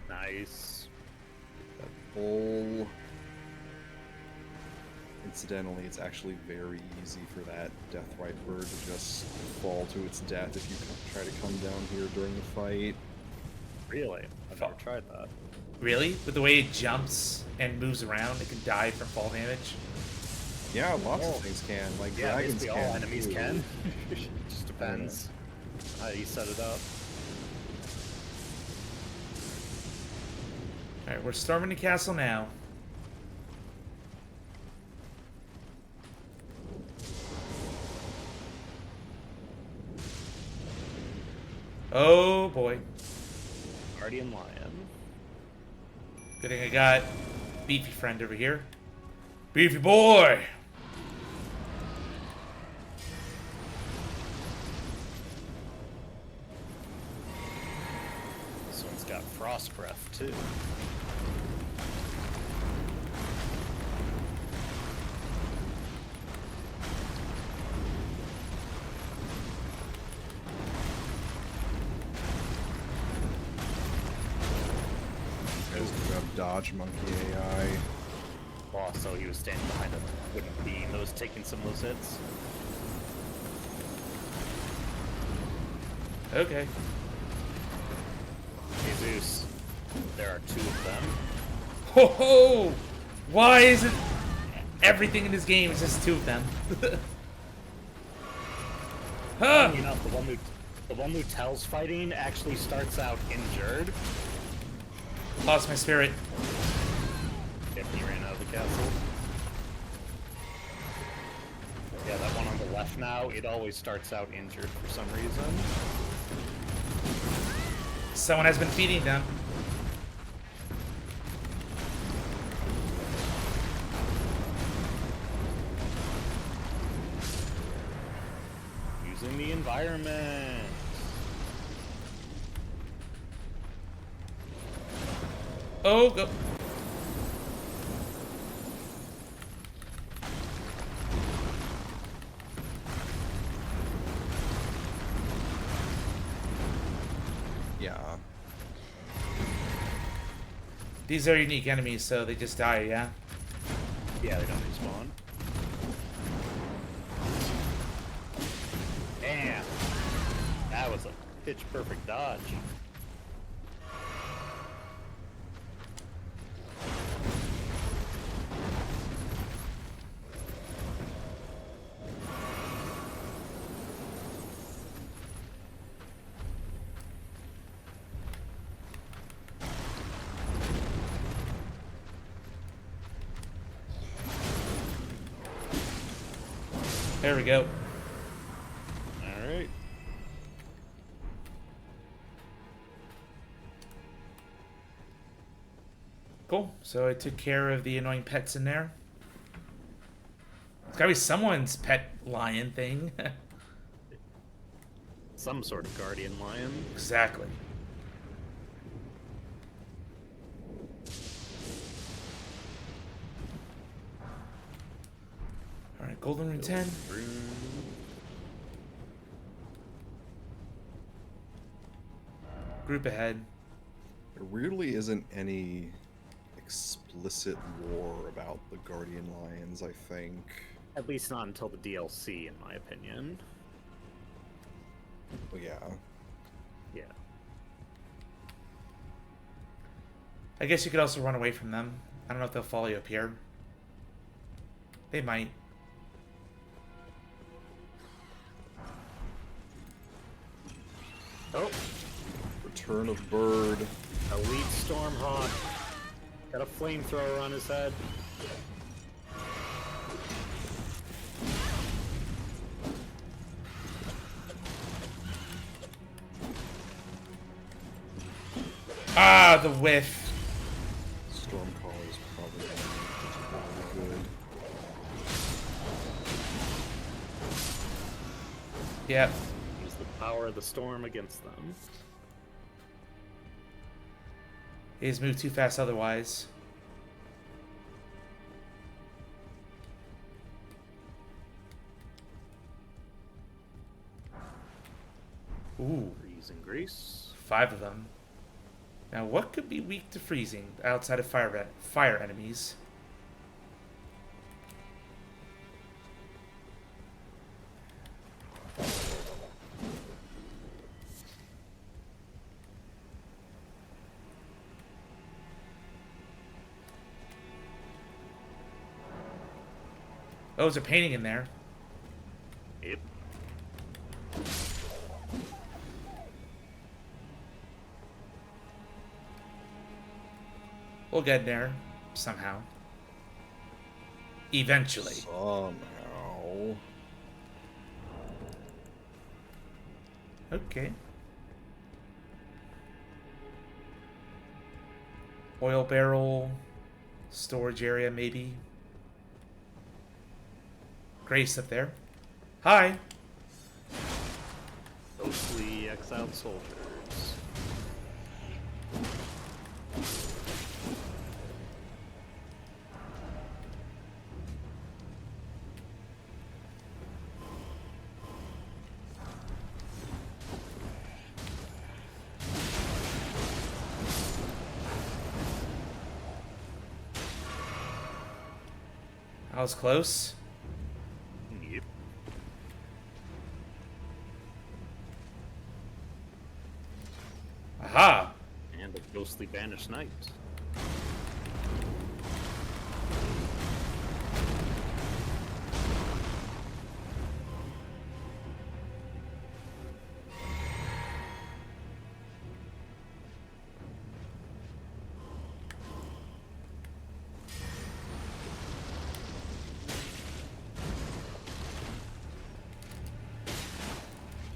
B: Nice.
C: That whole... Incidentally, it's actually very easy for that Deathrite Bird to just fall to its death if you try to come down here during the fight.
B: Really? I've never tried that.
A: Really? With the way it jumps and moves around, it can die from fall damage?
C: Yeah, lots
B: Oh.
C: of things can. Like
B: Yeah,
C: dragons
B: basically
C: can.
B: all enemies
C: too.
B: can. Just depends how you set it up.
A: Alright, we're storming the castle now. Oh boy.
B: Guardian Lion.
A: Good thing I got Beefy friend over here. Beefy boy!
B: This one's got Frost Breath, too.
C: Guys do have dodge monkey AI.
B: Also, he was standing behind a wooden beam that was taking some of those hits.
A: Okay.
B: Hey, Zeus. There are two of them.
A: Ho ho! Why is it everything in this game is just two of them? Huh!
B: You know, the one who tells fighting actually starts out injured.
A: Lost my spirit.
B: If he ran out of the castle. Yeah, that one on the left now, it always starts out injured for some reason.
A: Someone has been feeding them.
B: Using the environment.
A: Oh, go.
C: Yeah.
A: These are unique enemies, so they just die, yeah?
B: Yeah, they don't respawn. Damn. That was a pitch perfect dodge.
A: There we go.
B: All right.
A: Cool. So I took care of the annoying pets in there. It's gotta be someone's pet lion thing.
B: Some sort of guardian lion.
A: Exactly. Alright, Golden Rune 10. Group ahead.
C: There really isn't any explicit lore about the Guardian Lions, I think.
B: At least not until the DLC, in my opinion.
C: Well, yeah.
B: Yeah.
A: I guess you could also run away from them. I don't know if they'll follow you up here. They might.
B: Oh,
C: Return of Bird.
B: Elite Stormhawk. Got a flamethrower on his head.
A: Ah, the whiff.
C: Stormcaller is probably good.
A: Yep.
B: Use the power of the storm against them.
A: He's moved too fast otherwise. Ooh,
B: Freezing Grease.
A: 5 of them. Now, what could be weak to freezing outside of fire enemies? Oh, there's a painting in there.
B: Yep.
A: We'll get there somehow. Eventually.
C: Somehow.
A: Okay. Oil barrel, storage area maybe. Grace up there. Hi.
B: Ghostly exiled soldiers.
A: I was close.
B: Yep.
A: Aha.
B: And a ghostly banished knight.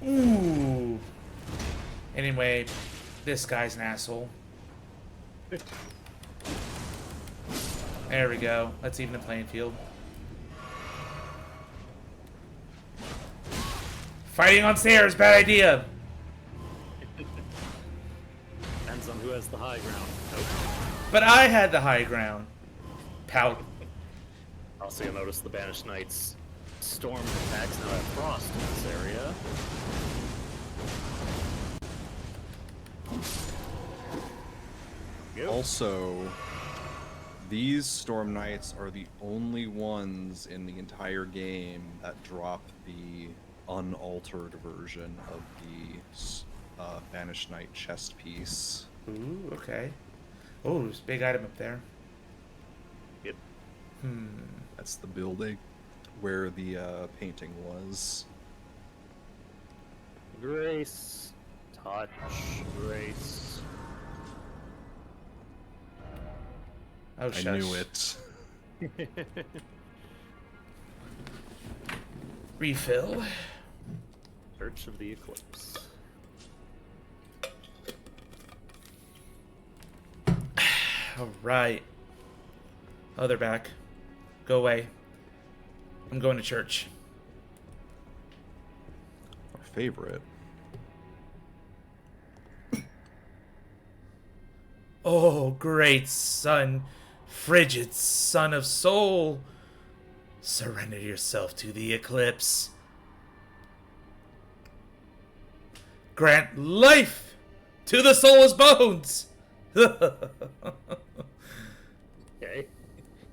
A: Ooh. Anyway, this guy's an asshole. There we go. Let's even the playing field. Fighting on stairs, bad idea.
B: Depends on who has the high ground. Nope.
A: But I had the high ground. Pout.
B: Also, you'll notice the banished knight's storm attacks now have frost in this area. Go.
C: Also, these Storm Knights are the only ones in the entire game that drop the unaltered version of the Banished Knight chest piece.
A: Ooh, okay. Oh, there's a big item up there.
B: Yep.
C: That's the building where the painting was.
B: Grace. Touch. Grace.
A: Oh,
C: I
A: shush.
C: knew it.
A: Refill.
B: Search of the Eclipse.
A: All right. Oh, they're back. Go away. I'm going to church.
C: Our favorite.
A: Oh, great sun, frigid son of soul. Surrender yourself to the eclipse. Grant life to the soulless bones.
B: Okay.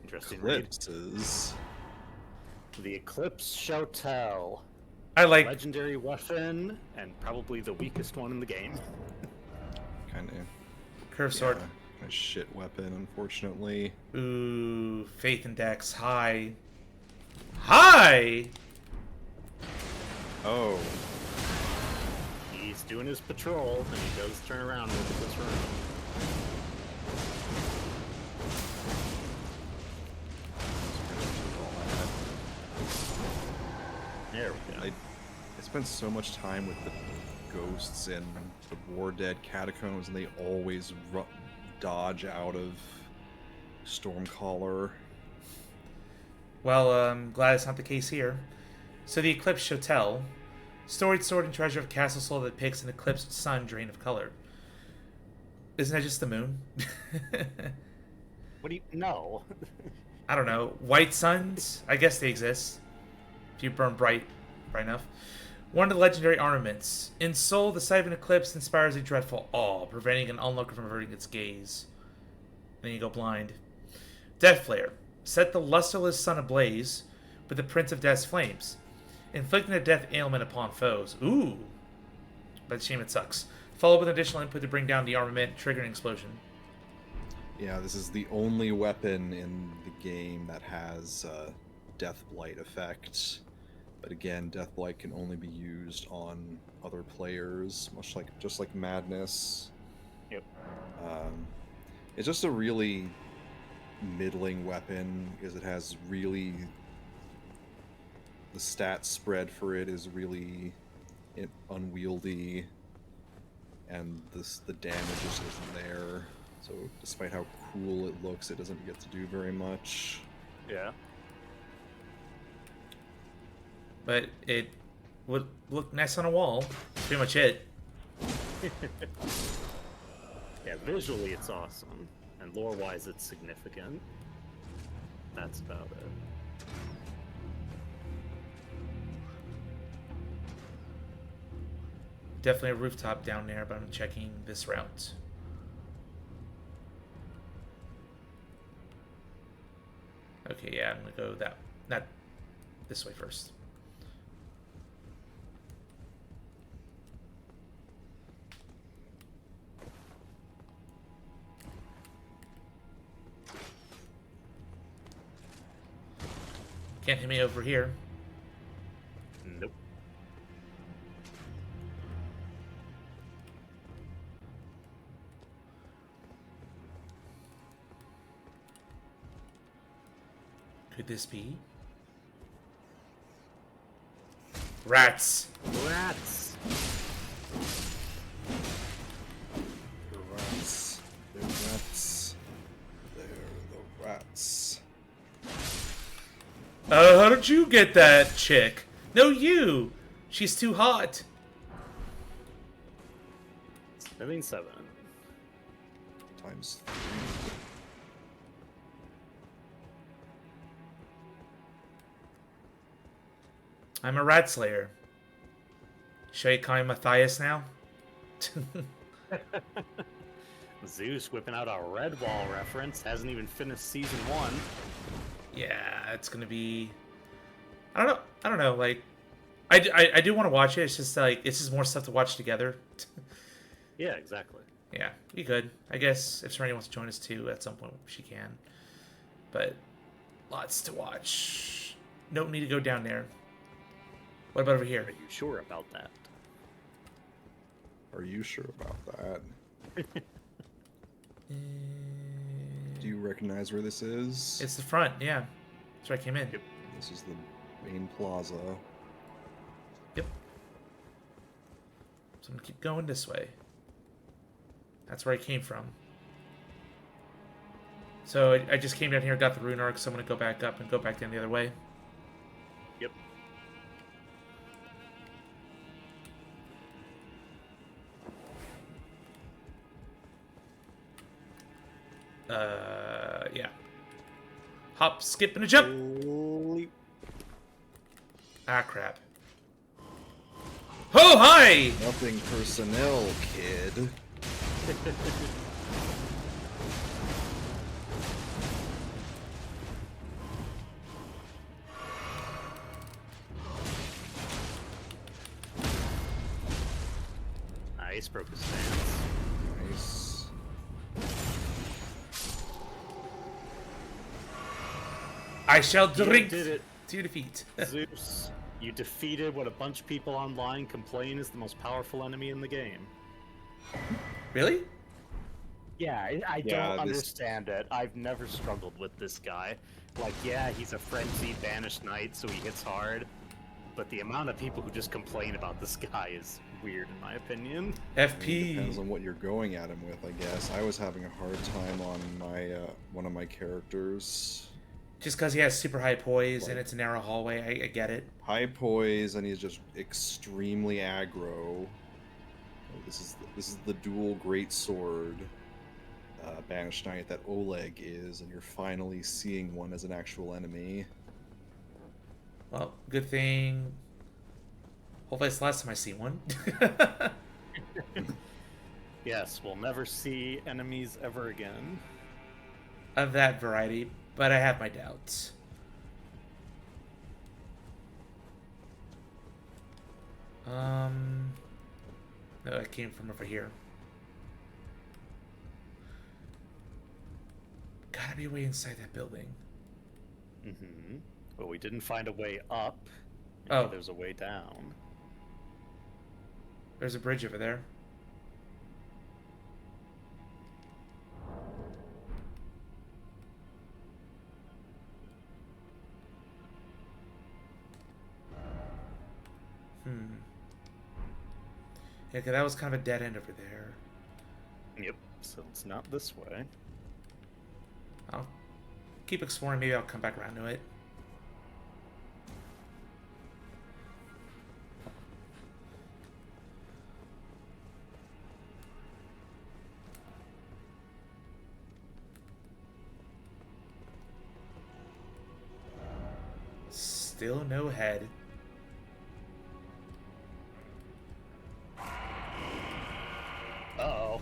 B: Interesting read.
C: Eclipses.
B: The Eclipse shall tell.
A: I like.
B: Legendary weapon, and probably the weakest one in the game.
C: Kind of.
A: Curve sword.
C: A shit weapon, unfortunately.
A: Ooh, faith and dex high. High.
C: Oh.
B: He's doing his patrol, and he does turn around and look at this room. There we go.
C: I spent so much time with the ghosts in the War Dead catacombs, and they always dodge out of Stormcaller.
A: Well, glad it's not the case here. So the Eclipse Chotel, storied sword and treasure of Castle Soul that depicts an eclipsed sun drained of color. Isn't that just the moon?
B: What do you... No.
A: I don't know. White suns? I guess they exist. If you burn bright enough. One of the legendary armaments. In Soul, the sight of an eclipse inspires a dreadful awe, preventing an onlooker from averting its gaze. Then you go blind. Death Flare. Set the lusterless sun ablaze with the Prince of Death's flames, inflicting a death ailment upon foes. Ooh. But shame it sucks. Followed with additional input to bring down the armament, triggering explosion.
C: Yeah, this is the only weapon in the game that has Death Blight effect. But again, Death Blight can only be used on other players, just like Madness.
B: Yep.
C: It's just a really middling weapon because it has really... The stat spread for it is really unwieldy, and the damage just isn't there. So despite how cool it looks, it doesn't get to do very much.
B: Yeah.
A: But it would look nice on a wall. That's pretty much it.
B: Yeah, visually it's awesome, and lore-wise it's significant. That's about it.
A: Definitely a rooftop down there, but I'm checking this route. Okay, yeah, I'm gonna go not this way first. Can't hit me over here.
B: Nope.
A: Could this be? Rats!
B: Rats!
C: The rats. They're rats. They're the rats.
A: How did you get that chick? No, you! She's too hot.
B: Spinning 7.
C: Times 3.
A: I'm a rat slayer. Should I call him Matthias now?
B: Zeus whipping out a Redwall reference. Hasn't even finished season 1.
A: Yeah, it's gonna be... I don't know, like... I do want to watch it, it's just like, it's just more stuff to watch together.
B: Yeah, exactly.
A: Yeah, you could. I guess if Serenity wants to join us too, at some point she can. But, lots to watch. No need to go down there. What about over here?
B: Are you sure about that?
C: Are you sure about that? Do you recognize where this is?
A: It's the front, yeah. That's where I came in.
B: Yep.
C: This is the main plaza.
A: Yep. So I'm gonna keep going this way. That's where I came from. So I just came down here, got the rune arc, so I'm gonna go back up and go back down the other way.
B: Yep.
A: Yeah. Hop, skip, and a jump!
B: Leap.
A: Ah, crap. Oh, hi!
C: Nothing personnel, kid.
B: Nice, broke his stance.
C: Nice.
A: I shall drink
B: did it.
A: to defeat.
B: Zeus, you defeated what a bunch of people online complain is the most powerful enemy in the game.
A: Really?
B: Yeah, I
C: Yeah,
B: don't
C: this-
B: understand it. I've never struggled with this guy. Like, yeah, he's a frenzied banished knight, so he hits hard. But the amount of people who just complain about this guy is weird, in my opinion.
A: FP.
C: Depends on what you're going at him with, I guess. I was having a hard time on my one of my characters.
A: Just because he has super high poise and it's a narrow hallway, I get it.
C: High poise, and he's just extremely aggro. This is the dual great sword banished knight that Oleg is, and you're finally seeing one as an actual enemy.
A: Well, good thing. Hopefully it's the last time I see one.
B: Yes, we'll never see enemies ever again.
A: Of that variety, but I have my doubts. No, it came from over here. Gotta be a way inside that building.
B: Mm-hmm. But we didn't find a way up.
A: Oh.
B: There's a way down.
A: There's a bridge over there. Yeah, 'cause that was kind of a dead end over there.
B: Yep, so it's not this way.
A: I'll keep exploring. Maybe I'll come back around to it. Still no head.
B: Uh-oh.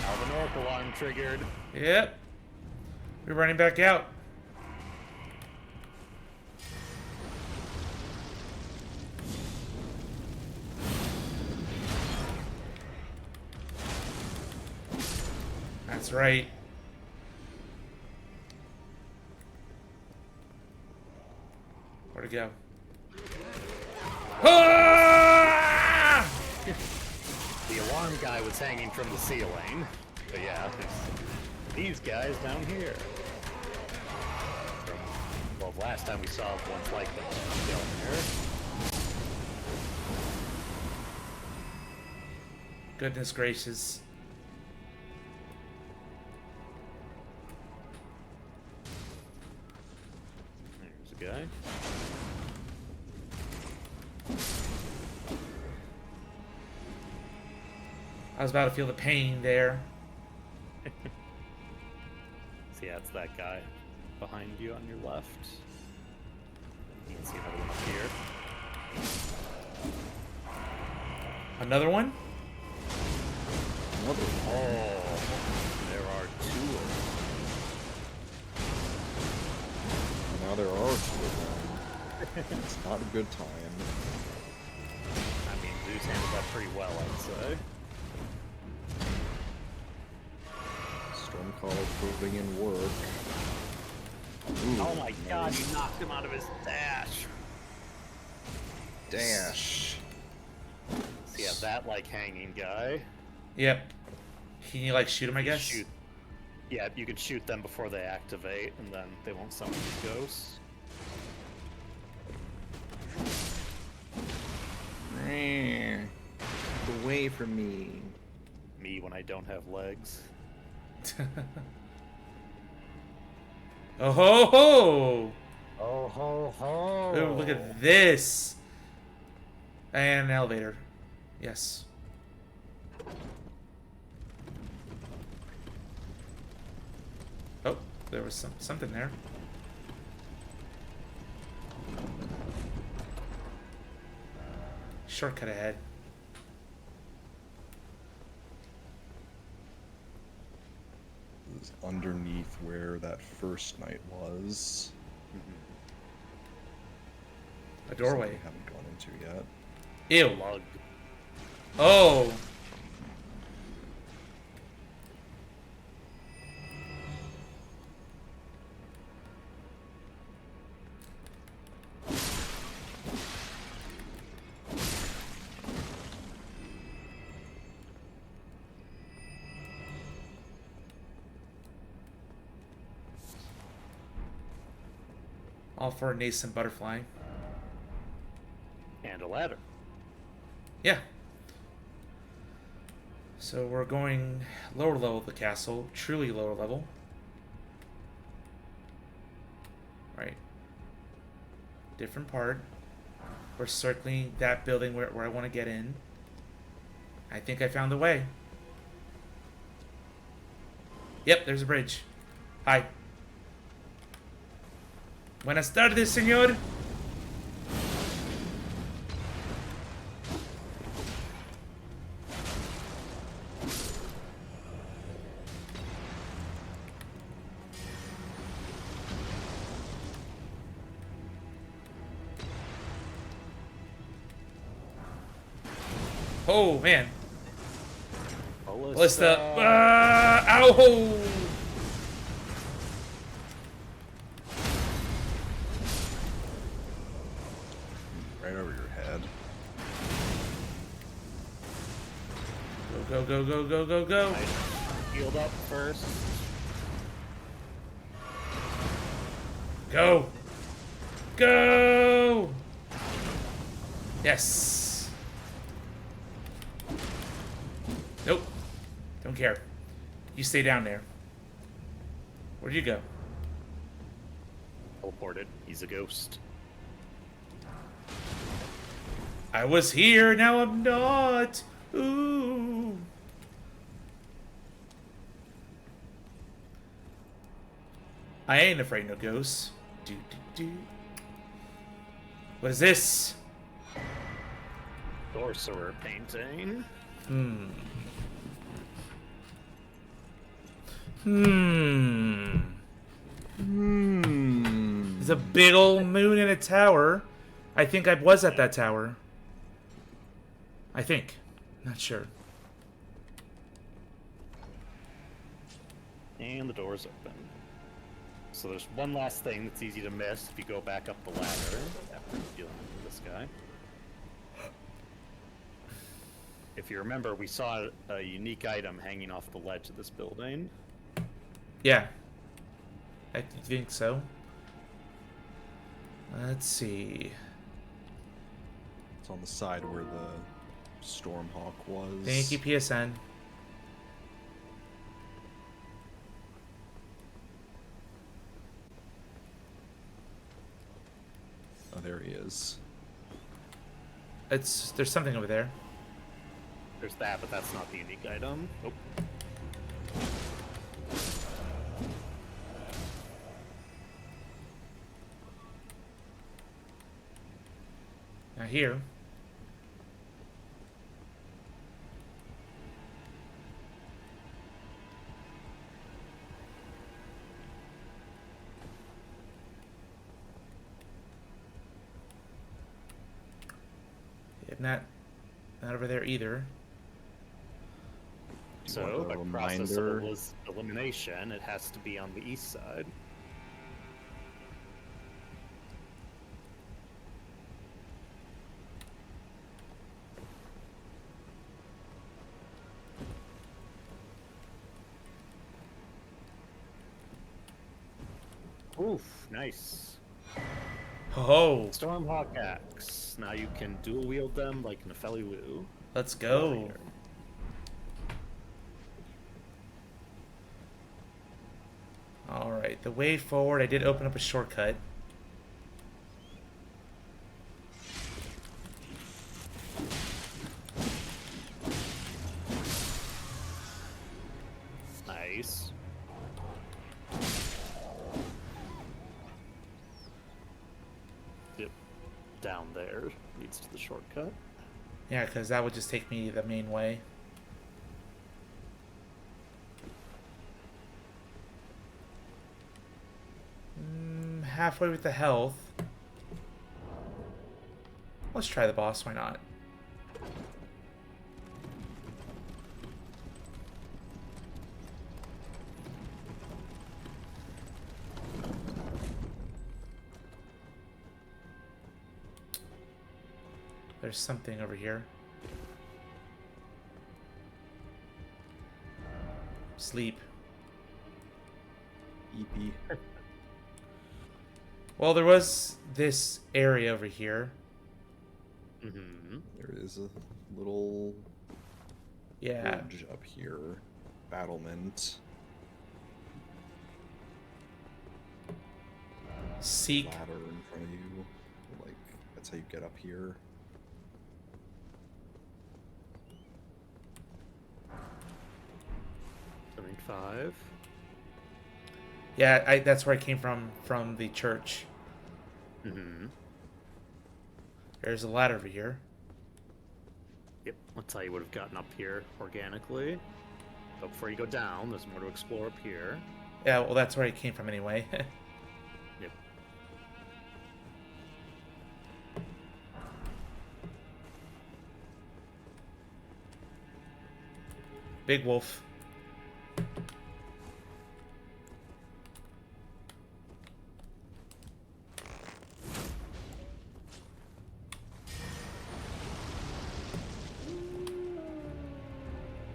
B: Alvin Orc alarm triggered.
A: Yep. We're running back out. That's right. Where'd it go? Ah!
B: The alarm guy was hanging from the ceiling. But yeah, there's these guys down here. Well, last time we saw ones like them down there.
A: Goodness gracious.
B: There's a guy.
A: I was about to feel the pain there.
B: So yeah, it's that guy behind you on your left. You can see another one up here.
A: Another one?
C: Another one.
B: Oh, there are two of them.
C: Now there are two of them. It's not a good time.
B: I mean, Zeus handled that pretty well, I'd say.
C: Stormcaller proving in work. Ooh,
B: Oh my god,
C: nice.
B: you knocked him out of his dash!
C: Dash.
B: So yeah, that like hanging guy.
A: Yep. Can you like shoot him, I
B: You
A: guess?
B: Shoot. Yeah, you can shoot them before they activate, and then they won't summon these ghosts.
C: for me.
B: Me when I don't have legs.
A: Oh ho ho!
B: Oh ho ho!
A: Ooh, look at this! And an elevator. Yes. Oh, there was something there. Shortcut ahead.
C: This is underneath where that first night was.
A: A doorway.
C: Something we haven't gone into yet.
A: Ew.
B: Lug.
A: Oh. All for a nascent butterfly.
B: And a ladder.
A: Yeah. So we're going lower level of the castle, truly lower level. Right. Different part. We're circling that building where I want to get in. I think I found the way. Yep, there's a bridge. Hi. Buenas tardes, señor. Oh, man. Ballista. Ow!
C: Right over your head.
A: Go, go, go, go, go, go.
B: I healed up first.
A: Go. Go. Yes. Nope. Don't care. You stay down there. Where'd you go?
B: Teleported. He's a ghost.
A: I was here, now I'm not. Ooh. I ain't afraid no ghosts. Do, do, do. What is this?
B: Sorcerer painting.
A: Hmm. There's a big old moon in a tower. I think I was at that tower. I think. Not sure.
B: And the door's open. So there's one last thing that's easy to miss if you go back up the ladder after dealing with this guy. If you remember, we saw a unique item hanging off the ledge of this building.
A: Yeah. I think so. Let's see.
C: It's on the side where the Stormhawk was.
A: Thank you, PSN.
C: Oh, there he is.
A: There's something over there.
B: There's that, but that's not the unique item. Nope.
A: Now here. Yeah, not over there either.
B: So, by
C: a
B: process
C: reminder?
B: of elimination, it has to be on the east side. Oof, nice.
A: Oh,
B: Stormhawk axe. Now you can dual wield them like Nefelli Wu.
A: let's go. Alright, the way forward, I did open up a shortcut.
B: Nice. Yep. Down there leads to the shortcut.
A: Yeah, because that would just take me the main way. Halfway with the health. Let's try the boss, why not? There's something over here. Sleep.
C: EP.
A: Well, there was this area over here.
B: Mm-hmm.
C: There is a little
A: Yeah.
C: bridge up here. Battlement.
A: Seek.
C: Ladder in front of you. Like, that's how you get up here.
B: $75.
A: Yeah, that's where I came from the church.
B: Mm-hmm.
A: There's a ladder over here.
B: Yep, that's how you would have gotten up here organically. But before you go down, there's more to explore up here.
A: Yeah, well, that's where I came from anyway.
B: Yep.
A: Big wolf.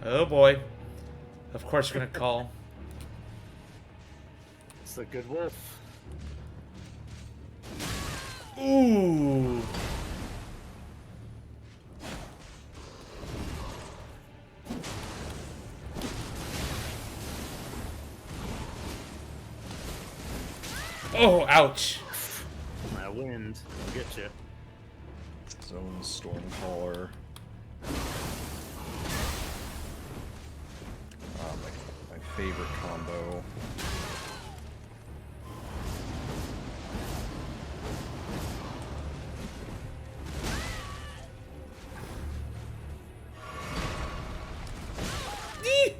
A: Oh boy. Of course you're gonna call.
B: It's the good wolf.
A: Ooh. Oh, ouch.
B: That wind will get you.
C: Zone Stormcaller. My favorite combo.
A: Eee!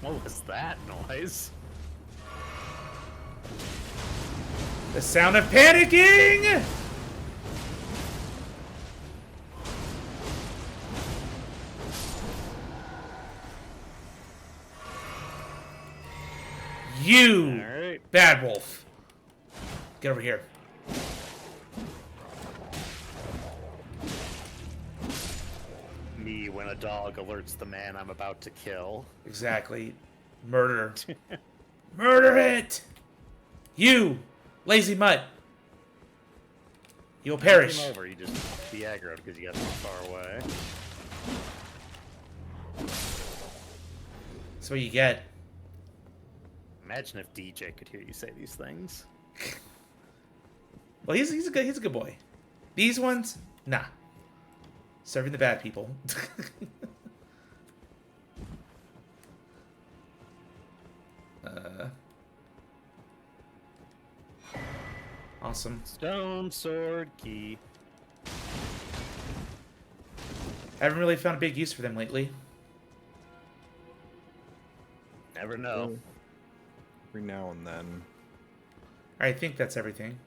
B: What was that noise?
A: The sound of panicking! You
B: Alright.
A: bad wolf. Get over here.
B: Me when a dog alerts the man I'm about to kill.
A: Exactly. Murder. Murder it! You, lazy mutt. You'll perish.
B: Came over, you just be aggroed because you got so far away.
A: That's what you get.
B: Imagine if DJ could hear you say these things.
A: Well, he's a good boy. These ones, nah. Serving the bad people. Awesome.
B: Stone sword key.
A: Haven't really found a big use for them lately.
B: Never know.
C: Every now and then.
A: I think that's everything.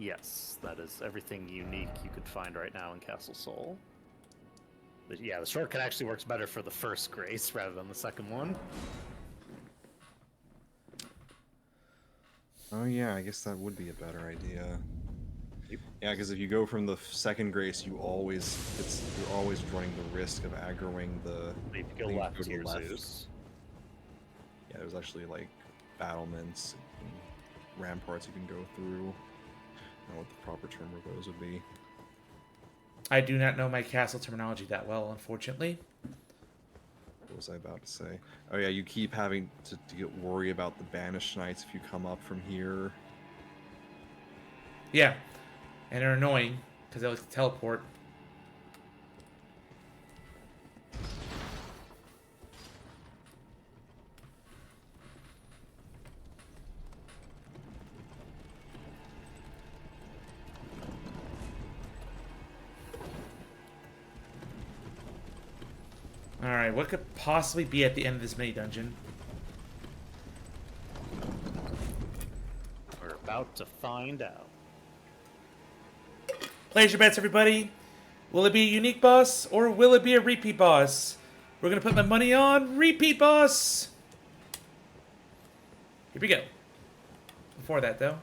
B: Yes, that is everything unique you could find right now in Castle Soul. But yeah, the shortcut actually works better for the first grace rather than the second one.
C: Oh yeah, I guess that would be a better idea.
B: Yep.
C: Yeah, because if you go from the second grace, you're always running the risk of aggroing the.
B: If you go
C: thing
B: left
C: to
B: to
C: the
B: your
C: left.
B: Zeus.
C: Yeah, there's actually like battlements, and ramparts you can go through. I don't know what the proper term of those would be.
A: I do not know my castle terminology that well, unfortunately.
C: What was I about to say? Oh yeah, you keep having to get worry about the banished knights if you come up from here.
A: Yeah, and they're annoying because they like to teleport. Alright, what could possibly be at the end of this mini dungeon?
B: We're about to find out.
A: Place your bets, everybody. Will it be a unique boss or will it be a repeat boss? We're gonna put my money on repeat boss. Here we go. Before that, though.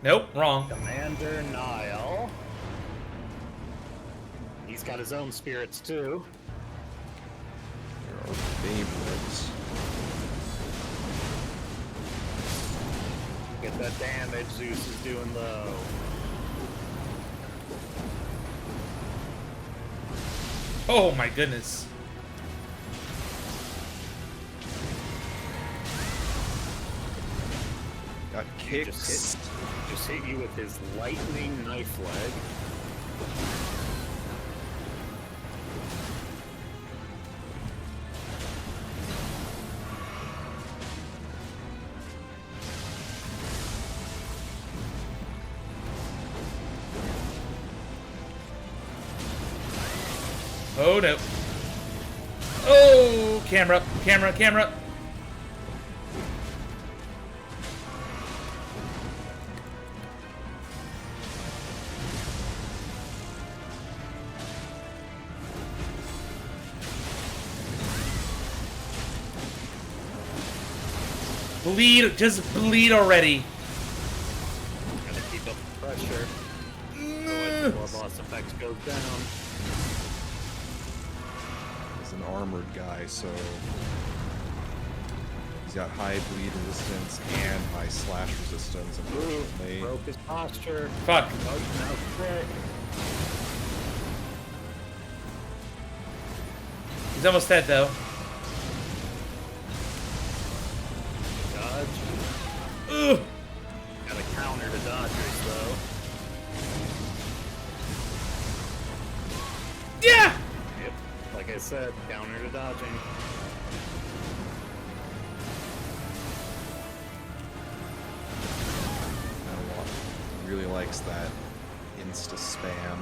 A: Nope, wrong.
B: Commander Nile. He's got his own spirits too.
C: They're our favorites.
B: Get that damage Zeus is doing though.
A: Oh my goodness.
C: Got
B: He
C: kicks.
B: just hit you with his lightning knife leg.
A: Oh no. Oh, camera, camera, camera. Bleed, just bleed already.
B: Gotta keep up the pressure. Otherwise the boss effect goes down.
C: He's an armored guy, so he's got high bleed resistance and high slash resistance. Unfortunately,
B: Broke his posture.
A: Fuck.
B: Oh, no shit.
A: He's almost dead though.
B: Dodge.
A: Ugh.
B: Gotta counter the dodgers though.
A: Yeah.
B: Yep. Like I said, counter to dodging.
C: he really likes that insta spam.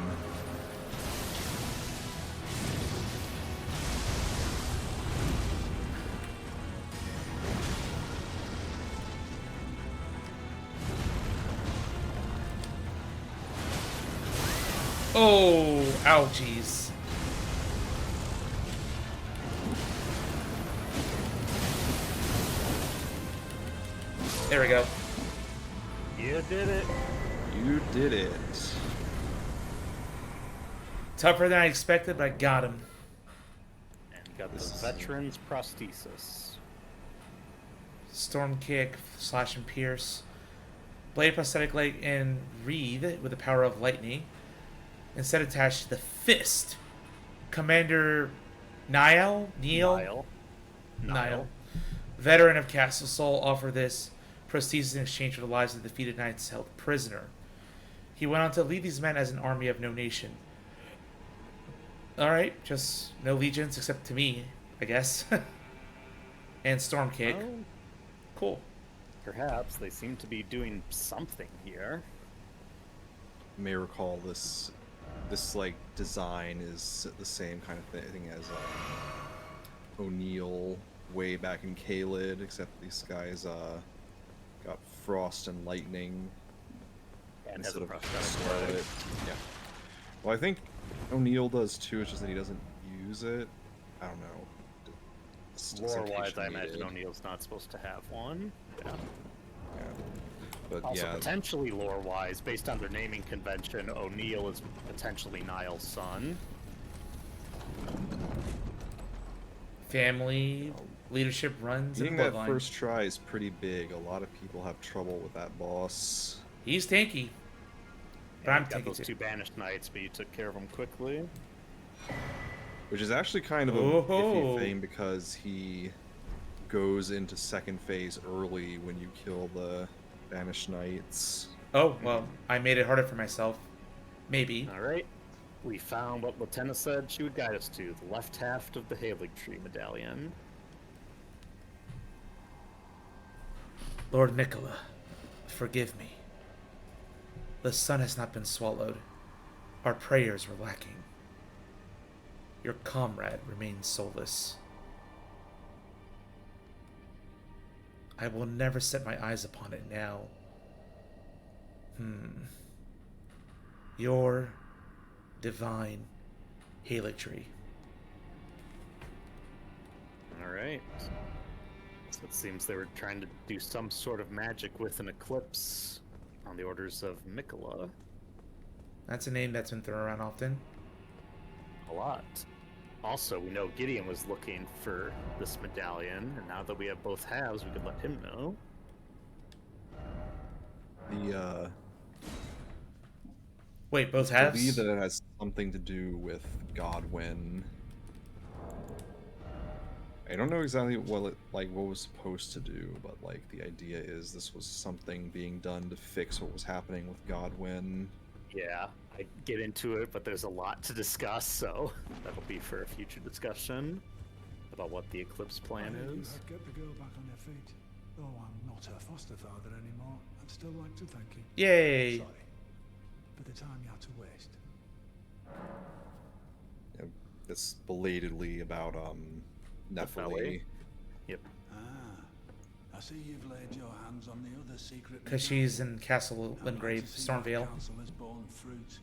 A: Oh, ouchies. There we go.
B: You did it.
C: You did it.
A: Tougher than I expected, but I got him.
B: And got
C: This
B: the
C: is-
B: veteran's prosthesis.
A: Storm kick, slash and pierce. Blade prosthetic leg and wreath with the power of lightning. Instead attached to the fist. Commander Niall? Niall. Veteran of Castle Soul offered this prosthesis in exchange for the lives of the defeated knights held prisoner. He went on to lead these men as an army of no nation. Alright, just no legions except to me, I guess. And Storm Kick.
B: Well,
A: Cool.
B: perhaps they seem to be doing something here.
C: You may recall this like design is the same kind of thing as O'Neill way back in Caelid, except these guys got frost and lightning
B: And has
C: instead
B: a
C: of
B: prosthetic
C: scarlet.
B: leg.
C: Yeah. Well, I think O'Neill does too. It's just that he doesn't use it. I don't know.
B: Lore-wise, I
C: Citation
B: imagine
C: needed.
B: O'Neill's not supposed to have one. Yeah.
C: Yeah. But
B: Also,
C: yeah,
B: potentially lore-wise, based on their naming convention, O'Neill is potentially Niall's son.
A: family leadership runs in
C: Being
A: the
C: that
A: bloodline.
C: first try is pretty big. A lot of people have trouble with that boss.
A: He's tanky. But
B: Yeah,
A: I'm
B: you got
A: tanky
B: those
A: too.
B: two banished knights, but you took care of them quickly.
C: Which is actually kind of a
A: Oh.
C: iffy thing because he goes into second phase early when you kill the Banished Knights.
A: Oh, well, I made it harder for myself. Maybe.
B: All right. We found what Latenna said she would guide us to, the left half of the Halig Tree medallion.
A: Lord Nicola, forgive me. The sun has not been swallowed. Our prayers were lacking. Your comrade remains soulless. I will never set my eyes upon it now. Your divine Haligtree.
B: All right. So it seems they were trying to do some sort of magic with an eclipse on the orders of Nicola.
A: That's a name that's been thrown around often.
B: A lot. Also, we know Gideon was looking for this medallion, and now that we have both halves, we could let him know.
C: The
A: Wait, both
C: I believe
A: halves?
C: that it has something to do with Godwin. I don't know exactly what what was supposed to do, but like the idea is this was something being done to fix what was happening with Godwin.
B: Yeah, I get into it, but there's a lot to discuss, so that'll be for a future discussion about what the Eclipse plan is.
G: I'd get the girl back on her feet. Though I'm not her foster father anymore, I'd still like to thank you.
A: Yay!
G: Sorry for the time you had to waste.
C: Yeah, it's belatedly about Nephili.
B: Yep.
G: I see you've laid your hands on the other secret.
A: Because she's in Castle
G: I'm glad
A: Lingrave,
G: to see that
A: Stormvale.
G: counsel has borne fruit,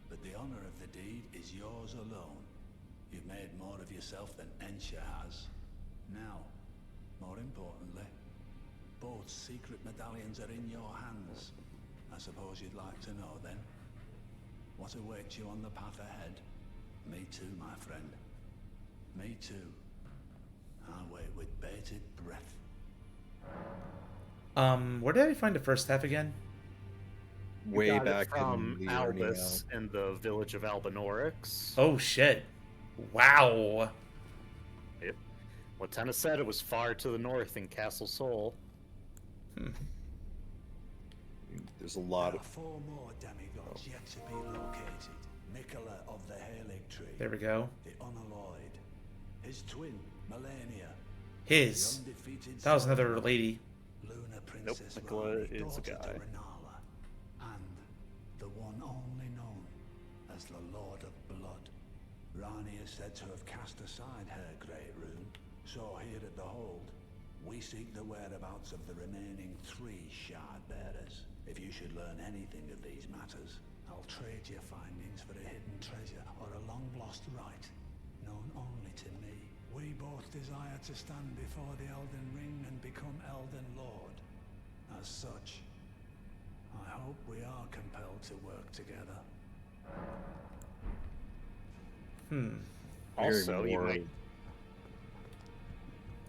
G: but the honor of the deed is yours alone. You've made more of yourself than Ensha has. Now, more importantly, both secret medallions are in your hands. I suppose you'd like to know then what awaits you on the path ahead. Me too, my friend. Me too. I wait with bated breath.
A: Where did I find the first half again?
B: We
C: Way
B: got it
C: back
B: from
C: in the
B: Albus in the village of Albinorix.
A: Oh shit. Wow.
B: Yep. Latenna said it was far to the north in Castle Sol.
C: There's a lot
G: There are
C: of
G: 4 more demigods yet to be located. Nicola of the Halig Tree.
A: There we go.
G: The Unalloyed. His twin, Melania.
A: His.
G: The undefeated
A: That was
G: son
A: another
G: of
A: lady.
G: Lunar Princess
B: Nicola
G: Rani,
B: is a
G: daughter
B: guy.
G: to Renala, and the one only known as the Lord of Blood. Rani is said to have cast aside her great rune, so here at the Hold, we seek the whereabouts of the remaining 3 shard bearers. If you should learn anything of these matters, I'll trade your findings for a hidden treasure or a long-lost right, known only to me. We both desire to stand before the Elden Ring and become Elden Lord. As such, I hope we are compelled to work together.
B: Also, you
C: more-
B: might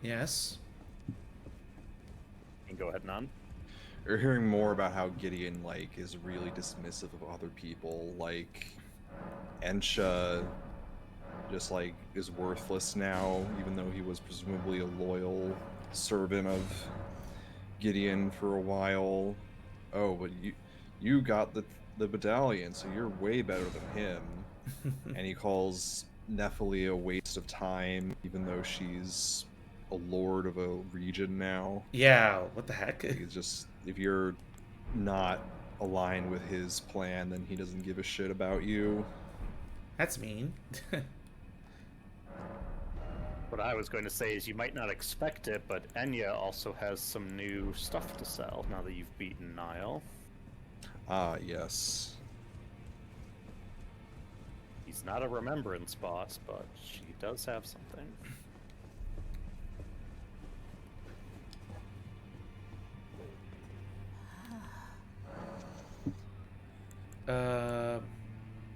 A: Yes.
B: go ahead, Nan.
C: You're hearing more about how Gideon like is really dismissive of other people. Like Ensha just like is worthless now, even though he was presumably a loyal servant of Gideon for a while. Oh, but you got the medallion, so you're way better than him. And he calls Nephili a waste of time, even though she's a lord of a region now.
A: Yeah, what the heck?
C: It's just, if you're not aligned with his plan, then he doesn't give a shit about you.
A: That's mean.
B: What I was going to say is you might not expect it, but Enya also has some new stuff to sell now that you've beaten Nile.
C: Ah, yes.
B: He's not a remembrance boss, but she does have something.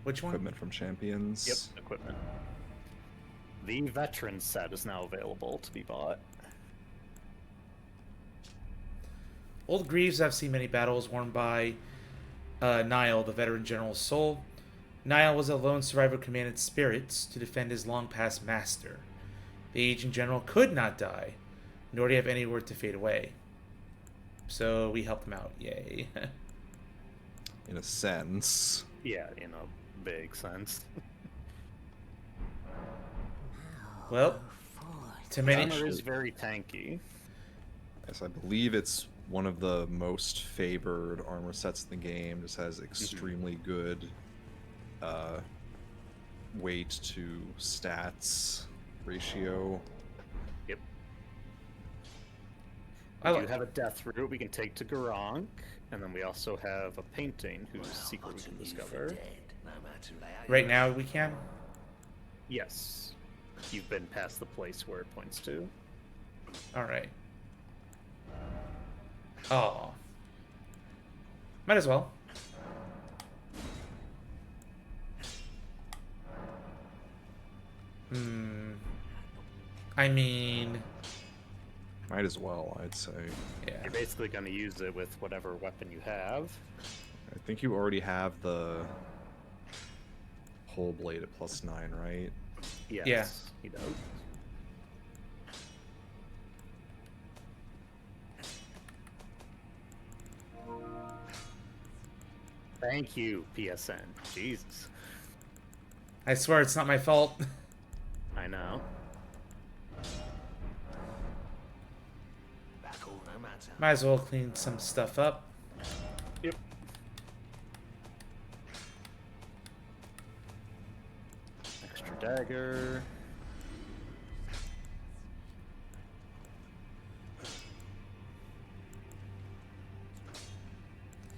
A: Which one?
C: Equipment from Champions.
B: Yep, equipment. The veteran set is now available to be bought.
A: Old Greaves have seen many battles won by Niall, the veteran general's soul. Niall was a lone survivor who commanded spirits to defend his long-past master. The aging general could not die, nor did he have anywhere to fade away. So we helped him out. Yay.
C: In a sense.
B: Yeah, in a big sense.
A: Well, to many...
B: Armor is very tanky.
C: Yes, I believe it's one of the most favored armor sets in the game. Just has extremely good weight to stats ratio.
B: Yep.
A: I
B: We
A: like-
B: do have a death route we can take to Garank, and then we also have a painting whose secret we can discover.
A: Right now we can?
B: Yes. You've been past the place where it points to.
A: Alright. Oh. Might as well. I mean...
C: Might as well, I'd say.
A: Yeah.
B: You're basically going to use it with whatever weapon you have.
C: I think you already have the whole blade at +9, right?
B: Yes,
A: Yeah.
B: he does. Thank you, PSN. Jesus.
A: I swear it's not my fault.
B: I know.
A: Might as well clean some stuff up.
B: Yep. Extra dagger.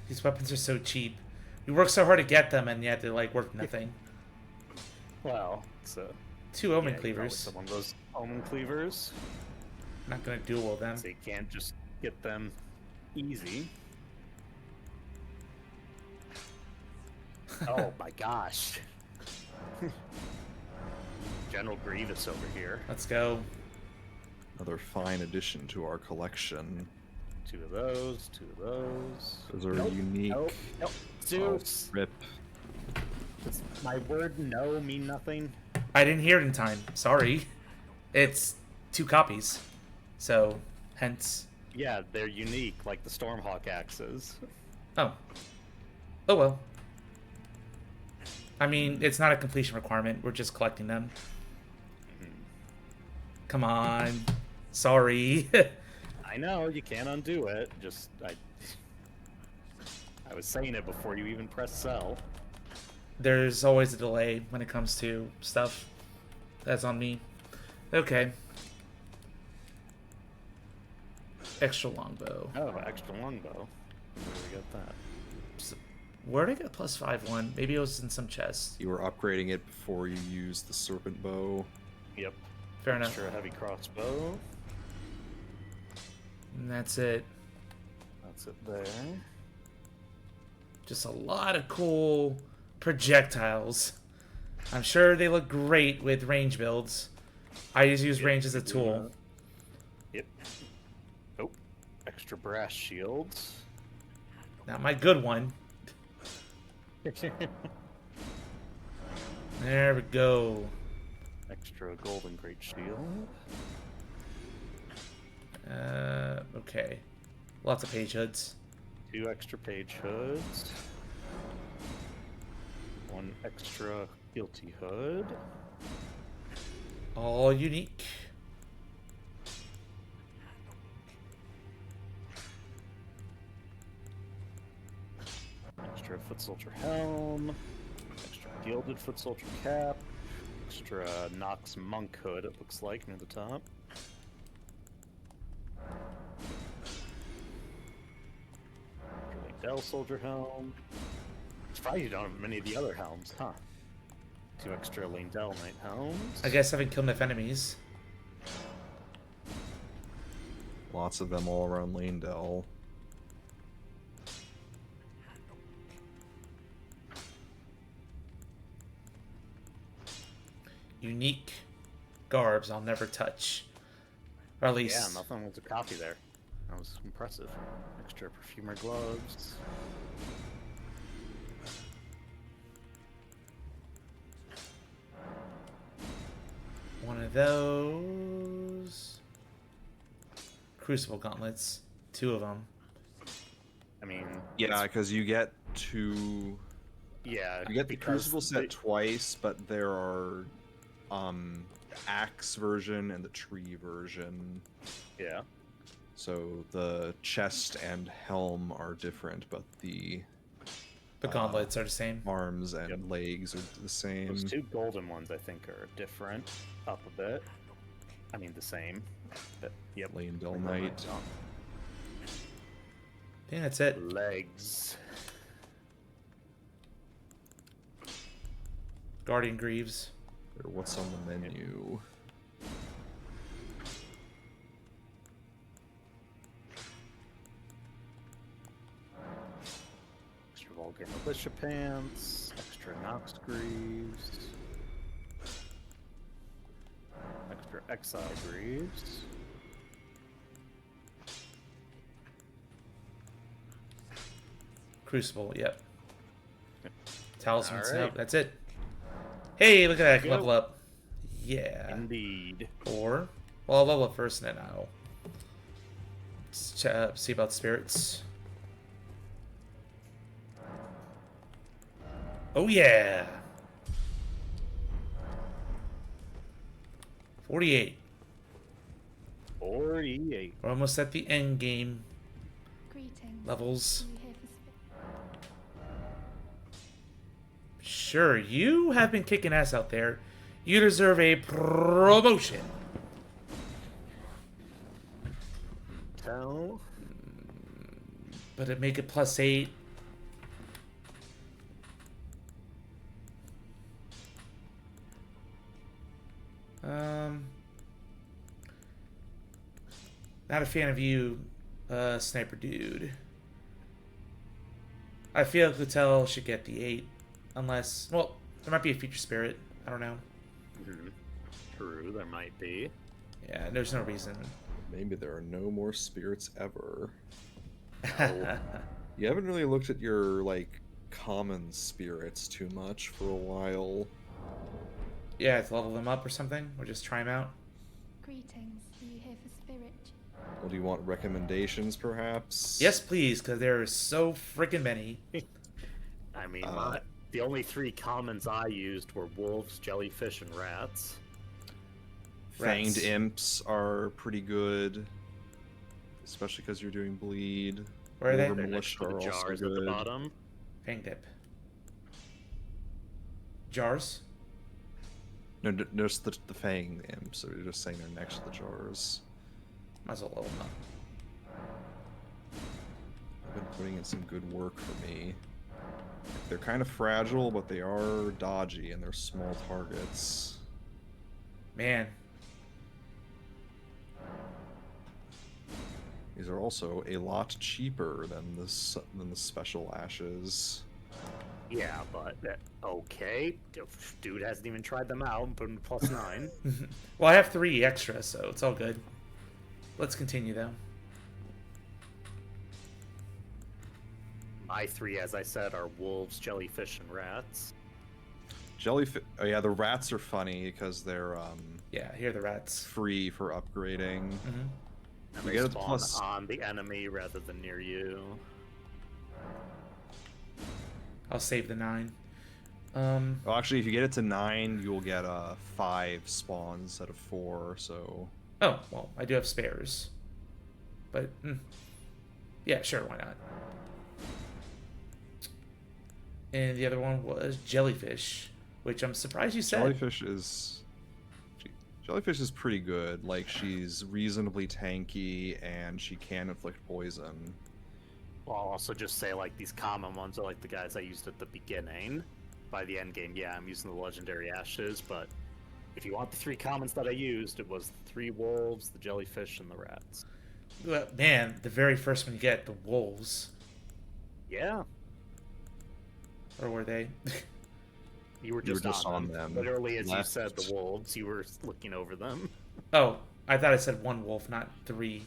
A: These weapons are so cheap. We work so hard to get them, and yet they're like worth nothing.
B: Well, it's a
A: 2 omen
B: yeah,
A: cleavers.
B: one of those omen cleavers,
A: Not gonna duel them.
B: so you can't just get them easy. Oh my gosh. General Grievous over here.
A: Let's go.
C: Another fine addition to our collection.
B: 2 of those, 2 of those.
C: Those are
B: Nope,
C: unique.
B: Nope, nope. Zeus!
C: Rip.
B: Does my word no mean nothing?
A: I didn't hear it in time. Sorry. It's 2 copies. So, hence.
B: Yeah, they're unique, like the Stormhawk axes.
A: Oh. Oh well. I mean, it's not a completion requirement. We're just collecting them. Come on. Sorry.
B: I know, you can't undo it. Just, I was saying it before you even pressed sell.
A: There's always a delay when it comes to stuff. That's on me. Okay. Extra longbow.
B: Oh, extra longbow. Where did we get that?
A: Where did I get a +5 one? Maybe it was in some chest.
C: You were upgrading it before you used the serpent bow.
B: Yep.
A: Fair enough.
B: Extra heavy crossbow.
A: And that's it.
B: That's it there.
A: Just a lot of cool projectiles. I'm sure they look great with range builds. I just use range as a tool.
B: Yep. Oh, extra brass shields.
A: Not my good one. There we go.
B: Extra golden great shield.
A: Okay. Lots of page hoods.
B: 2 extra page hoods. 1 extra guilty hood.
A: All unique.
B: Extra foot soldier helm. Extra gilded foot soldier cap. Extra Nox monk hood, it looks like, near the top. Dell soldier helm. Surprised you don't have many of the other helms, huh? 2 extra Dell knight helms.
A: I guess I haven't killed enough enemies.
C: Lots of them all around Lanedell.
A: Unique. garbs I'll never touch. Or at least...
B: Yeah, nothing was a copy there. That was impressive. Extra perfumer gloves.
A: One of those. Crucible gauntlets. 2 of them.
B: I mean,
C: Yeah, because you get two.
B: yeah,
C: You get the
B: because
C: Crucible set twice, but there are the axe version and the tree version.
B: Yeah.
C: So the chest and helm are different, but the
A: Gauntlets are the same.
C: arms and
B: Yep.
C: legs are the same.
B: Those 2 golden ones, I think, are different. Up a bit. I mean, the same. But, yep.
C: Leyndell Knight.
A: I think that's it.
B: Legs.
A: Guardian Greaves.
C: Or what's on the menu?
B: Extra vulgar militia pants. Extra Nox greaves. Extra exile greaves.
A: Crucible, yep. Talisman,
B: All
A: nope,
B: right.
A: that's it. Hey, look at that,
B: Go.
A: level up. Yeah.
B: Indeed.
A: 4. Well, I'll level up first and then I'll see about spirits. Oh yeah! 48.
B: 48.
A: We're almost at the end game
D: Greetings.
A: levels.
D: Are you here for
A: Sure, you have been kicking ass out there. You deserve a promotion.
B: Tell.
A: But it make it +8. Not a fan of you, Sniper Dude. I feel Clotel should get the 8. Unless, well, there might be a feature spirit. I don't know.
B: Mhm. True, there might be.
A: Yeah, there's no reason.
C: Maybe there are no more spirits ever. You haven't really looked at your, like, common spirits too much for a while.
A: Yeah, to level them up or something, or just try them out.
D: greetings? Are you here for spirit?
C: Well, do you want recommendations, perhaps?
A: Yes, please, because there are so freaking many.
B: I mean, the only 3 commons I used were wolves, jellyfish, and rats.
C: Fanged
A: Rats.
C: imps are pretty good. Especially because you're doing bleed.
A: Where are they?
C: Wolver
B: They're next
C: militia
B: to the
C: are also
B: jars at the
C: good.
B: bottom.
A: Fang dip. Jars?
C: No, just the Fang imps. So you're just saying they're next to the jars.
A: Might as well level them up.
C: I've been putting in some good work for me. They're kind of fragile, but they are dodgy and they're small targets.
A: Man,
C: These are also a lot cheaper than the special ashes.
B: Yeah, but okay. Dude hasn't even tried them out and put them to +9.
A: well, I have 3 extra, so it's all good. Let's continue, though.
B: My 3, as I said, are wolves, jellyfish, and rats.
C: Jellyfish. Oh yeah, the rats are funny because they're
A: Yeah, here are the rats.
C: free for upgrading.
A: Hmm.
B: And
C: We
B: they
C: get it
B: spawn
C: plus-
B: on the enemy rather than near you.
A: I'll save the 9.
C: Well, actually, if you get it to 9, you'll get 5 spawns instead of 4. So
A: Oh, well, I do have spares. But, yeah, sure, why not? And the other one was jellyfish, which I'm surprised you said.
C: Jellyfish is pretty good. Like, she's reasonably tanky and she can inflict poison.
B: Well, I'll also just say, like, these common ones are like the guys I used at the beginning. By the end game, yeah, I'm using the legendary ashes, but if you want the 3 commons that I used, it was the 3 wolves, the jellyfish, and the rats.
A: Well, man, the very first one you get, the wolves.
B: Yeah.
A: Or were they?
B: You were
C: You were
B: just,
C: just
B: on
C: on
B: them.
C: them.
B: Literally, as you
C: Left.
B: said, the wolves, you were looking over them.
A: Oh, I thought I said one wolf, not three.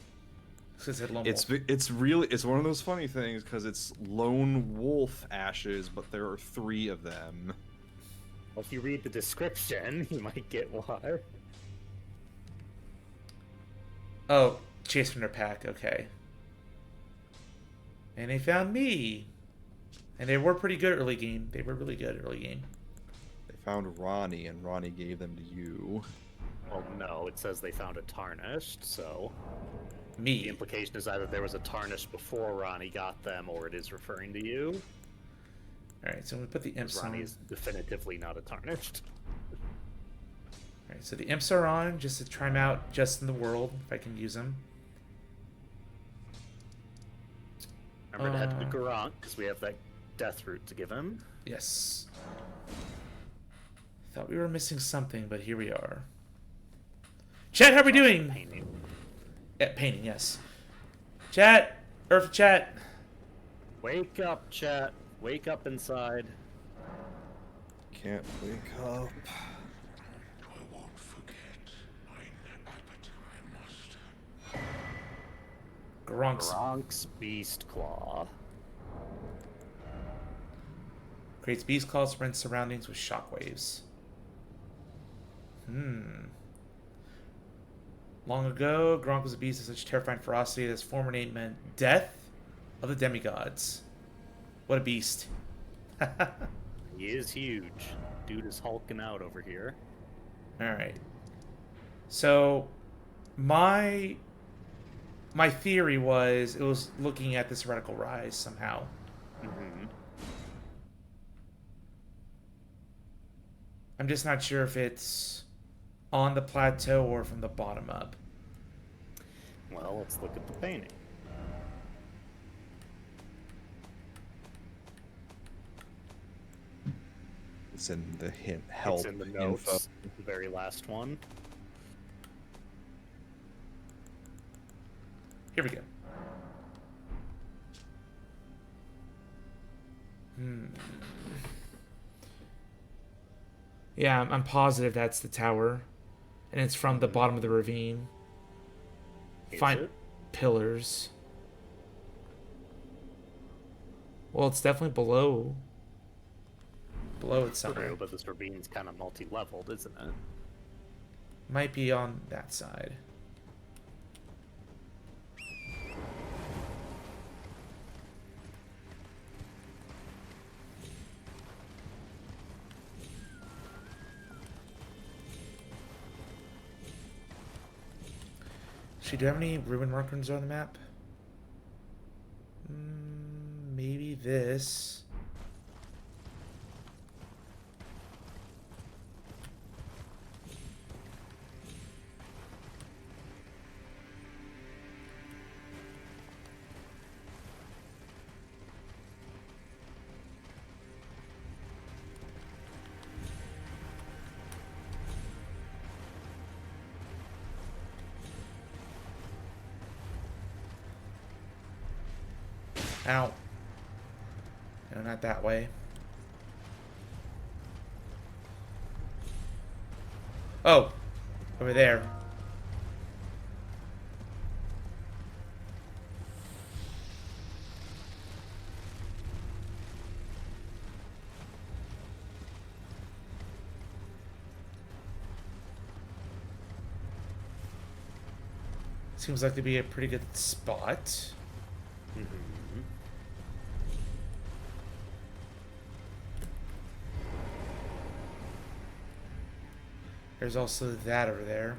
A: So it said lone wolf.
C: It's one of those funny things because it's lone wolf ashes, but there are 3 of them.
B: Well, if you read the description, you might get why.
A: Oh, chase from their pack. Okay. And they found me. And they were pretty good early game. They were really good early game.
C: They found Ronnie, and Ronnie gave them to you.
B: Well, no, it says they found a tarnished, so the
A: Me.
B: implication is either there was a tarnished before Ronnie got them, or it is referring to you.
A: Alright, so we put the imps
B: Ronnie
A: on.
B: is definitively not a tarnished.
A: Alright, so the imps are on just to try them out just in the world, if I can use them.
B: Remember to head to Garant, because we have that death route to give him.
A: Yes. Thought we were missing something, but here we are. Chat, how are we doing?
B: Painting.
A: Yeah, painting, yes. Chat! Earth chat!
B: Wake up, chat. Wake up inside.
C: Can't wake up.
G: I won't forget. I must.
A: Gronk's
B: Gronk's Beast Claw.
A: creates beast claws, rends surroundings with shockwaves. Long ago, Gronk was a beast of such terrifying ferocity that his former name meant death of the demigods. What a beast.
B: He is huge. Dude is hulking out over here.
A: Alright. So, my theory was it was looking at this radical rise somehow.
B: Mm-hmm.
A: I'm just not sure if it's on the plateau or from the bottom up.
B: Well, let's look at the painting.
C: It's in the hint help
B: It's in the notes,
C: info.
B: the very last one.
A: Here we go. Yeah, I'm positive that's the tower. And it's from the bottom of the ravine.
B: Is
A: Find
B: it?
A: pillars. Well, it's definitely below. Below it somewhere.
B: True, but this ravine's kind of multi-leveled, isn't it?
A: Might be on that side. Actually, do you have any ruin markers on the map? Maybe this. Ow. No, not that way. Oh, over there. Seems like to be a pretty good spot.
B: Mm-hmm.
A: There's also that over there.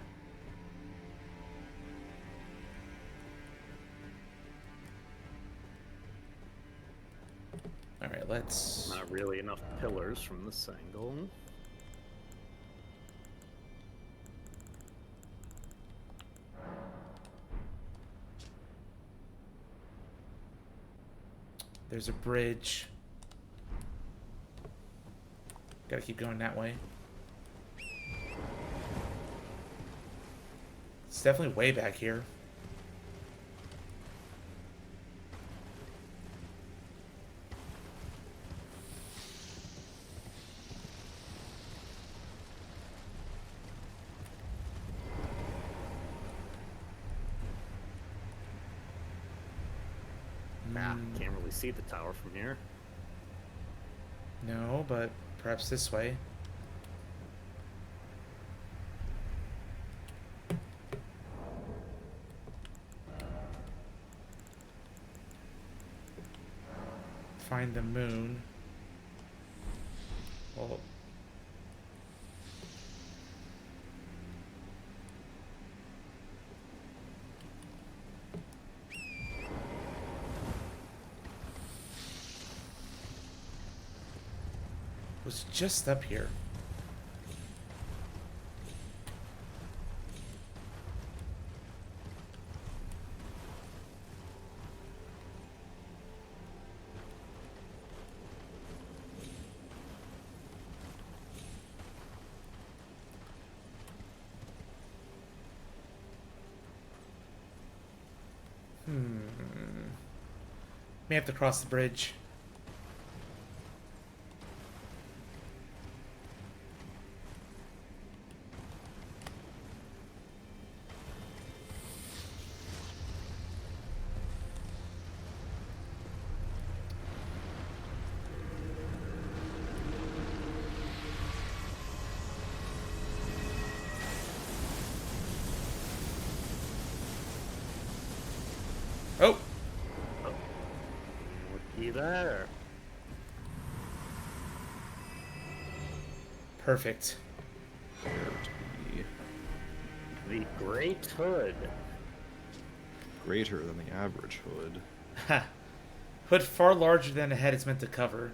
A: Alright, let's...
B: Not really enough pillars from this angle.
A: There's a bridge. Gotta keep going that way. It's definitely way back here.
B: Can't really see the tower from here.
A: No, but perhaps this way. Find the moon. Well, was just up here. May have to cross the bridge. Oh!
B: Looky there.
A: Perfect.
C: There to be
B: The Great Hood.
C: greater than the average hood.
A: Ha! Hood far larger than the head is meant to cover.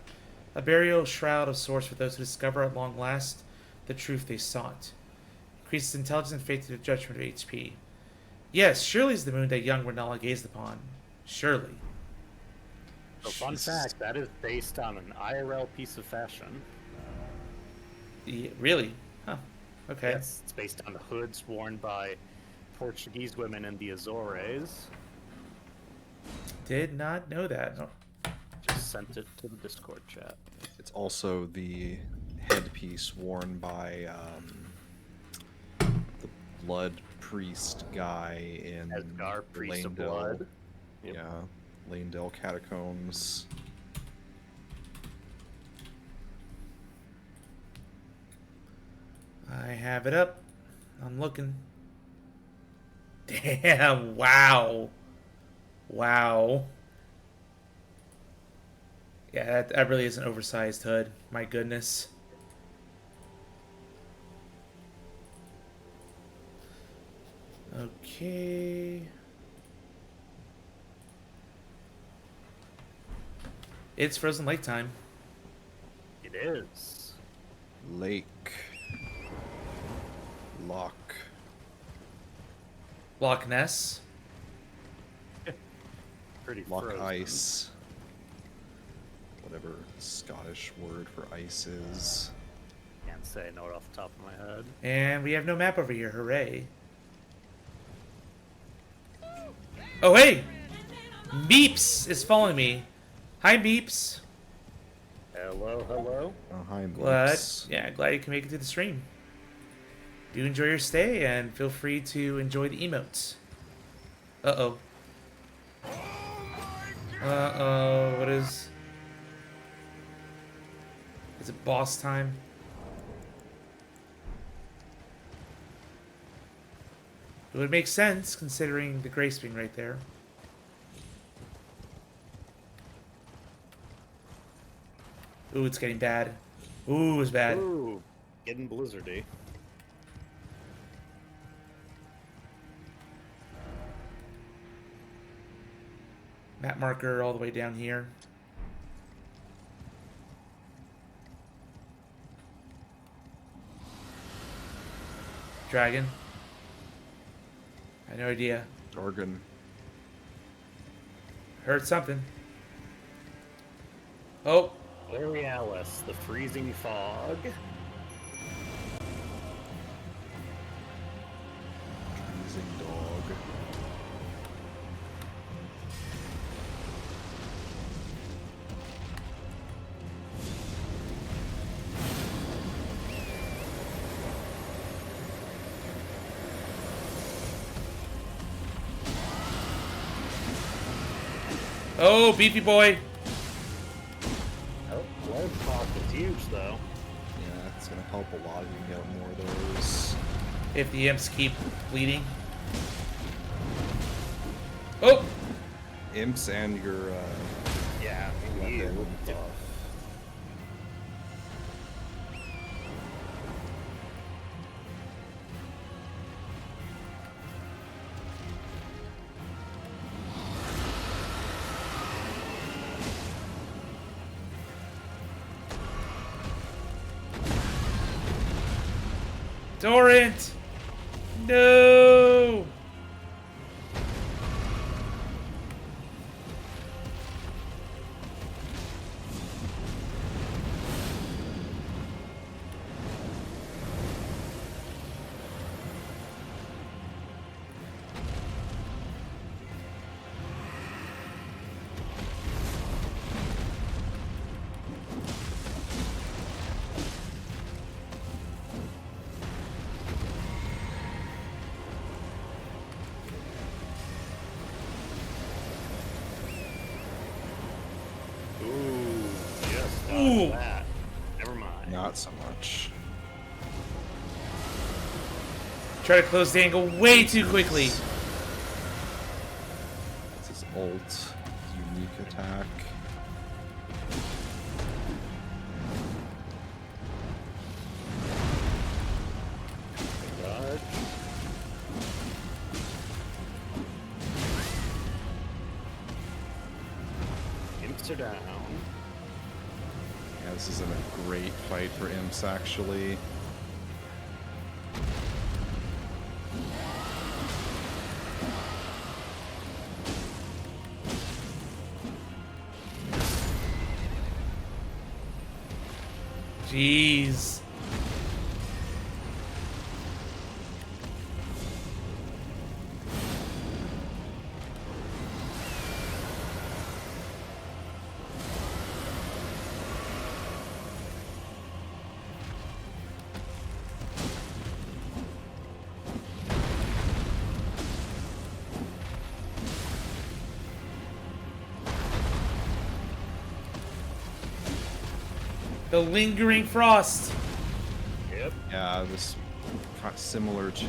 A: A burial shroud of sorts for those who discover at long last the truth they sought. Increases intelligence and faith to the judgment of HP. Yes, surely is the moon that young Renala gazed upon. Surely.
B: So fun fact, that is based on an IRL piece of fashion.
A: Yeah, really? Huh. Okay.
B: Yes, it's based on the hoods worn by Portuguese women in the Azores.
A: Did not know that. Oh.
B: Just sent it to the Discord chat.
C: It's also the headpiece worn by the blood priest guy in
B: Edgar, Priest of
C: Lanedale.
B: Blood. Yep.
C: Yeah, Lanedale catacombs.
A: I have it up. I'm looking. Damn, wow. Wow. Yeah, that really is an oversized hood. My goodness. Okay. It's Frozen Lake time.
B: It is.
C: Lake. Lock.
A: Loch Ness.
B: Pretty
C: Lock
B: frozen.
C: ice. Whatever Scottish word for ice is.
B: Can't say, know it off the top of my head.
A: And we have no map over here. Hooray. Oh, hey! Beeps is following me. Hi, Beeps.
B: Hello, hello.
C: Hi,
A: Glad,
C: Blitz.
A: yeah, glad you can make it to the stream. Do enjoy your stay and feel free to enjoy the emotes. Uh-oh. Uh-oh, what is... Is it boss time? It would make sense, considering the grace being right there. Ooh, it's getting bad. Ooh, it's bad.
B: Ooh, getting blizzardy.
A: Map marker all the way down here. Dragon. I had no idea.
C: Jargon.
A: Heard something. Oh,
B: Borealis, the freezing fog.
C: Freezing dog.
A: Oh, beefy boy.
B: Oh, blood pop is huge, though.
C: Yeah, it's gonna help a lot if you can get more of those.
A: If the imps keep bleeding. Oh!
C: Imps and your
B: Yeah,
C: weapon buff.
A: Torrent! No!
B: Ooh, just
A: Ooh.
B: that. Never mind.
C: Not so much.
A: Try to close the angle way too quickly.
C: That's his ult, his unique attack.
B: Dodge. Imps are down.
C: Yeah, this isn't a great fight for imps, actually.
A: Jeez. The lingering frost.
B: Yep.
C: Yeah, this similar to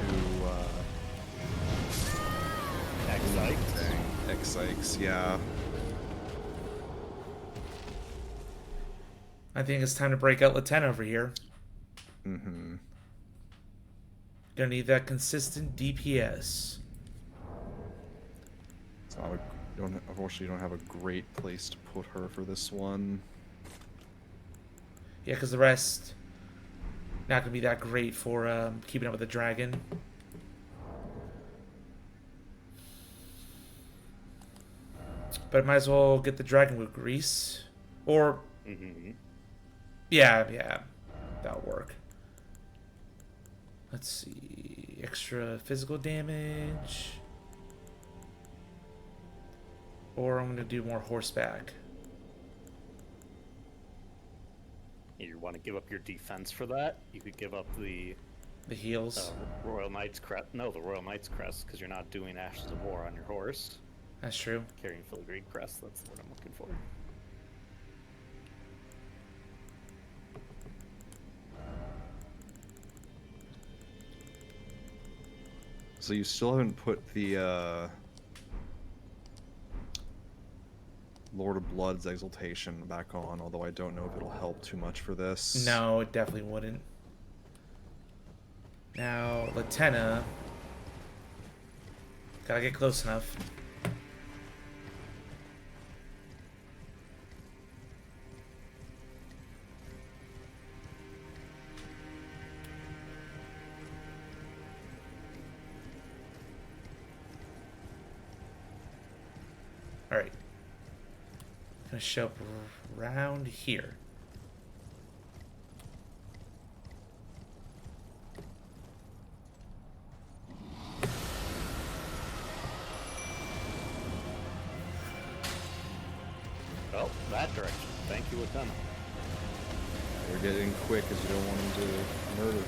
C: X-Ikes, yeah.
A: I think it's time to break out Laten over here.
C: Mm-hmm.
A: Gonna need that consistent DPS.
C: It's not unfortunately, you don't have a great place to put her for this one.
A: Yeah, because the rest not gonna be that great for keeping up with the dragon. But I might as well get the dragon with grease. Or yeah, that'll work. Let's see. Extra physical damage. Or I'm gonna do more horseback.
B: You want to give up your defense for that? You could give up the
A: heals.
B: Royal Knight's Crest. No, the Royal Knight's Crest, because you're not doing Ashes of War on your horse.
A: That's true.
B: Carrying Filigree Crest, that's what I'm looking for.
C: So you still haven't put the Lord of Blood's Exaltation back on, although I don't know if it'll help too much for this.
A: No, it definitely wouldn't. Now, Latenna. Gotta get close enough. Alright. Gonna show up around here.
B: Oh, that direction. Thank you, Latenna.
C: You're getting quick because you don't want him to murder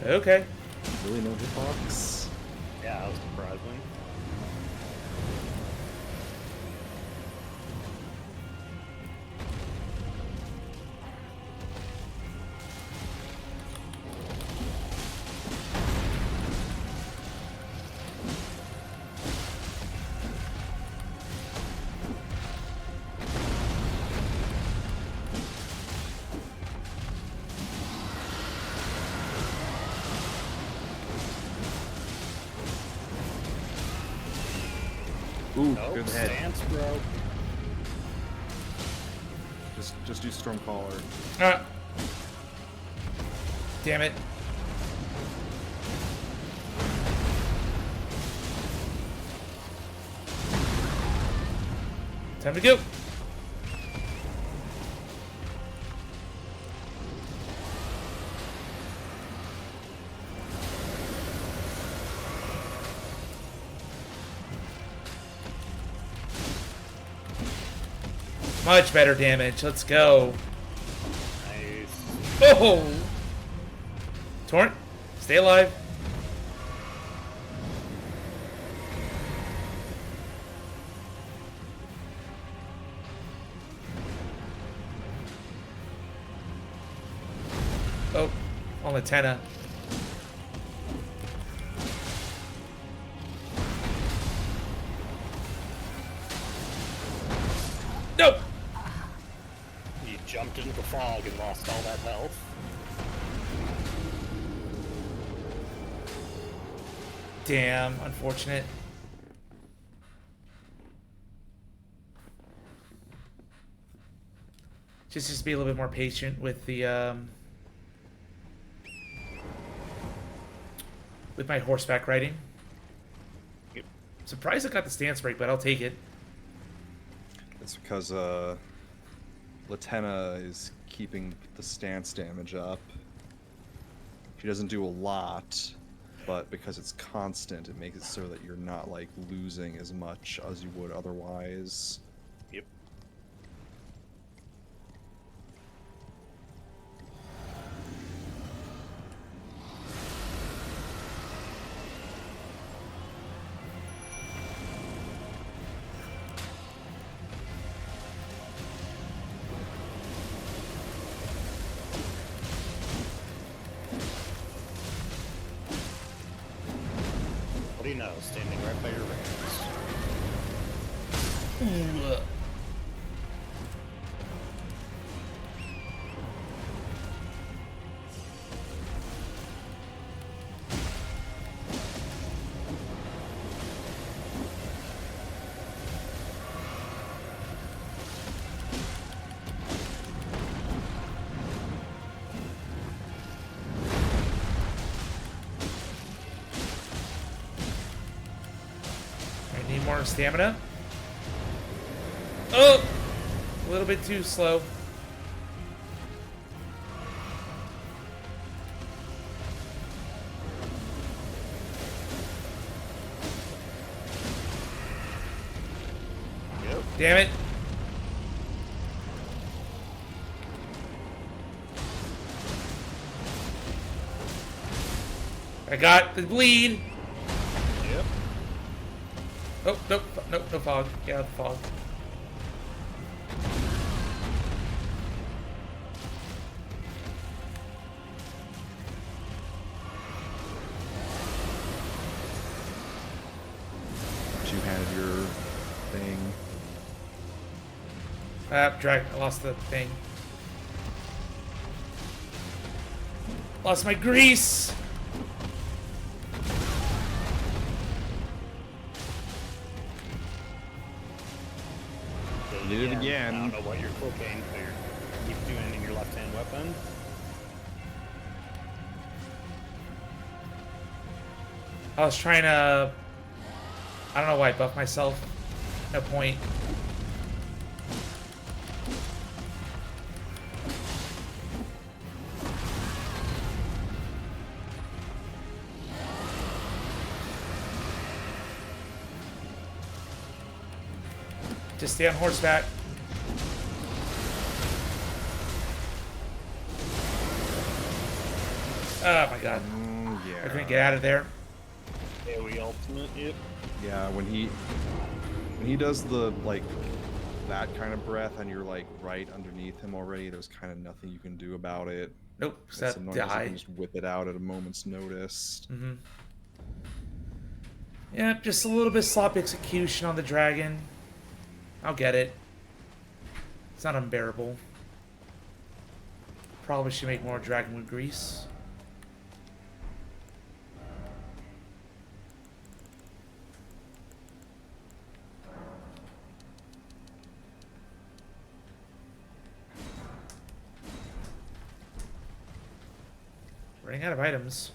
C: her.
A: Okay.
C: Really no hitbox?
B: Yeah, that was surprising.
C: Ooh,
B: Nope,
C: good head.
B: stance, bro.
C: Just do Stormcaller.
A: Ah. Damn it. Time to go. Much better damage. Let's go.
B: Nice.
A: Oh! Torrent, stay alive. Oh, on the tenna. Nope.
B: You jumped into the fog and lost all that health.
A: Damn, unfortunate. Just be a little bit more patient with the with my horseback riding.
B: Yep.
A: Surprised I got the stance break, but I'll take it.
C: It's because Latenna is keeping the stance damage up. She doesn't do a lot, but because it's constant, it makes it so that you're not like losing as much as you would otherwise.
B: Yep. What do you know? Standing right by your rings.
A: Ooh. I need more stamina. Oh! A little bit too slow.
B: Yep.
A: Damn it. I got the bleed.
B: Yep.
A: Oh, nope, nope, no fog. Get out of the fog.
C: Two-handed your thing.
A: Drag. I lost the thing. Lost my grease.
C: Did it
B: I
C: again.
B: don't know what your cocaine keep doing in your left-hand weapon.
A: I was trying to... I don't know why I buffed myself. No point. Just stay on horseback. Oh my god.
C: Yeah.
A: I couldn't get out of there.
B: AoE ultimate, yep.
C: Yeah, when he does the like that kind of breath and you're like right underneath him already, there's kind of nothing you can do about it.
A: Nope,
C: It's
A: except
C: annoying 'cause you
A: die.
C: can just whip it out at a moment's notice.
A: Mm-hmm. Yeah, just a little bit sloppy execution on the dragon. I'll get it. It's not unbearable. Probably should make more dragonwood grease. Running out of items.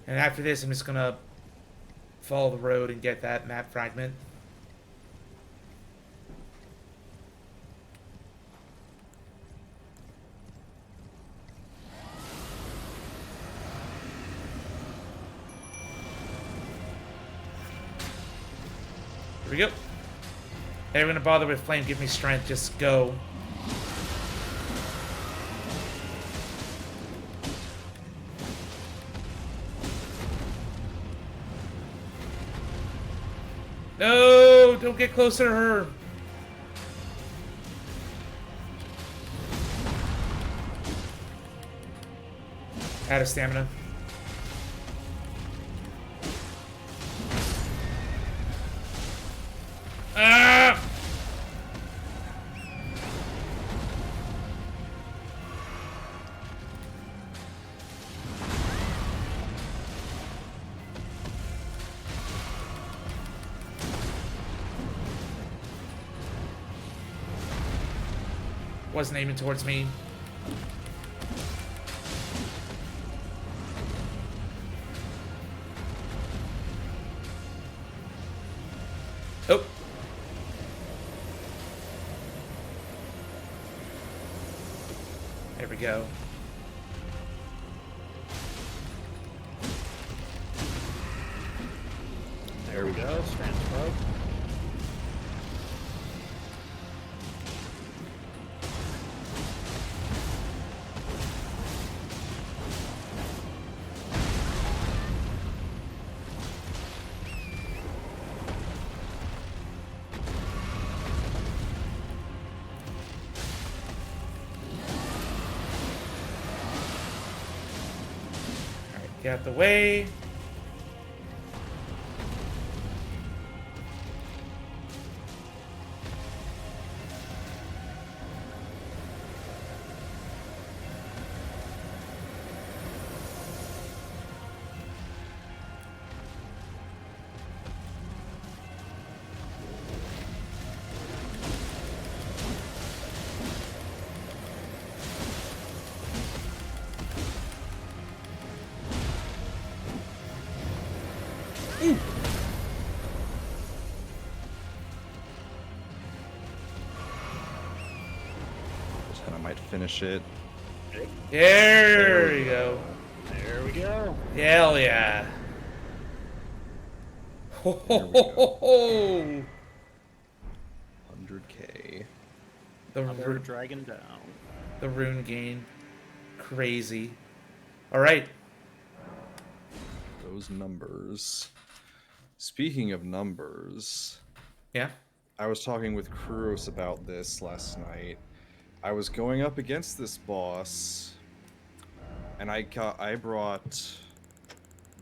A: And after this, I'm just gonna follow the road and get that map fragment. Here we go. Hey, we're gonna bother with flame. Give me strength. Just go. No! Don't get closer to her. Out of stamina. Ah! Wasn't aiming towards me. Oh. There we go.
B: There we go. Strand probe.
A: Get out the way.
C: And I might finish it.
A: There we go.
B: There we go.
A: Hell yeah. Ho ho ho ho ho.
C: 100k.
B: Another dragon down.
A: The rune gain. Crazy. Alright.
C: Those numbers. Speaking of numbers,
A: Yeah.
C: I was talking with Kuros about this last night. I was going up against this boss, and I brought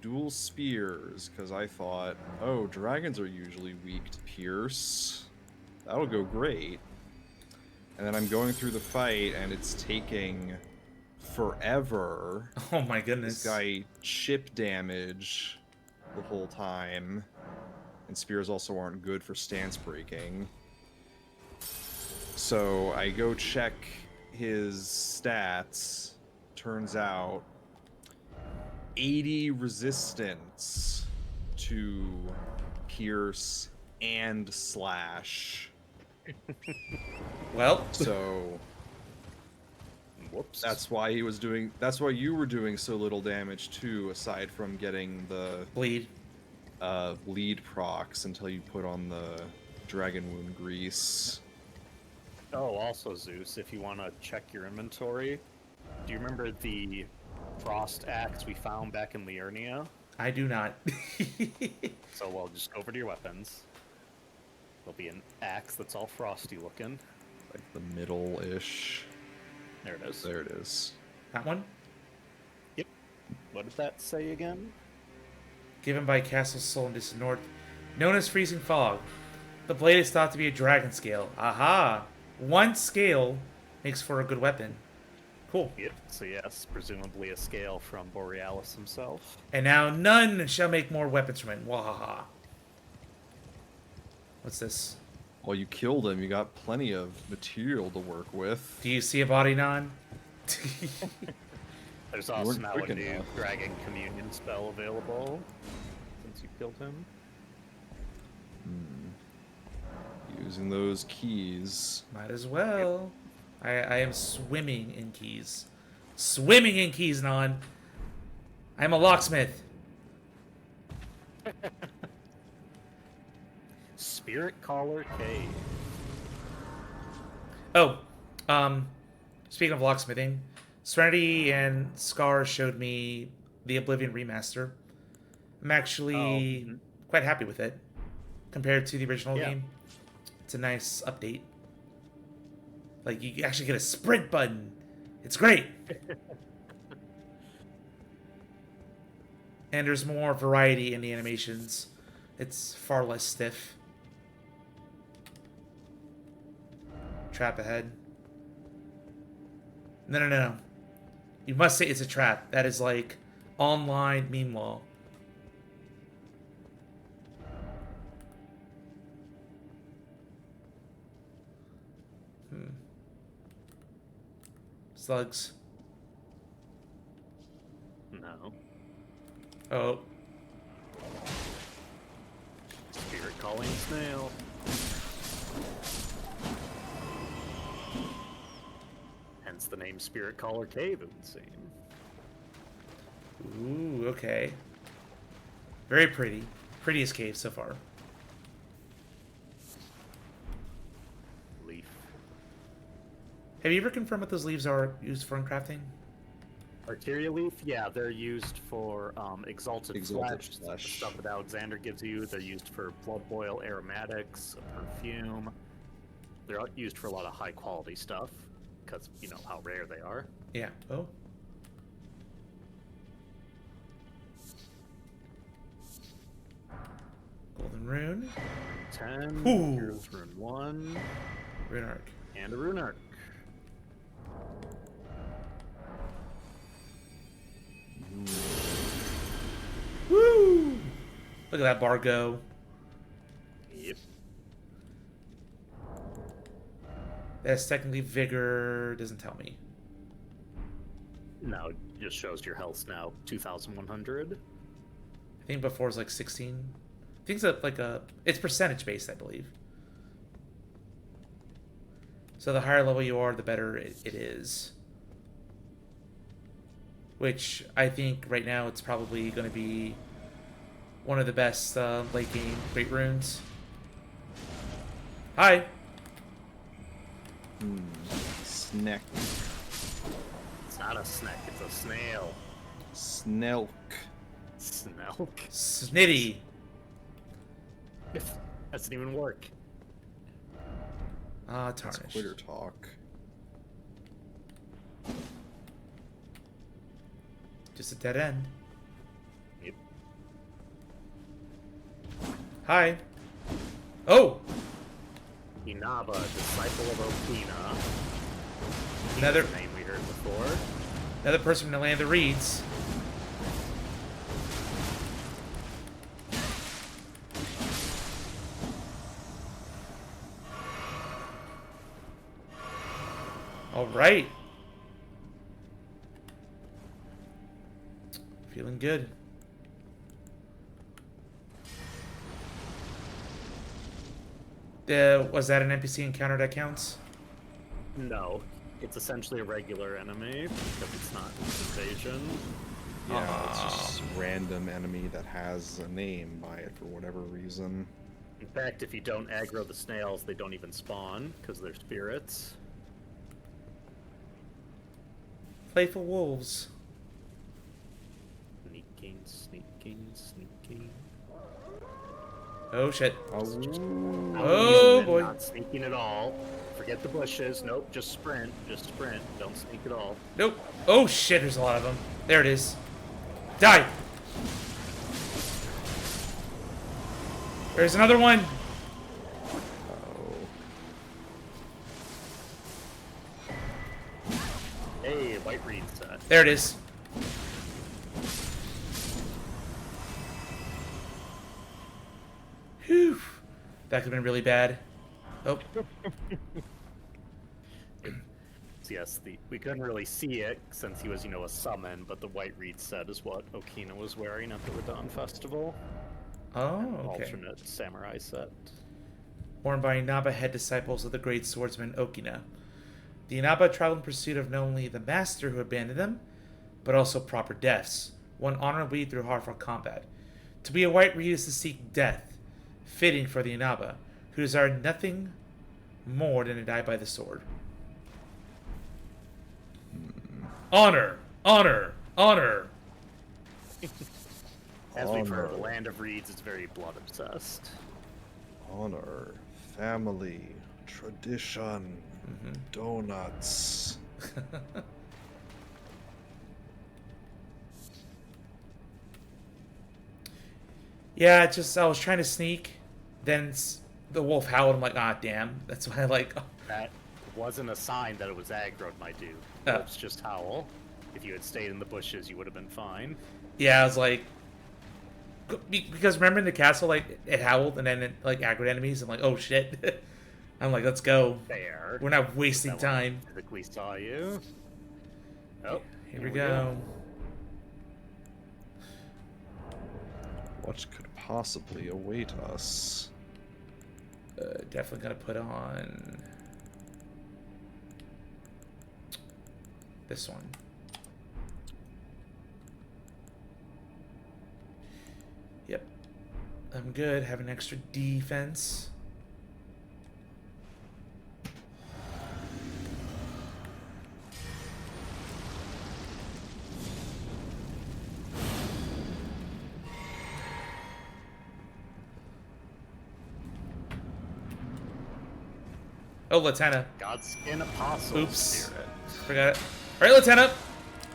C: dual spears because I thought, oh, dragons are usually weak to pierce. That'll go great. And then I'm going through the fight, and it's taking forever.
A: Oh my goodness.
C: This guy chip damage the whole time, and spears also aren't good for stance breaking. So I go check his stats. Turns out 80 resistance to pierce and slash.
A: Well,
C: So
B: Whoops.
C: that's why he was doing. That's why you were doing so little damage too, aside from getting the
A: bleed.
C: bleed procs until you put on the dragon wound grease.
B: Oh, also Zeus, if you want to check your inventory, do you remember the frost axe we found back in Liurnia?
A: I do not.
B: So, well, just go over to your weapons. There'll be an axe that's all frosty looking.
C: Like the middle-ish.
B: There it is.
C: There it is.
A: That one?
B: Yep. What did that say again?
A: Given by Castle Solendis North, known as Freezing Fog. The blade is thought to be a dragon scale. Aha! One scale makes for a good weapon. Cool.
B: Yep. So yes, presumably a scale from Borealis himself.
A: And now none shall make more weapons from it. Wahaha. What's this?
C: Well, you killed him. You got plenty of material to work with.
A: Do you see a body, Non?
B: There's also now a
C: quick
B: new
C: enough.
B: Dragon Communion spell available since you killed him.
C: Using those keys.
A: Might as well. I am swimming in keys. Swimming in keys, Non. I'm a locksmith.
B: Spirit Caller Cave.
A: Oh, speaking of locksmithing, Serenity and Scar showed me the Oblivion remaster. I'm actually quite happy with it compared to the original game. It's a nice update. Like, you actually get a sprint button. It's great. And there's more variety in the animations. It's far less stiff. Trap ahead. No. You must say it's a trap. That is like online meme law. Slugs.
B: No.
A: Oh.
B: Spirit Calling Snail. Hence the name Spirit Caller Cave, it would seem.
A: Ooh, okay. Very pretty. Prettiest cave so far.
B: Leaf.
A: Have you ever confirmed what those leaves are used for in crafting?
B: Arteria Leaf, yeah, they're used for exalted
C: Exalted
B: flesh,
C: flesh.
B: the stuff that Alexander gives you. They're used for blood boil aromatics, perfume. They're used for a lot of high quality stuff, because you know how rare they are.
A: Yeah. Oh. Golden Rune.
B: 10,
A: Ooh.
B: here's Rune 1,
A: Rune Arc.
B: and a Rune Arc.
A: Woo! Look at that bar go.
B: Yep.
A: That's technically Vigor. Doesn't tell me.
B: No, it just shows your health's now 2,100.
A: I think before it was like 16. I think it's like a... It's percentage based, I believe. So the higher level you are, the better it is. Which I think right now it's probably going to be one of the best late game great runes. Hi.
C: Snack.
B: It's not a snack, it's a snail.
C: Snelk.
B: Snelk?
A: Snitty.
B: That doesn't even work.
A: Ah,
C: That's
A: tarnish.
C: quitter talk.
A: Just a dead end.
B: Yep.
A: Hi. Oh!
B: Inaba, disciple of Okina.
A: Another
B: Name we heard before.
A: another person from the land of the reeds. All right. Feeling good. Was that an NPC encounter that counts?
B: No, it's essentially a regular enemy because it's not invasion.
C: Yeah, it's just random enemy that has a name by it for whatever reason.
B: In fact, if you don't aggro the snails, they don't even spawn, because they're spirits.
A: Playful wolves.
B: Sneaking, sneaking, sneaking.
A: Oh shit.
C: Oh,
A: Oh
B: And
A: boy.
B: Not sneaking at all. Forget the bushes. Nope, just sprint. Just sprint. Don't sneak at all.
A: Nope. Oh shit, there's a lot of them. There it is. Die! There's another one.
B: Hey, white reed set.
A: There it is. Whew. That could have been really bad. Oh.
B: Yes, we couldn't really see it since he was, a summon, but the white reed set is what Okina was wearing at the Radon Festival.
A: Oh, okay.
B: Alternate samurai set.
A: Worn by Inaba head disciples of the great swordsman Okina. The Inaba traveled in pursuit of not only the master who abandoned them, but also proper deaths, won honorably through hard-fought combat. To be a white reed is to seek death, fitting for the Inaba, who desired nothing more than to die by the sword. Honor! Honor! Honor!
B: As we've heard,
C: Honor.
B: the land of reeds is very blood obsessed.
C: honor, family, tradition, donuts.
A: Yeah, it's just I was trying to sneak, then the wolf howled. I'm like, ah, damn. That's why I like.
B: That wasn't a sign that it was aggroed, my dude.
A: Oh.
B: Wolves just howl. If you had stayed in the bushes, you would have been fine.
A: Yeah, I was like, because remember in the castle, like it howled and then it like aggroed enemies. I'm like, oh shit. I'm like, let's go.
B: There.
A: We're not wasting
B: That one
A: time.
B: physically saw you. Oh,
A: Here we go.
C: What could possibly await us?
A: Definitely gonna put on this one. Yep, I'm good. Have an extra defense. Oh, Lieutenant.
B: Godskin Apostle
A: Oops.
B: Spirit.
A: Forgot it. Alright, Lieutenant.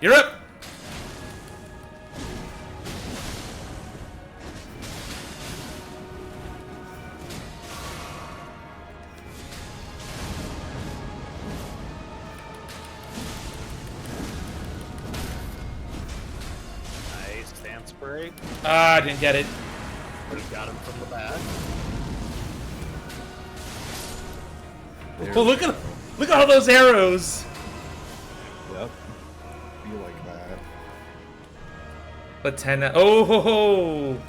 A: You're up.
B: Nice stance break.
A: Ah, I didn't get it.
B: Would have got him from the back.
A: Oh, look at all those arrows.
C: Yep. Be like that.
A: Lieutenant. Oh, ho, ho.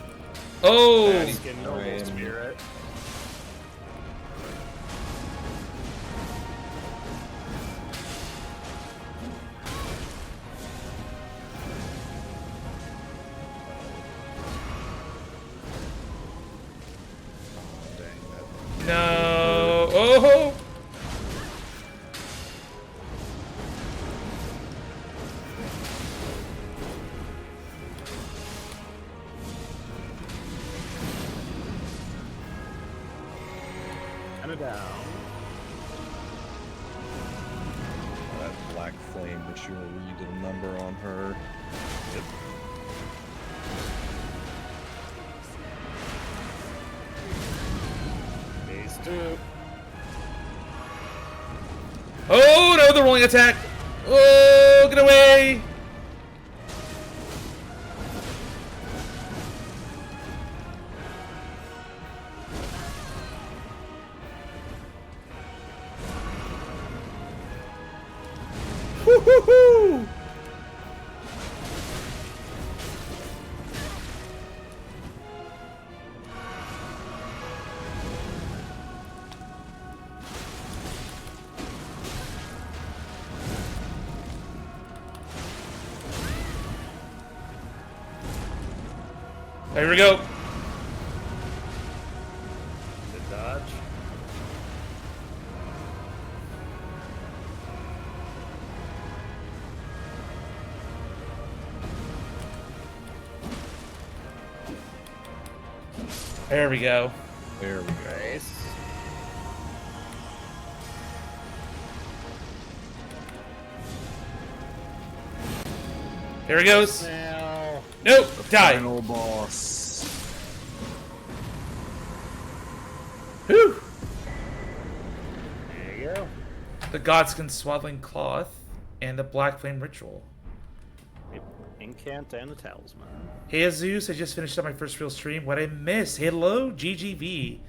A: Oh.
B: Godskin Noble
C: Ryan.
B: Spirit.
C: Oh, dang that.
A: No. Oh.
B: Kind of down.
C: That black flame ritual where you did a number on her.
B: Phase 2.
A: Oh, no, the rolling attack. Oh, get away. Woo-hoo-hoo. There we go. There we go.
C: There we go.
B: Nice.
A: Here he goes.
B: Now,
A: Nope. Die.
C: Final boss.
A: Whew.
B: there you go.
A: The Godskin Swaddling Cloth and the Black Flame Ritual.
B: Incant and a talisman.
A: Hey Zeus, I just finished up my first real stream. What I missed? Hello, GGV.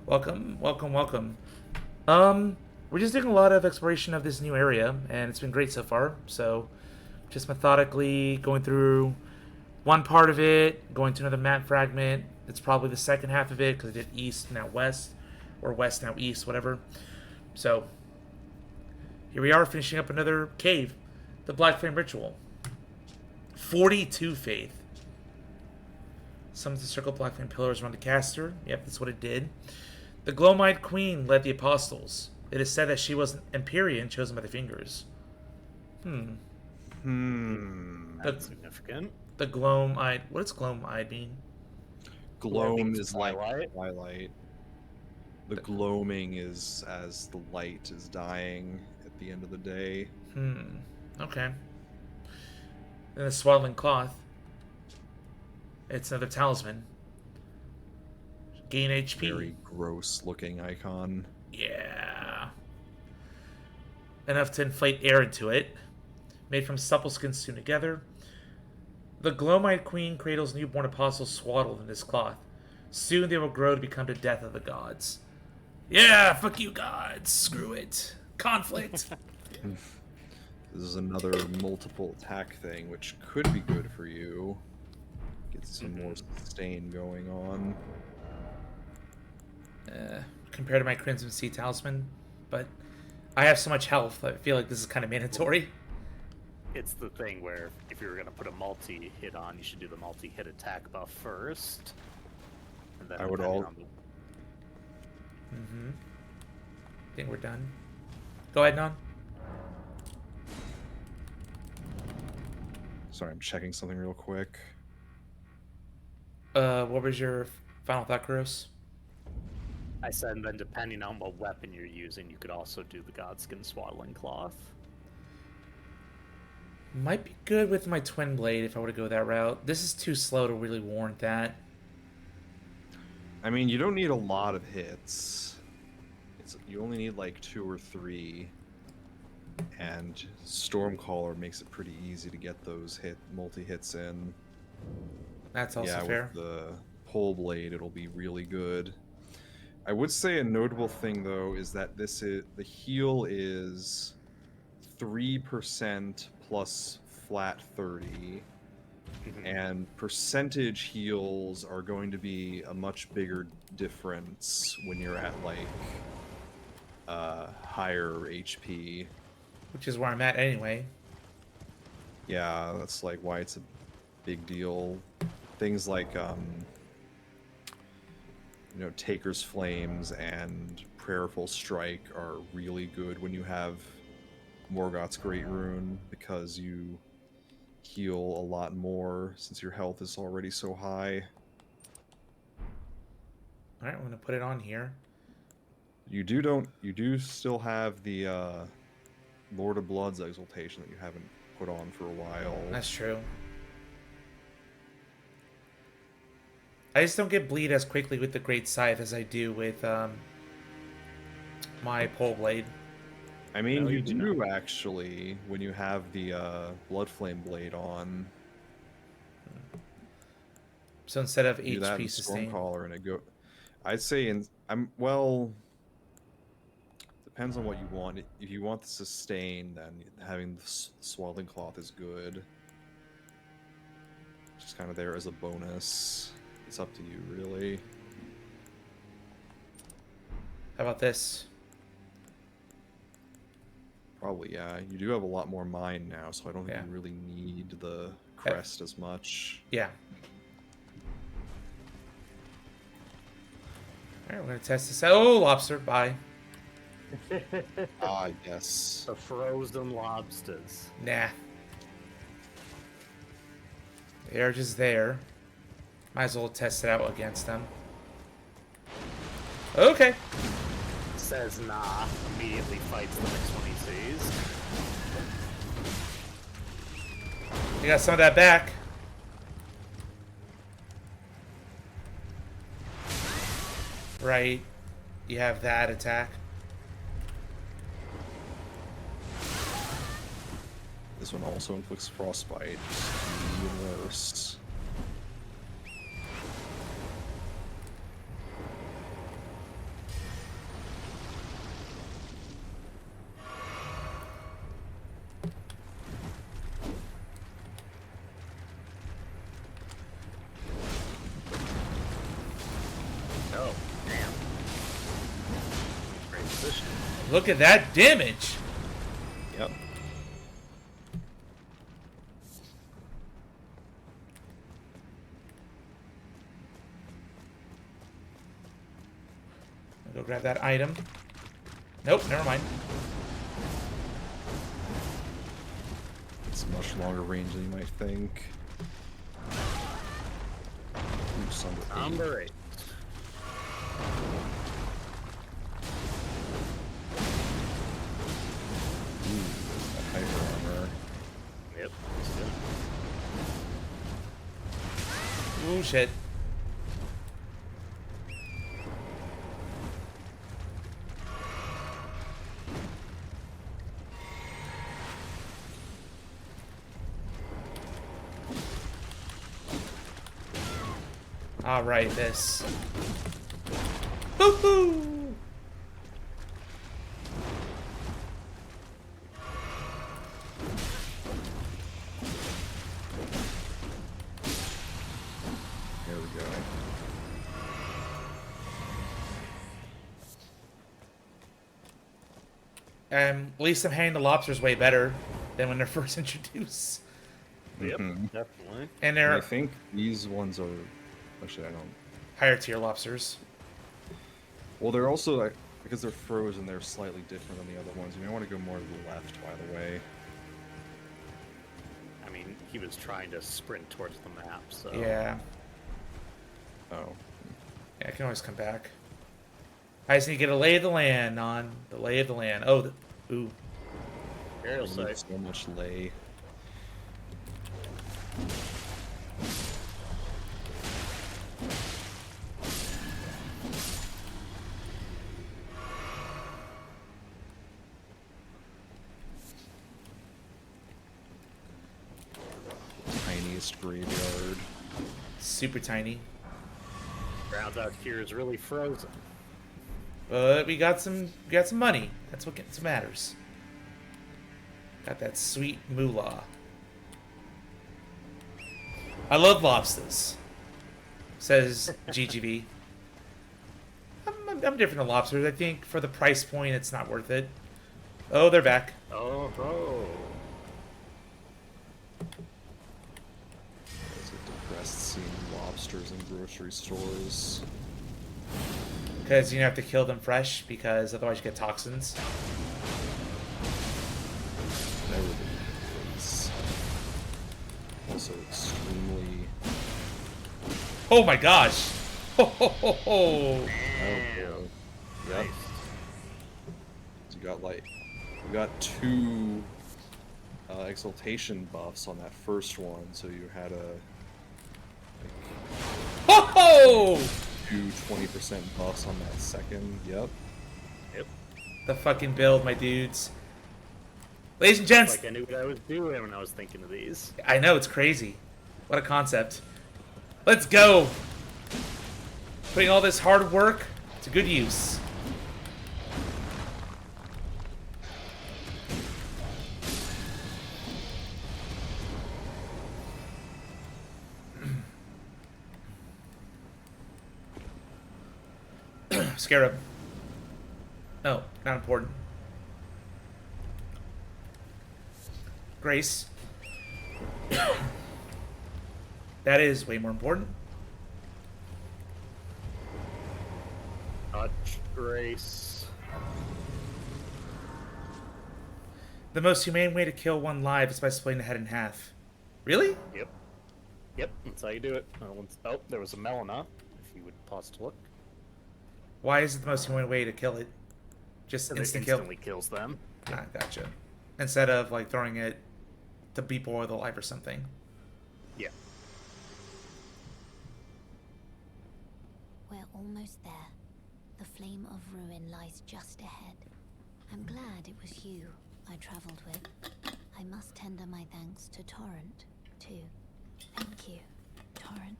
A: Welcome, welcome, welcome. We're just doing a lot of exploration of this new area, and it's been great so far. So, just methodically going through one part of it, going to another map fragment. It's probably the second half of it, because I did east, now west, or west, now east, whatever. So, here we are, finishing up another cave. The Black Flame Ritual. 42 faith. Summons the circle Black Flame pillars around the caster. Yep, that's what it did. The Gloam-eyed Queen led the apostles. It is said that she was an Empyrean chosen by the fingers.
C: Hmm.
B: That's significant.
A: The Gloam-eyed... What does Gloam-eyed mean?
C: Gloam is like
B: twilight.
C: twilight. The gloaming is as the light is dying at the end of the day.
A: Okay. Then the Swaddling Cloth. It's another talisman. Gain HP.
C: Very gross looking icon.
A: Yeah. Enough to inflate air into it. Made from supple skins sewn together. The Gloam-eyed Queen cradles newborn apostles swaddled in this cloth. Soon they will grow to become the death of the gods. Yeah, fuck you gods. Screw it. Conflict.
C: This is another multiple attack thing, which could be good for you. Get some more sustain going on.
A: Compared to my Crimson Sea Talisman. But I have so much health, I feel like this is kind of mandatory.
B: It's the thing where if you were going to put a multi-hit on, you should do the multi-hit attack buff first. And then
C: I would
B: depending
C: all-
B: on the-
A: I think we're done. Go ahead, Non.
C: Sorry, I'm checking something real quick.
A: What was your final thought, Kuros?
B: I said, and then depending on what weapon you're using, you could also do the Godskin Swaddling Cloth.
A: Might be good with my Twin Blade if I were to go that route. This is too slow to really warrant that.
C: I mean, you don't need a lot of hits. You only need like 2 or 3. And Stormcaller makes it pretty easy to get those multi-hits in.
A: That's also
C: Yeah,
A: fair.
C: with the Pole Blade, it'll be really good. I would say a notable thing, though, is that the heal is 3% plus flat 30. And percentage heals are going to be a much bigger difference when you're at, like, higher HP.
A: Which is where I'm at anyway.
C: Yeah, that's, like, why it's a big deal. Things like, Taker's Flames and Prayerful Strike are really good when you have Morgoth's Great Rune, because you heal a lot more since your health is already so high.
A: Alright, I'm gonna put it on here.
C: You do still have the Lord of Blood's Exaltation that you haven't put on for a while.
A: That's true. I just don't get bleed as quickly with the Great Scythe as I do with my Pole Blade.
C: I mean,
B: No,
C: you
B: you do
C: do actually when you have the Blood Flame Blade on.
A: So instead of
C: Do that in
A: HP sustain.
C: Stormcaller and it go. I'd say depends on what you want. If you want the sustain, then having the Swaddling Cloth is good. Just kind of there as a bonus. It's up to you, really.
A: How about this?
C: Probably, yeah. You do have a lot more mine now, so I don't think
A: Yeah.
C: you really need the crest as much.
A: Yeah. Alright, we're gonna test this out. Oh, lobster, bye.
C: Ah, yes.
B: The frozen lobsters.
A: Nah. They're just there. Might as well test it out against them. Okay.
B: Says nah, immediately fights the next one he sees.
A: You got some of that back. Right. You have that attack.
C: This one also inflicts frostbite, just even worse.
B: Oh, damn. Great position.
A: Look at that damage.
C: Yep.
A: I'll go grab that item. Nope, never mind.
C: It's much longer range than you might think. Oops,
B: Number 8.
C: That hyper armor.
B: Yep. It's good.
A: Ooh, shit. Alright, this. Woohoo!
C: There we go.
A: At least I'm handling the lobsters way better than when they're first introduced.
B: Yep,
C: Mhm.
B: definitely.
A: And
C: And I
A: they're
C: think these ones are... Actually, I don't...
A: higher tier lobsters.
C: Well, they're also, like, because they're frozen, they're slightly different than the other ones. You may want to go more to the left, by the way.
B: I mean, he was trying to sprint towards the map, so...
A: Yeah.
C: Oh.
A: Yeah, I can always come back. I just need to get a lay of the land on the lay of the land. Oh, ooh.
B: Aerial
C: I need
B: sight.
C: so much lay. Tiniest graveyard.
A: Super tiny.
B: Ground out here is really frozen.
A: But we got some money. That's what matters. Got that sweet moolah. I love lobsters, says GGV. I'm different than lobsters. I think for the price point, it's not worth it. Oh, they're back.
B: Oh, oh.
C: It's a depressed seeing lobsters in grocery stores.
A: Because you have to kill them fresh, because otherwise you get toxins.
C: Never been is also extremely...
A: Oh my gosh! Ho ho ho ho!
C: Oh, boy. Yep.
B: Nice.
C: So you got two exaltation buffs on that first one, so you had a
A: Ho ho!
C: two 20% buffs on that second. Yep.
B: Yep.
A: The fucking build, my dudes. Ladies and gents,
B: Like I knew what I was doing when I was thinking of these.
A: I know, it's crazy. What a concept. Let's go! Putting all this hard work to good use. Scarab. No, not important. Grace. That is way more important.
B: Touch, Grace.
A: The most humane way to kill one live is by splitting the head in half. Really?
B: Yep. Yep, that's how you do it. Oh, there was a Melina, if you would pause to look.
A: Why is it the most human way to kill it? Just
B: It
A: instant kill.
B: instantly kills them.
A: Ah, gotcha. Instead of like throwing it to beat boil the life or something.
B: Yeah.
F: We're almost there. The flame of ruin lies just ahead. I'm glad it was you I traveled with. I must tender my thanks to Torrent, too. Thank you, Torrent.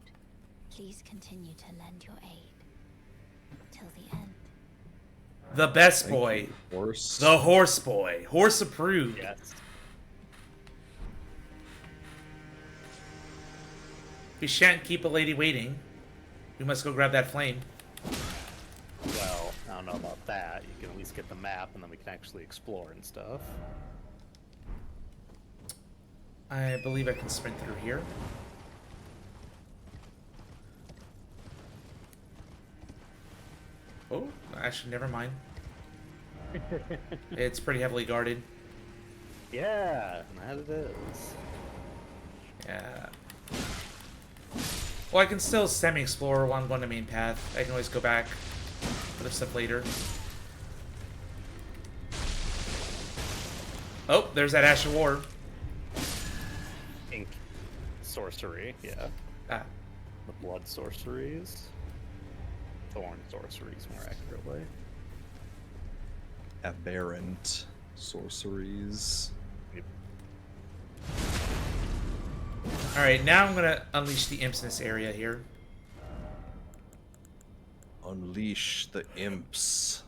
F: Please continue to lend your aid. Till the end.
A: The best
C: Thank
A: boy.
C: you, horse.
A: The horse boy. Horse approved.
B: Yes.
A: We shan't keep a lady waiting. We must go grab that flame.
B: Well, I don't know about that. You can at least get the map, and then we can actually explore and stuff.
A: I believe I can sprint through here. Oh, actually, never mind. It's pretty heavily guarded.
B: Yeah, that it is.
A: Yeah. Well, I can still semi-explore while I'm going the main path. I can always go back for the stuff later. Oh, there's that Ash of War.
B: Ink sorcery, yeah.
A: Ah,
B: The blood sorceries. Thorn sorceries, more accurately.
C: Aberrant sorceries.
B: Yep.
A: alright, now I'm gonna unleash the imps in this area here.
C: Unleash the imps.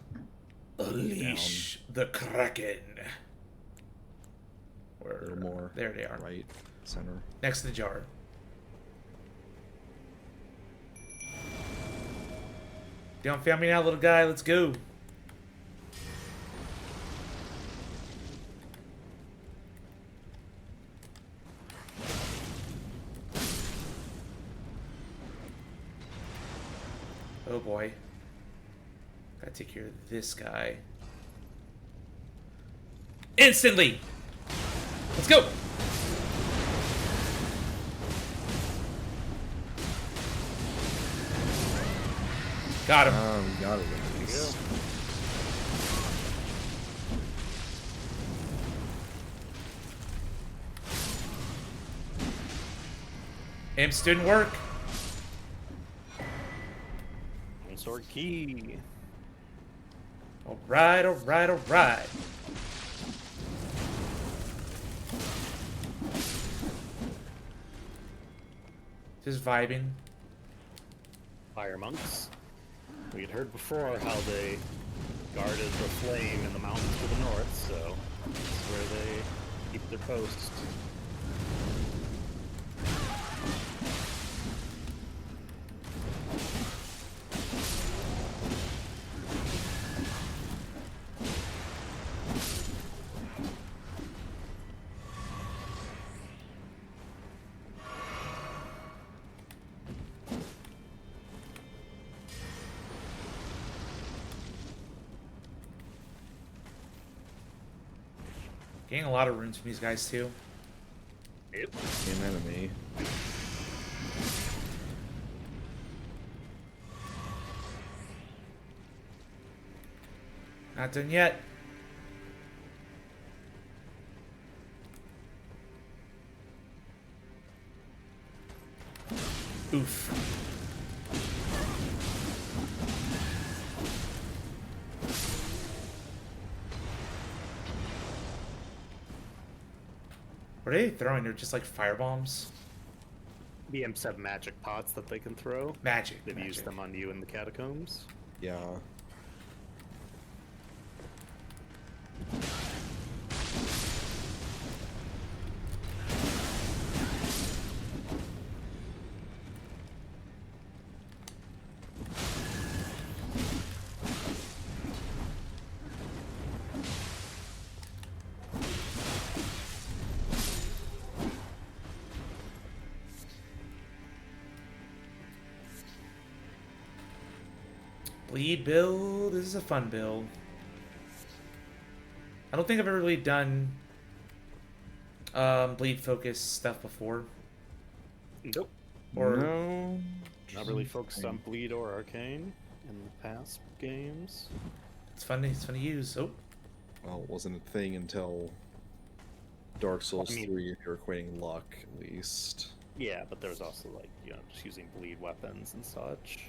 A: Unleash the Kraken.
C: A little more.
A: There they are.
C: Right, center.
A: Next to the jar. Don't fail me now, little guy. Let's go. Oh boy. Gotta take care of this guy. Instantly! Let's go! Got him.
C: We got it at least.
A: Imps didn't work.
B: Sword key.
A: Alright, alright, alright. Just vibing.
B: Fire monks. We had heard before how they guarded the flame in the mountains to the north, so that's where they keep their posts.
A: Getting a lot of runes from these guys too.
B: Yep.
C: Same enemy.
A: Not done yet. Oof. What are they throwing? They're just like firebombs?
B: The imps have magic pots that they can throw.
A: Magic.
B: They've
A: magic.
B: used them on you in the catacombs.
C: Yeah.
A: Bleed build. This is a fun build. I don't think I've ever really done bleed focus stuff before.
B: Nope.
A: Or
C: no.
B: Not really focused on bleed or arcane. in the past games.
A: It's fun. It's fun to use. Oh,
C: Well, it wasn't a thing until Dark Souls
B: I mean-
C: 3, if you're equating luck, at least.
B: Yeah, but there was also like, you know, just using bleed weapons and such.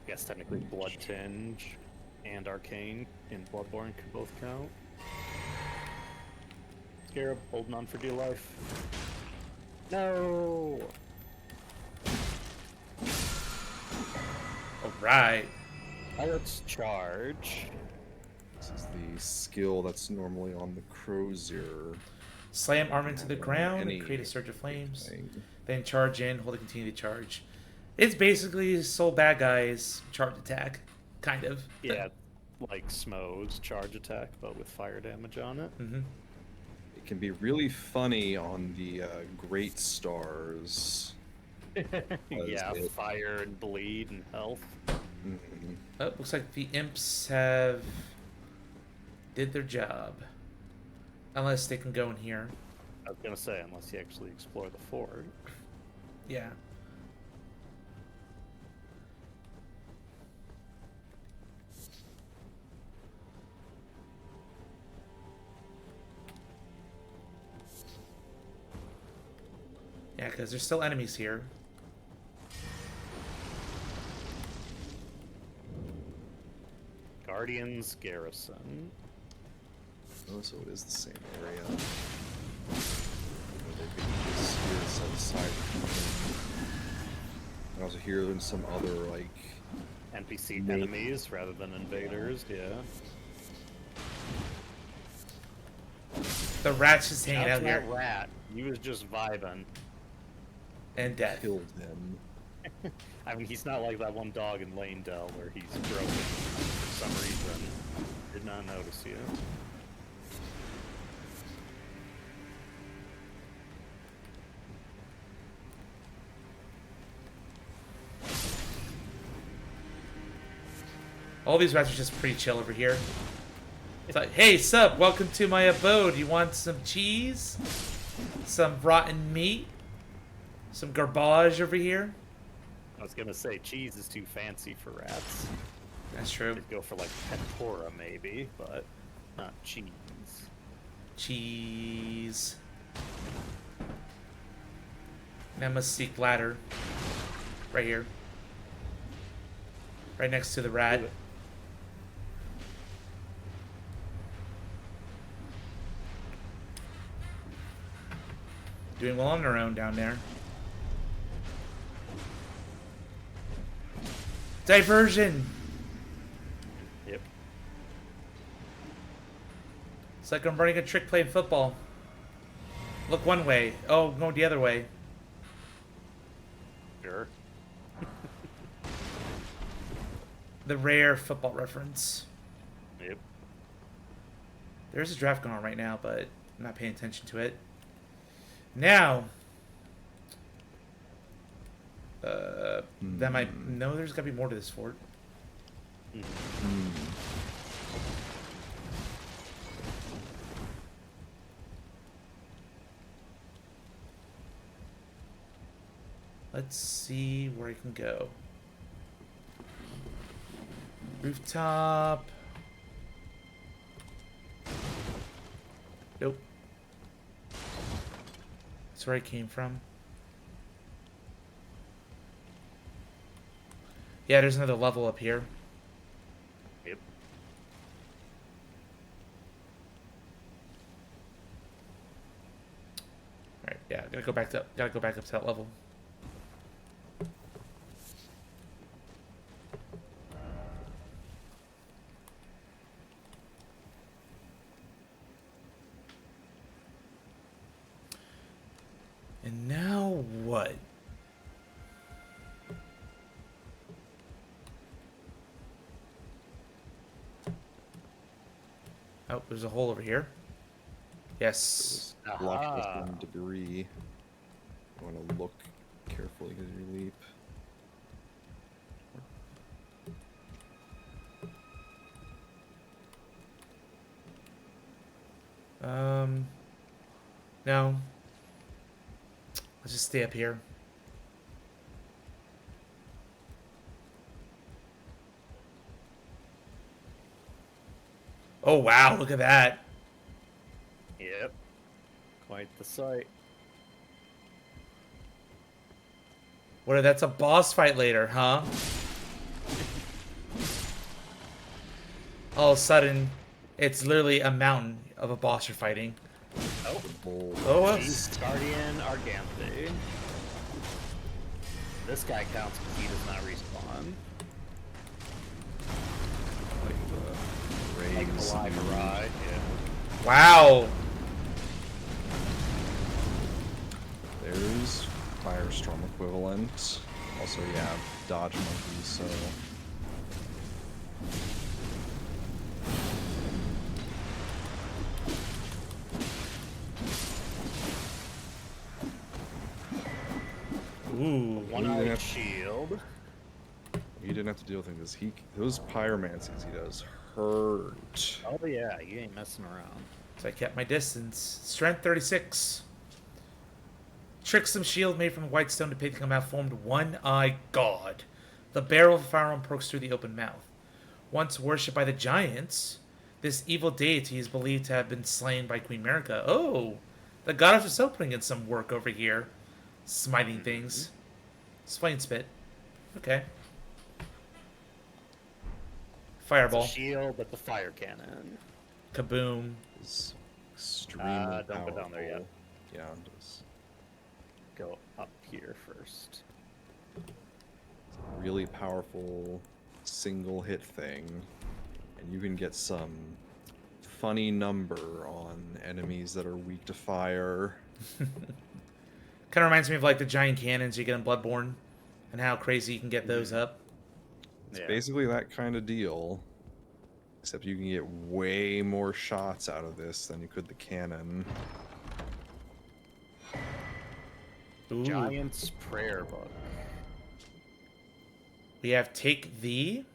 B: I guess technically Blood Tinge and Arcane in Bloodborne could both count. Scarab holding on for dear life. No!
A: all right.
B: Pirate's Charge.
C: This is the skill that's normally on the Crozier.
A: Slam arm into the ground
C: Any
A: and create a surge of flames.
C: thing.
A: Then charge in, hold and continue to charge. It's basically Soul Bad Guy's charge attack, kind of.
B: Yeah, like Smo's charge attack, but with fire damage on it.
A: Mm-hmm.
C: It can be really funny on the Great Stars.
B: Yeah,
C: it?
B: fire and bleed and health.
C: Mhm.
A: Oh, looks like the imps have did their job. Unless they can go in here.
B: I was gonna say, unless you actually explore the fort.
A: Yeah. Yeah, because there's still enemies here.
B: Guardian's Garrison.
C: Oh, so it is the same area. They've been this here set aside. I also hear there's some other like
B: NPC
C: Maybe.
B: enemies rather than invaders, yeah.
A: The rat's just hanging
B: Shout
A: out
B: to
A: here.
B: that rat. He was just vibing.
A: And death.
C: killed him.
B: I mean, he's not like that one dog in Lane Dell where he's broken for some reason. Did not notice you.
A: All these rats are just pretty chill over here. It's like, hey, sup, welcome to my abode. You want some cheese? Some rotten meat? Some garbage over here?
B: I was gonna say, cheese is too fancy for rats.
A: That's true.
B: They'd go for like tempura maybe, but not cheese.
A: Cheese. Now I must seek ladder. Right here. Right next to the rat.
B: Do it.
A: Doing well on their own down there. Diversion!
B: Yep.
A: It's like I'm running a trick playing football. Look one way. Oh, going the other way.
B: Sure.
A: The rare football reference.
B: Yep.
A: There's a draft going on right now, but I'm not paying attention to it. Now, that might no. There's got to be more to this fort. Let's see where I can go. Rooftop. Nope. That's where I came from. Yeah, there's another level up here.
B: Yep.
A: Alright, yeah, gotta go back up to that level. And now what? Oh, there's a hole over here. Yes.
C: Blocked with
B: Aha.
C: some debris. I want to look carefully as you leap.
A: No. Let's just stay up here. Oh, wow. Look at that.
B: Yep. Quite the sight.
A: What? That's a boss fight later, huh? All of a sudden, it's literally a mountain of a boss you're fighting.
B: Oh,
A: Oh, well.
B: he's Guardian Arganthe. This guy counts because he does not respawn.
C: Like
B: Like
C: the rays.
B: alive Mirai, yeah.
A: Wow.
C: There's Firestorm equivalent. Also, yeah, dodge monkeys, so.
A: Ooh.
B: One-eyed shield.
C: You didn't have to deal with him because those pyromancies he does hurt.
B: Oh yeah, you ain't messing around.
A: So I kept my distance. Strength 36. Tricksome shield made from white stone depicting a malformed one-eyed god. The barrel of a firearm pokes through the open mouth. Once worshipped by the giants, this evil deity is believed to have been slain by Queen Merica. Oh, the goddess is still putting in some work over here. Smiting things. Flame spit. Okay. Fireball.
B: It's a shield with the fire cannon.
A: Kaboom.
C: It's extremely
B: Don't
C: powerful.
B: go down there yet.
C: Yeah, just
B: Go up here first.
C: really powerful single hit thing, and you can get some funny number on enemies that are weak to fire.
A: Kind of reminds me of like the giant cannons you get in Bloodborne, and how crazy you can get those up.
C: It's
B: Yeah.
C: basically that kind of deal, except you can get way more shots out of this than you could the cannon.
A: Ooh.
B: Giant's Prayer Book.
A: We have Take Thee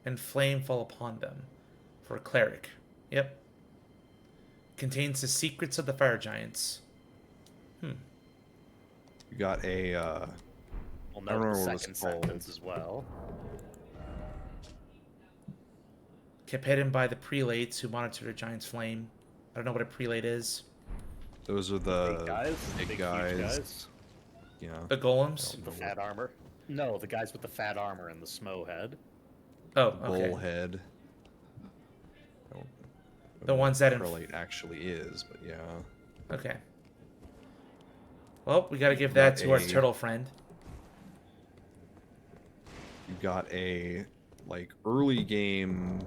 A: and Flame Fall Upon Them for a cleric. Yep. Contains the secrets of the fire giants.
C: You got a
B: We'll
C: I don't
B: note
C: remember
B: the
C: what it's
B: second
C: called.
B: sentence as well.
A: Kept hidden by the prelates who monitor the giant's flame. I don't know what a prelate is.
C: those are
B: Big
C: the
B: guys?
C: big
B: Big,
C: guys.
B: huge guys?
C: Yeah.
A: The golems?
B: The fat armor? No, the guys with the fat armor and the smo head.
A: Oh, okay.
C: Bullhead. I don't know
A: The
C: what
A: ones that
C: prelate actually is, but yeah.
A: Okay. Well, we gotta give that to our
C: a-
A: turtle friend.
C: You got a like early game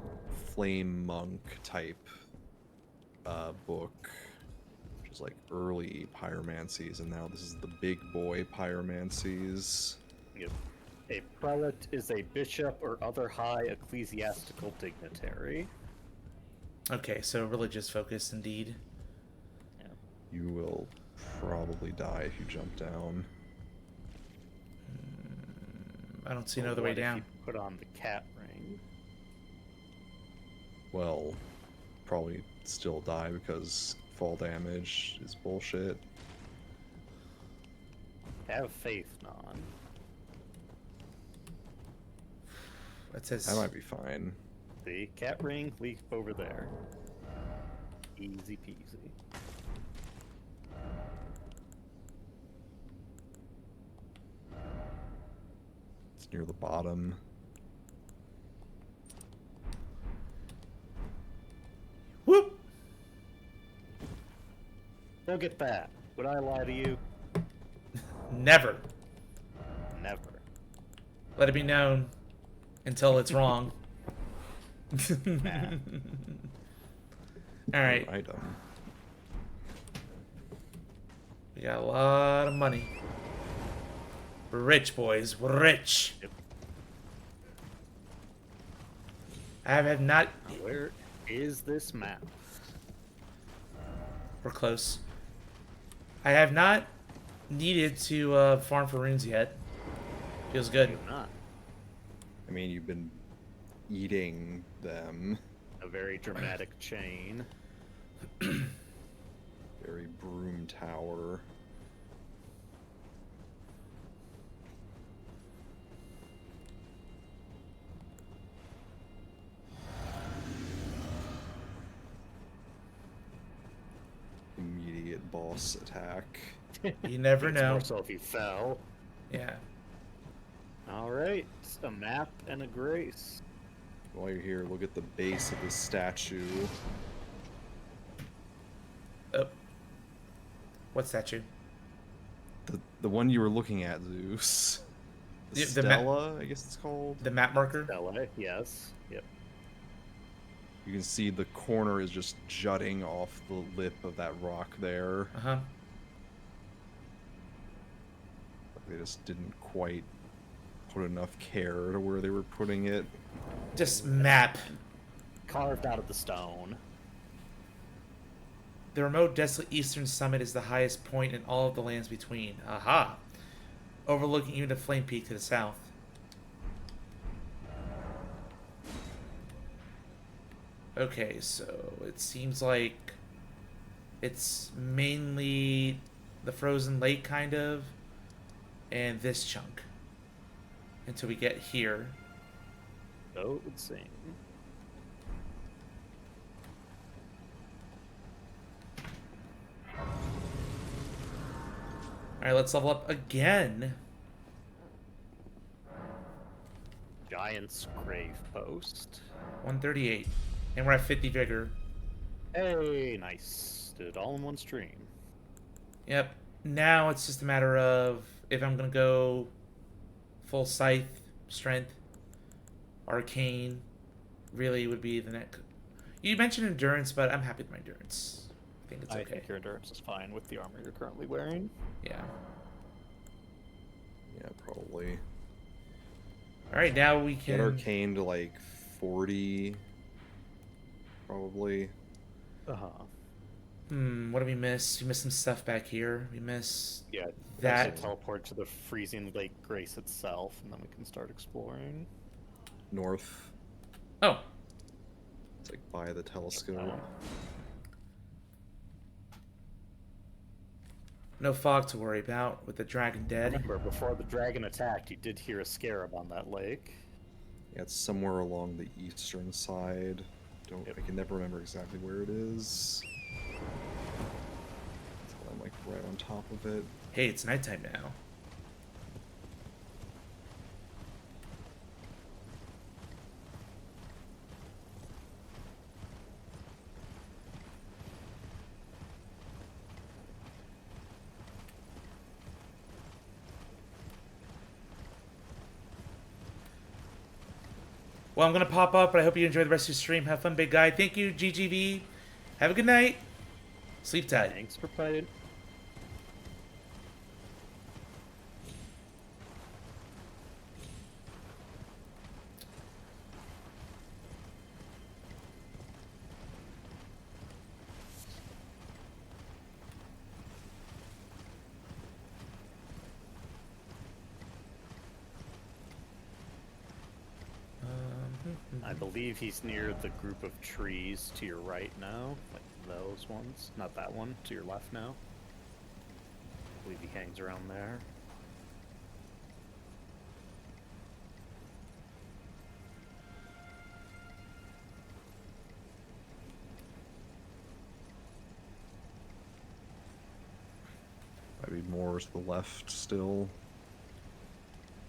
C: flame monk type book, which is like early pyromancies, and now this is the big boy pyromancies.
B: Yep. A prelate is a bishop or other high ecclesiastical dignitary.
A: Okay, so religious focus indeed.
C: You will probably die if you jump down.
A: I don't see no
B: Well,
A: other
B: what
A: way
B: if
A: down.
B: you put on the cat ring.
C: Well, probably still die because fall damage is bullshit.
B: Have faith, non.
A: That says
C: That might be fine.
B: The cat ring, leap over there. Easy peasy.
C: It's near the bottom.
A: whoop.
B: Look at that. Would I lie to you?
A: Never.
B: Never.
A: Let it be known until it's wrong. All right,
C: Item.
A: we got a lot of money. We're rich, boys. We're rich.
B: Yep.
A: I have not.
B: Where is this map?
A: We're close. I have not needed to farm for runes yet. Feels good.
B: You're not.
C: I mean, you've been eating them.
B: A very dramatic chain.
C: Very broom tower. boss attack.
A: You never
B: It's
A: know.
B: more so if he fell.
A: Yeah.
B: All right, a map and a grace.
C: While you're here, look at the base of this statue.
A: Oh. What statue?
C: The one you were looking at, Zeus. The
A: Yeah, the
C: Stella, I guess it's called.
A: The map marker?
B: LA, yes. Yep.
C: You can see the corner is just jutting off the lip of that rock there.
A: Uh-huh.
C: They just didn't quite put enough care to where they were putting it.
A: Just map.
B: Carved out of the stone.
A: The remote, desolate eastern summit is the highest point in all of the lands between. Aha! Overlooking even the Flame Peak to the south. Okay, so it seems like it's mainly the frozen lake, kind of, and this chunk. Until we get here.
B: So it would seem.
A: Alright, let's level up again.
B: Giant's Grave Post.
A: 138. And we're at 50 vigor.
B: Hey, nice. Did it all in one stream.
A: Yep. Now it's just a matter of if I'm going to go full scythe, strength, arcane, really would be the next. You mentioned endurance, but I'm happy with my endurance. I think it's okay.
B: I think your endurance is fine with the armor you're currently wearing.
A: Yeah.
C: Yeah, probably.
A: Alright, now we
C: Get
A: can...
C: arcane to like 40, probably.
B: Uh-huh.
A: What do we miss? We missed some stuff back here. We miss
B: Yeah,
A: that.
B: actually teleport to the freezing lake Grace itself, and then we can start exploring.
C: North.
A: Oh.
C: It's like by the telescope.
A: No fog to worry about with the dragon dead.
B: Remember, before the dragon attacked, you did hear a scarab on that lake.
C: Yeah, it's somewhere along the eastern side. I can never remember exactly where it is. So I'm like right on top of it.
A: Hey, it's nighttime now. Well, I'm going to pop up, but I hope you enjoy the rest of your stream. Have fun, big guy. Thank you, GGV. Have a good night. Sleep tight.
B: Thanks for playing. I believe he's near the group of trees to your right now, like those ones. Not that one, to your left now. I believe he hangs around there.
C: Might be more to the left still.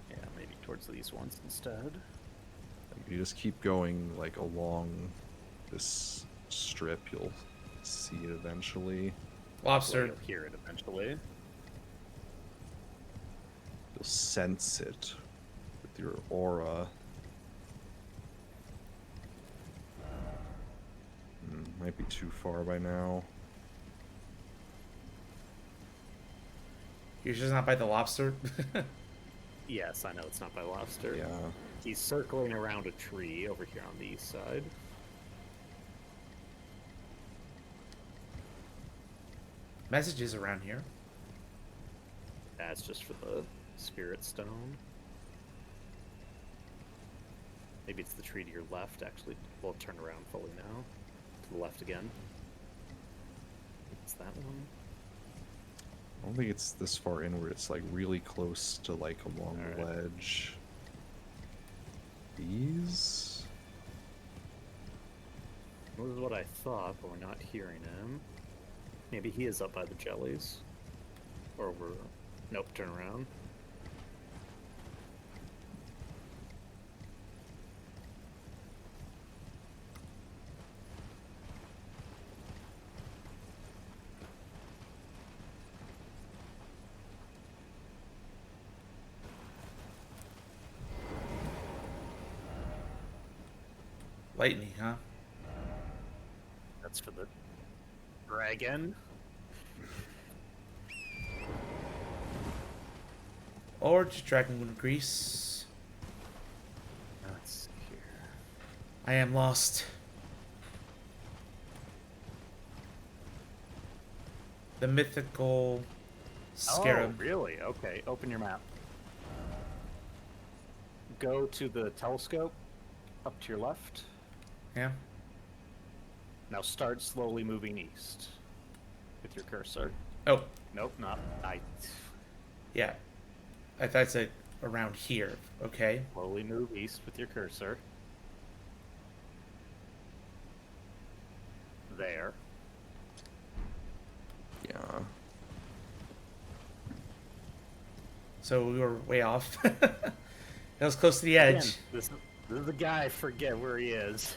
B: Yeah, maybe towards these ones instead.
C: If you just keep going like along this strip, you'll see it eventually.
A: Lobster.
B: You'll hear it eventually.
C: You'll sense it with your aura. Might be too far by now.
A: You're just not by the lobster?
B: Yes, I know it's not by lobster.
C: Yeah.
B: He's circling around a tree over here on the east side.
A: Messages around here.
B: That's just for the spirit stone. Maybe it's the tree to your left, actually. We'll turn around fully now. To the left again. It's that one.
C: I don't think it's this far inward. It's like really close to like along the
B: Alright.
C: ledge. These?
B: This is what I thought, but we're not hearing him. Maybe he is up by the jellies. Or we're... Nope, turn around.
A: Lightning, huh?
B: That's for the dragon.
A: Or just dragon grease.
B: Let's see here.
A: I am lost. The mythical scarab.
B: Oh, really? Okay, open your map. Go to the telescope, up to your left.
A: Yeah.
B: Now start slowly moving east with your cursor.
A: Oh,
B: Nope, not.
A: yeah. I thought it said around here. Okay.
B: Slowly move east with your cursor. There.
C: Yeah.
A: So we were way off. That was close to the edge.
B: Again, this is the guy. Forget where he is.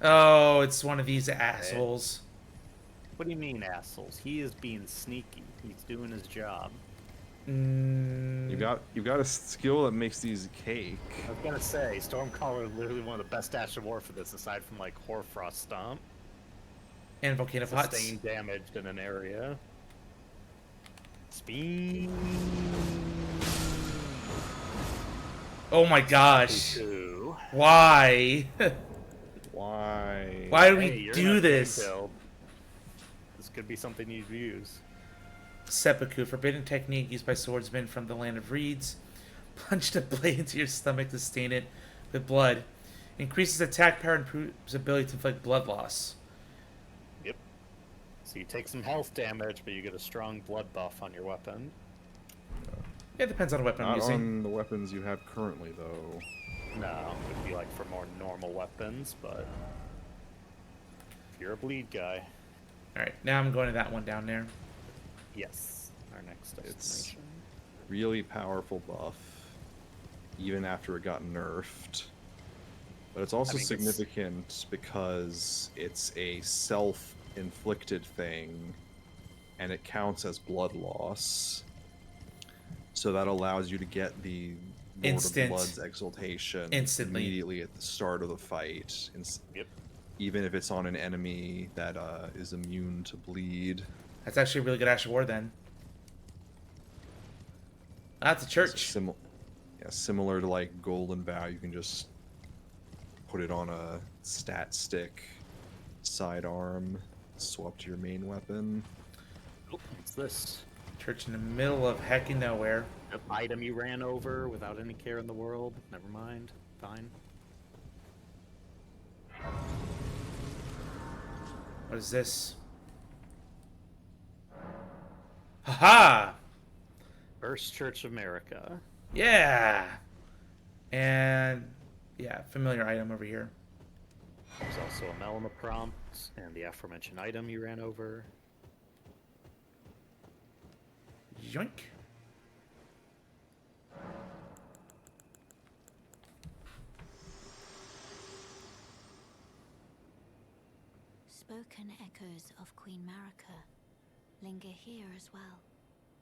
A: Oh, it's one of these assholes.
B: What do you mean, assholes? He is being sneaky. He's doing his job.
C: You got a skill that makes these cake.
B: I was gonna say, Stormcaller is literally one of the best Dash of War for this, aside from like Hoarfrost Stomp.
A: And volcano pots.
B: Sustain damage in an area. Speed.
A: Oh my gosh.
B: Two.
A: Why?
C: Why?
A: Why do
B: Hey,
A: we
B: you're
A: do
B: not being
A: this?
B: build. This could be something you'd use.
A: Seppuku, forbidden technique used by swordsmen from the land of reeds. Plunge the blade into your stomach to stain it with blood. Increases attack power and improves ability to inflict blood loss.
B: Yep. So you take some health damage, but you get a strong blood buff on your weapon.
A: It depends on the weapon I'm
C: Not
A: using.
C: on the weapons you have currently, though.
B: No, it would be like for more normal weapons, but if you're a bleed guy,
A: Alright, now I'm going to that one down there.
B: yes, our next
C: It's
B: destination.
C: really powerful buff, even after it got nerfed. But it's also
B: I mean,
C: significant because it's a self-inflicted thing, and it counts as blood loss. So that allows you to get the Lord
A: Instant.
C: of Blood's exaltation
A: Instantly.
C: immediately at the start of the fight.
B: Yep.
C: Even if it's on an enemy that is immune to bleed.
A: That's actually a really good Ash of War then. That's a church.
C: Similar to like Golden Vow, you can just put it on a stat stick, sidearm, swap to your main weapon.
B: Oh, what's this?
A: Church in the middle of heckin' nowhere.
B: An item you ran over without any care in the world? Never mind. Fine.
A: What is this? Haha!
B: First Church of America.
A: Yeah! And yeah, familiar item over here.
B: There's also a Melima prompt and the aforementioned item you ran over.
A: Yoink.
F: Spoken echoes of Queen Marika linger here as well.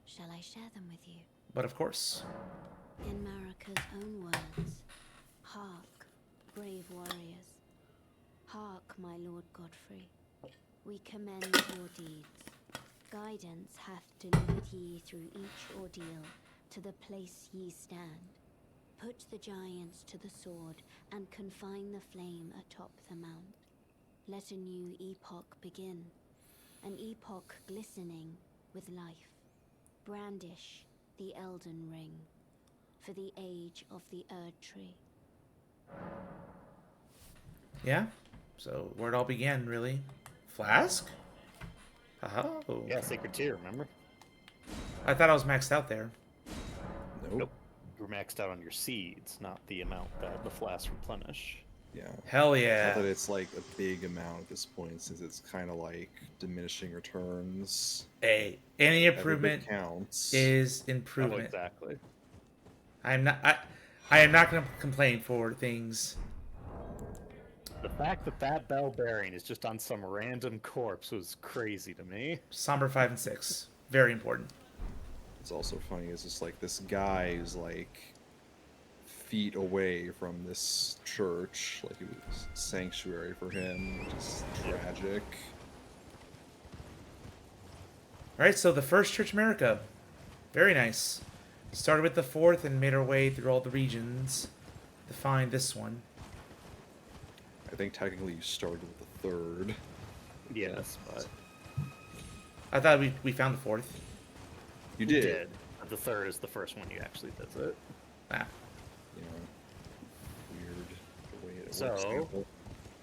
F: Shall I share them with you?
A: But of course.
F: In Marika's own words, hark, brave warriors. Hark, my lord Godfrey. We commend your deeds. Guidance hath delivered ye through each ordeal to the place ye stand. Put the giants to the sword and confine the flame atop the mount. Let a new epoch begin, an epoch glistening with life. Brandish the Elden ring for the age of the Erd tree.
A: Yeah. So where it all began, really. Flask? Oh.
B: Yeah, Sacred Tear, remember?
A: I thought I was maxed out there.
C: Nope.
B: You were maxed out on your seeds, not the amount that the flasks replenish.
C: Yeah.
A: Hell
C: Not
A: yeah.
C: that it's like a big amount at this point, since it's kind of like diminishing returns.
A: Hey, any
C: Every bit
A: improvement
C: counts.
A: is
B: Oh,
A: improvement.
B: exactly.
A: I am not going to complain for things.
B: The fact that that bell bearing is just on some random corpse was crazy to me.
A: Somber 5 and 6. Very important.
C: It's also funny is just like this guy who's like feet away from this church, like it was sanctuary for him, which is tragic.
A: Alright, so the first Church America. Very nice. Started with the 4th and made our way through all the regions to find this one.
C: I think technically you started with the 3rd.
B: Yes, but
A: I thought we found the 4th.
C: You
B: we
C: did.
B: But the 3rd is the first one you actually visit.
A: Ah.
C: You know, weird the way it
B: So-
C: works. Example.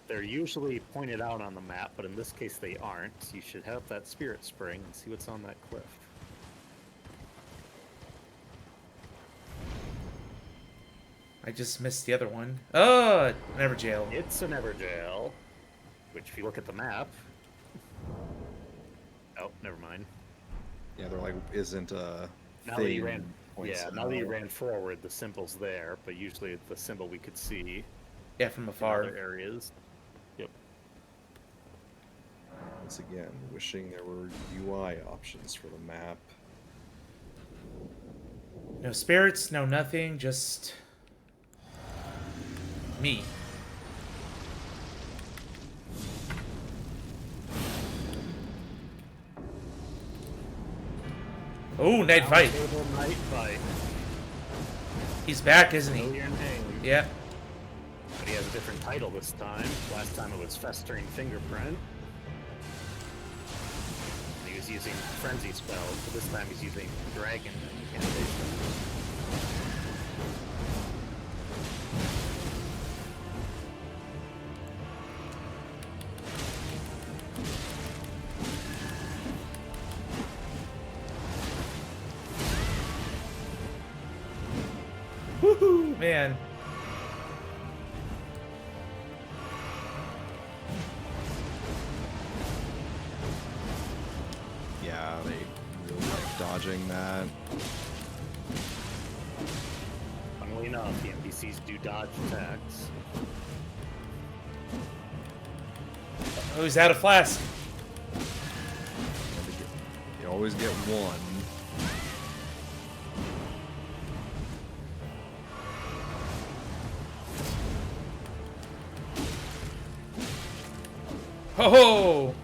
B: They're usually pointed out on the map, but in this case they aren't. You should have that spirit spring and see what's on that cliff.
A: I just missed the other one. Oh, never jail.
B: It's an Everjail, which if you look at the map... Oh, never mind.
C: Yeah, they're like isn't a
B: Now
C: thing
B: that you ran,
C: points
B: yeah,
C: it
B: now that you
C: out.
B: ran forward, the symbol's there, but usually the symbol we could see
A: Yeah, from
B: in
A: afar.
B: other areas. Yep.
C: Once again, wishing there were UI options for the map.
A: No spirits, no nothing, just me. Oh, night fight.
B: Table night fight.
A: He's back, isn't
B: Know
A: he?
B: your name.
A: Yeah.
B: But he has a different title this time. Last time it was Festering Fingerprint. He was using Frenzy spells, but this time he's using Dragon Incantation.
A: Woohoo, man.
C: Yeah, they really like dodging that.
B: Funnily enough, the NPCs do dodge attacks.
A: Oh, he's out of flask.
C: You always get one.
A: Ho ho!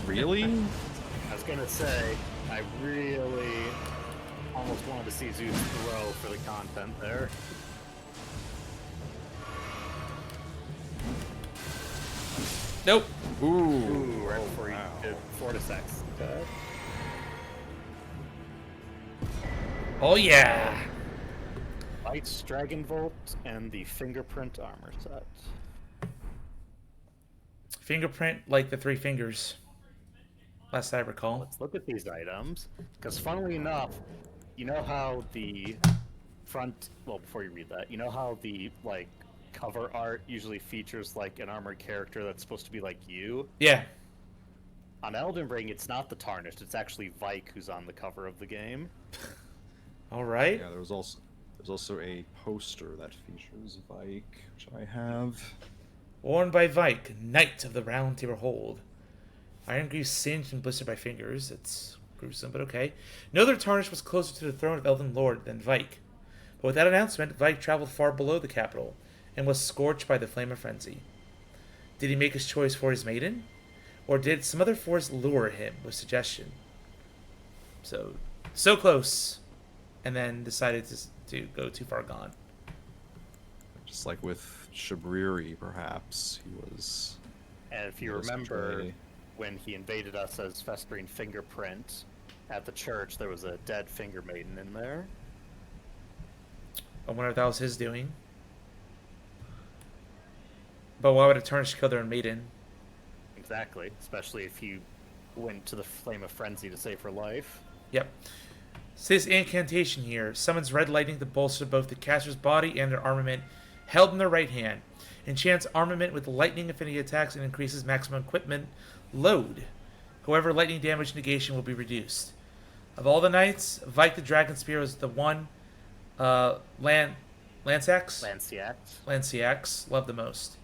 C: Really?
B: I was gonna say, I really almost wanted to see Zeus throw for the content there.
A: Nope.
C: Ooh.
B: Ooh, right before you did Fortisex. Okay.
A: Oh yeah.
B: Lights, Dragon Volt, and the Fingerprint armor set.
A: Fingerprint like the 3 fingers. Last I recall.
B: Let's look at these items, because funnily enough, you know how the front, well, before you read that, you know how the, like, cover art usually features, like, an armored character that's supposed to be like you?
A: Yeah.
B: On Elden Ring, it's not the Tarnished, it's actually Vike who's on the cover of the game.
A: All right.
C: Yeah, there's also a poster that features Vike, which I have.
A: Worn by Vike, Knight of the Round Table Hold. Iron grease singed and blistered by fingers. It's gruesome, but okay. No other Tarnished was closer to the throne of Elden Lord than Vike. But with that announcement, Vike traveled far below the capital and was scorched by the flame of frenzy. Did he make his choice for his maiden? Or did some other force lure him with suggestion? So close. And then decided to go too far gone.
C: Just like with Shabriri, perhaps he was.
B: And if you
C: was
B: remember,
C: betrayed.
B: when he invaded us as Festering Fingerprint, at the church there was a dead Finger Maiden in there.
A: I wonder if that was his doing. But why would a Tarnished kill their own maiden?
B: Exactly, especially if you went to the Flame of Frenzy to save her life.
A: Yep. So this incantation here summons red lightning to bolster both the caster's body and their armament held in their right hand. Enchants armament with lightning affinity attacks and increases maximum equipment load. However, lightning damage negation will be reduced. Of all the knights, Vike the Dragon Spear is the one Lanceax? Lanceax. Love the most.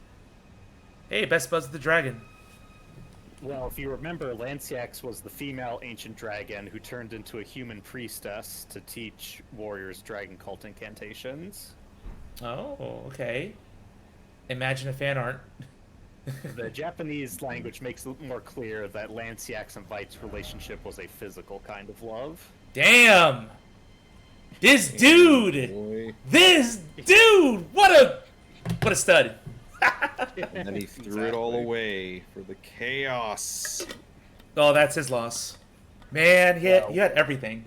A: Hey, best buds of the dragon.
B: Well, if you remember, Lanciax was the female ancient dragon who turned into a human priestess to teach warriors dragon cult incantations.
A: Oh, okay. Imagine a fan art.
B: The Japanese language makes it more clear that Lanciax and Vite's relationship was a physical kind of love.
A: Damn! This dude!
C: Boy.
A: This dude! What a stud.
C: And then he threw it all away for the chaos.
A: Oh, that's his loss. Man, he had everything.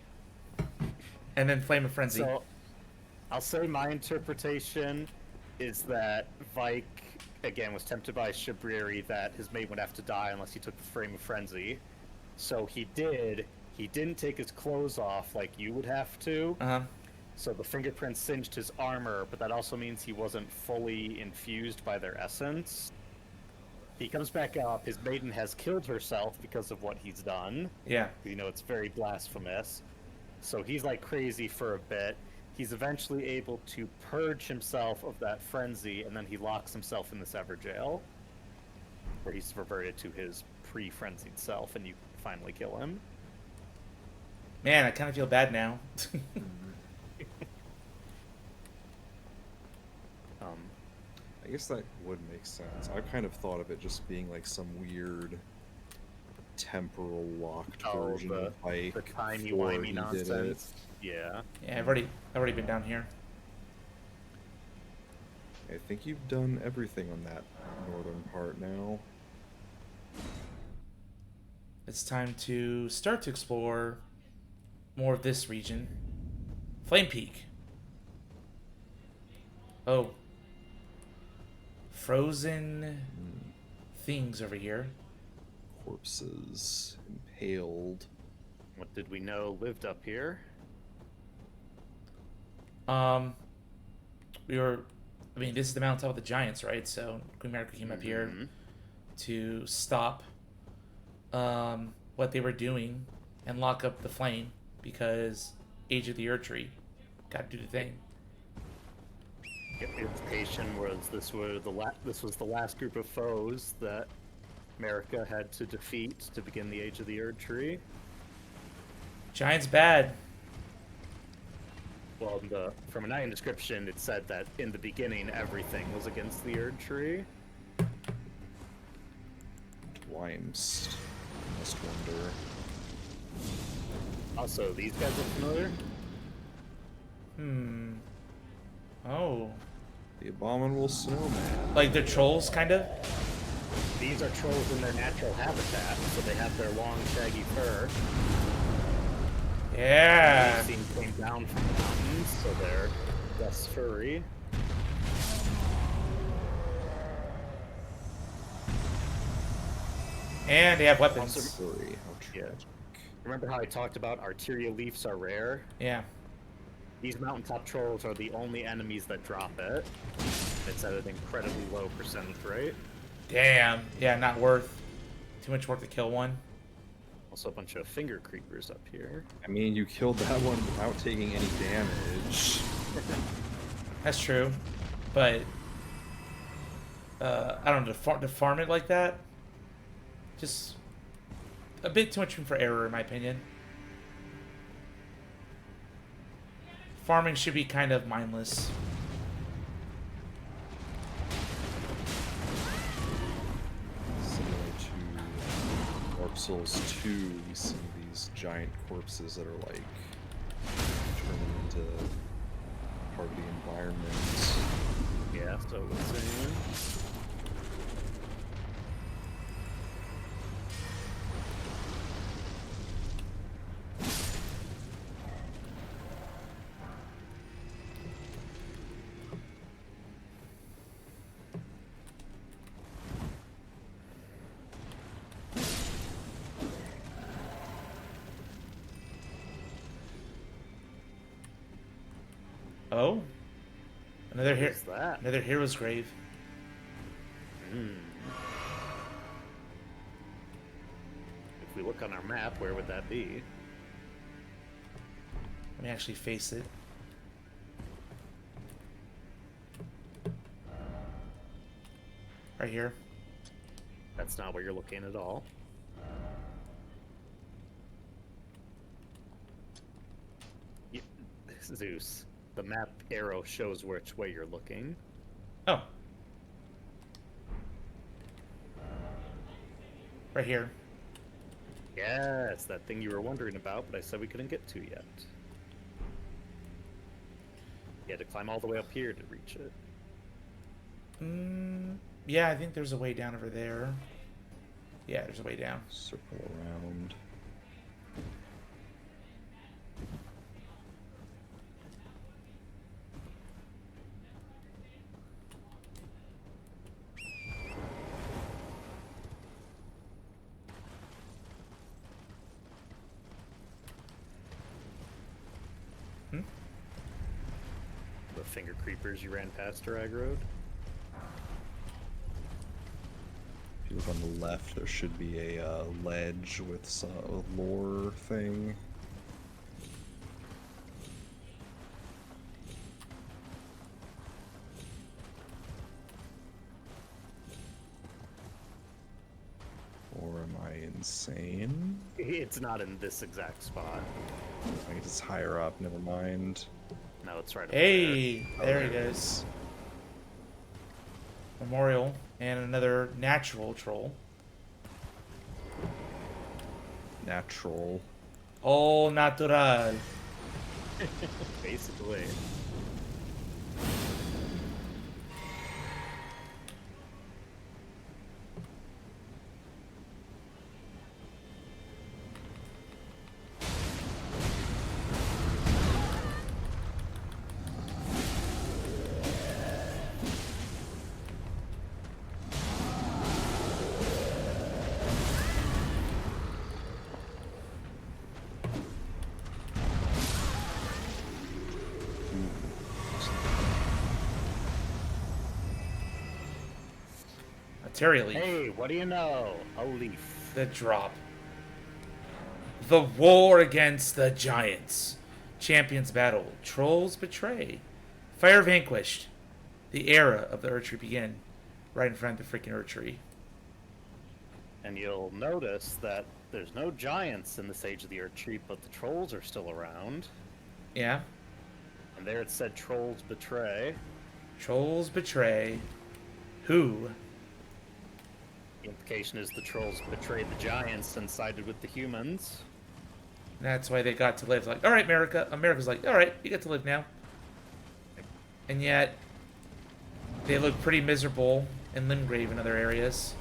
A: And then Flame of Frenzy.
B: So, I'll say my interpretation is that Vike, again, was tempted by Shabriri that his mate would have to die unless he took the Flame of Frenzy. So he did. He didn't take his clothes off like you would have to.
A: Uh-huh.
B: So the fingerprints singed his armor, but that also means he wasn't fully infused by their essence. He comes back up. His maiden has killed herself because of what he's done.
A: Yeah.
B: You know, it's very blasphemous. So he's like crazy for a bit. He's eventually able to purge himself of that frenzy, and then he locks himself in this ever jail, where he's reverted to his pre-frenzied self, and you finally kill him.
A: Man, I kind of feel bad now.
C: I guess that would make sense. I kind of thought of it just being like some weird temporal locked version of Pike.
B: The timey
C: before
B: wimey
C: he
B: nonsense. Yeah.
A: Yeah, I've already been down here.
C: I think you've done everything on that northern part now.
A: It's time to start to explore more of this region. Flame Peak. Oh. Frozen things over here.
C: Corpses impaled.
B: What did we know lived up here?
A: This is the mountaintop of the giants, right? So Queen America came up here to stop what they were doing and lock up the flame because Age of the Erd Tree got to do the thing.
B: The implication was this was the last group of foes that America had to defeat to begin the Age of the Erd Tree.
A: Giants bad.
B: Well, from an Iron description, it said that in the beginning everything was against the Erd Tree.
C: Dweimst. Must wonder.
B: Also, these guys look familiar.
A: Oh.
C: The abominable snowman.
A: Like the trolls, kind of?
B: These are trolls in their natural habitat, so they have their long, shaggy fur.
A: Yeah.
B: These came down from the mountains, so they're less furry.
A: And they have weapons.
C: Furry. How tragic.
B: Remember how I talked about arterial leaves are rare?
A: Yeah.
B: These mountaintop trolls are the only enemies that drop it. It's at an incredibly low percentage rate.
A: Damn. Yeah, not worth. Too much work to kill one.
B: Also a bunch of finger creepers up here.
C: I mean, you killed that one without taking any damage.
A: That's true. But, I don't know, to farm it like that? Just a bit too much room for error, in my opinion. Farming should be kind of mindless.
C: Similar to Dark Souls 2, we see these giant corpses that are like turning into part of the environment.
B: Yeah, so let's see.
A: Oh, another
B: What's that?
A: another hero's grave.
B: If we look on our map, where would that be?
A: Let me actually face it. Right here.
B: That's not where you're looking at all. Y- Zeus, the map arrow shows which way you're looking.
A: Oh. Right here.
B: Yes, that thing you were wondering about, but I said we couldn't get to yet. You had to climb all the way up here to reach it.
A: Yeah, I think there's a way down over there. Yeah, there's a way down.
C: Circle around.
B: The finger creepers you ran past Drag Road.
C: If you look on the left, there should be a ledge with a lore thing. Or am I insane?
B: It's not in this exact spot.
C: I guess it's higher up, never mind.
B: No, it's right up
A: Hey,
B: there.
A: there it is. Memorial and another natural troll.
C: Natural.
A: All natural.
B: Basically.
A: Materially.
B: Hey, what do you know? A leaf.
A: The drop. The war against the giants. Champions battle. Trolls betray. Fire vanquished. The era of the Erdtree begin. Right in front of the freaking Erdtree.
B: And you'll notice that there's no giants in this Age of the Erdtree, but the trolls are still around.
A: Yeah.
B: And there it said trolls betray.
A: Trolls betray. Who?
B: The implication is the trolls betrayed the giants and sided with the humans.
A: That's why they got to live. Like, all right, America. America's like, all right, you get to live now. And yet, they look pretty miserable in Limgrave and other areas.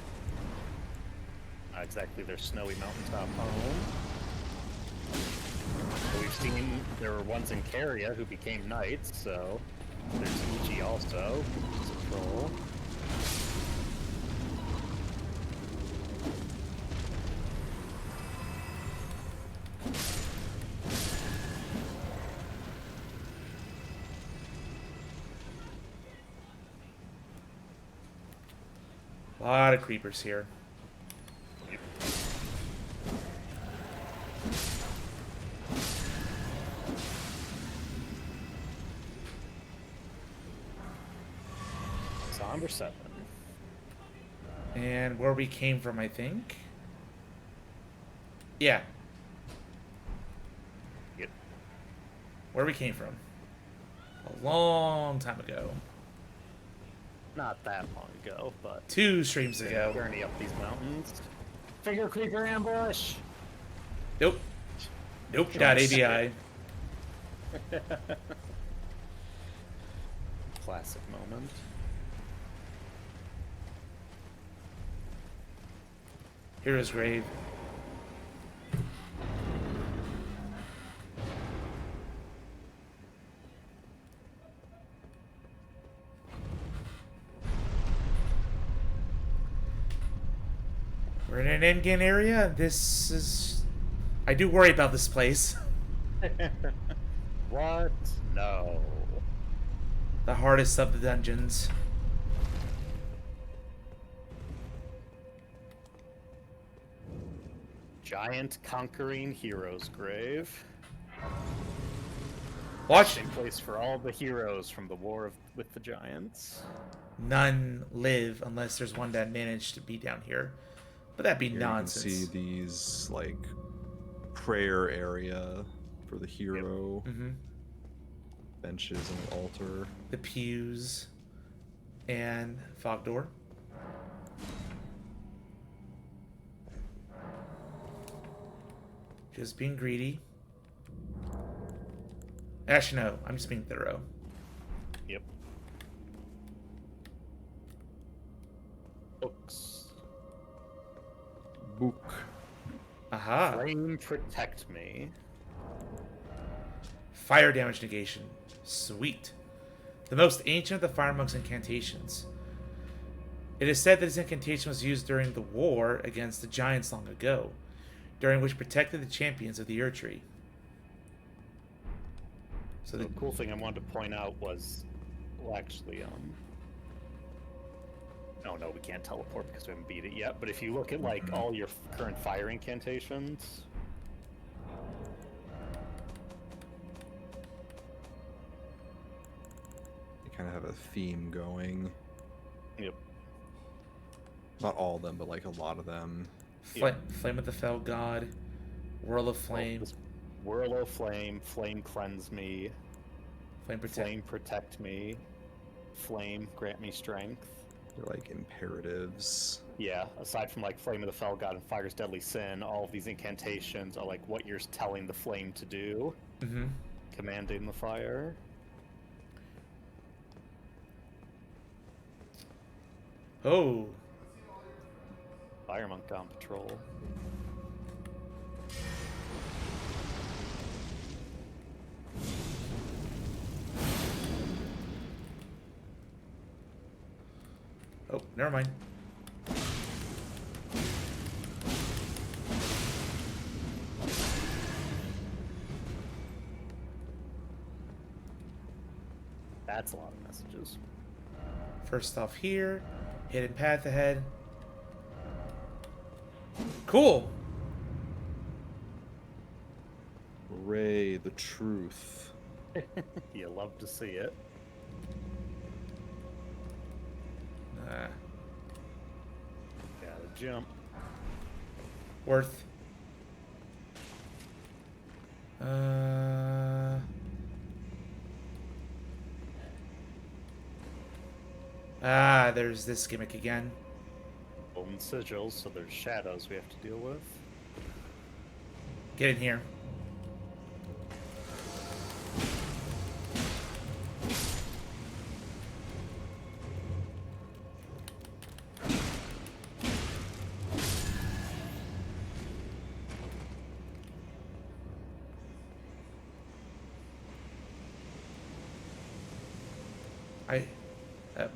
B: Not exactly their snowy mountaintop home. But we've seen there were ones in Caria who became knights, so there's Uchi also, who's a troll.
A: A lot of creepers here.
B: Somber 7.
A: And where we came from, I think. Yeah.
B: Yep.
A: Where we came from. A long time ago.
B: Not that long ago, but
A: 2 streams ago.
B: journey up these mountains. Finger creeper ambush!
A: Nope. Nope. Not ABI.
B: Classic moment.
A: Hero's grave. We're in an endgame area. This is... I do worry about this place.
B: What? No.
A: The hardest of the dungeons.
B: Giant conquering hero's grave.
A: Watch.
B: Same place for all the heroes from the war with the giants.
A: None live unless there's one that managed to be down here. But that'd be
C: Here
A: nonsense.
C: you can see these, like, prayer area for the hero.
A: Mm-hmm.
C: Benches and an altar.
A: The pews. And fog door. Just being greedy. Actually, no. I'm just being thorough.
B: Yep. Books.
C: Book.
A: Aha.
B: Flame protect me.
A: Fire damage negation. Sweet. The most ancient of the Fire Monk's incantations. It is said that this incantation was used during the war against the giants long ago, during which protected the champions of the Erdtree.
B: So the cool thing I wanted to point out was, well, actually, oh no, we can't teleport because we haven't beat it yet. But if you look at like all your current fire incantations,
C: You kind of have a theme going.
B: yep,
C: Not all of them, but like a lot of them.
A: Flame of the Fell God, Whirl of Flame,
B: Whirl of Flame, Flame cleanse me,
A: Flame Protect.
B: Flame protect me, Flame grant me strength.
C: They're like imperatives.
B: Yeah, aside from like Flame of the Fell God and Fire's Deadly Sin, all of these incantations are like what you're telling the flame to do,
A: Mm-hmm.
B: commanding the fire.
A: Oh.
B: Fire monk on patrol.
A: Oh, never mind.
B: That's a lot of messages.
A: First off here. Hidden path ahead. Cool.
C: Ray, the truth.
B: You love to see it. Gotta jump.
A: Worth. There's this gimmick again.
B: Golden sigils, so there's shadows we have to deal with.
A: Get in here.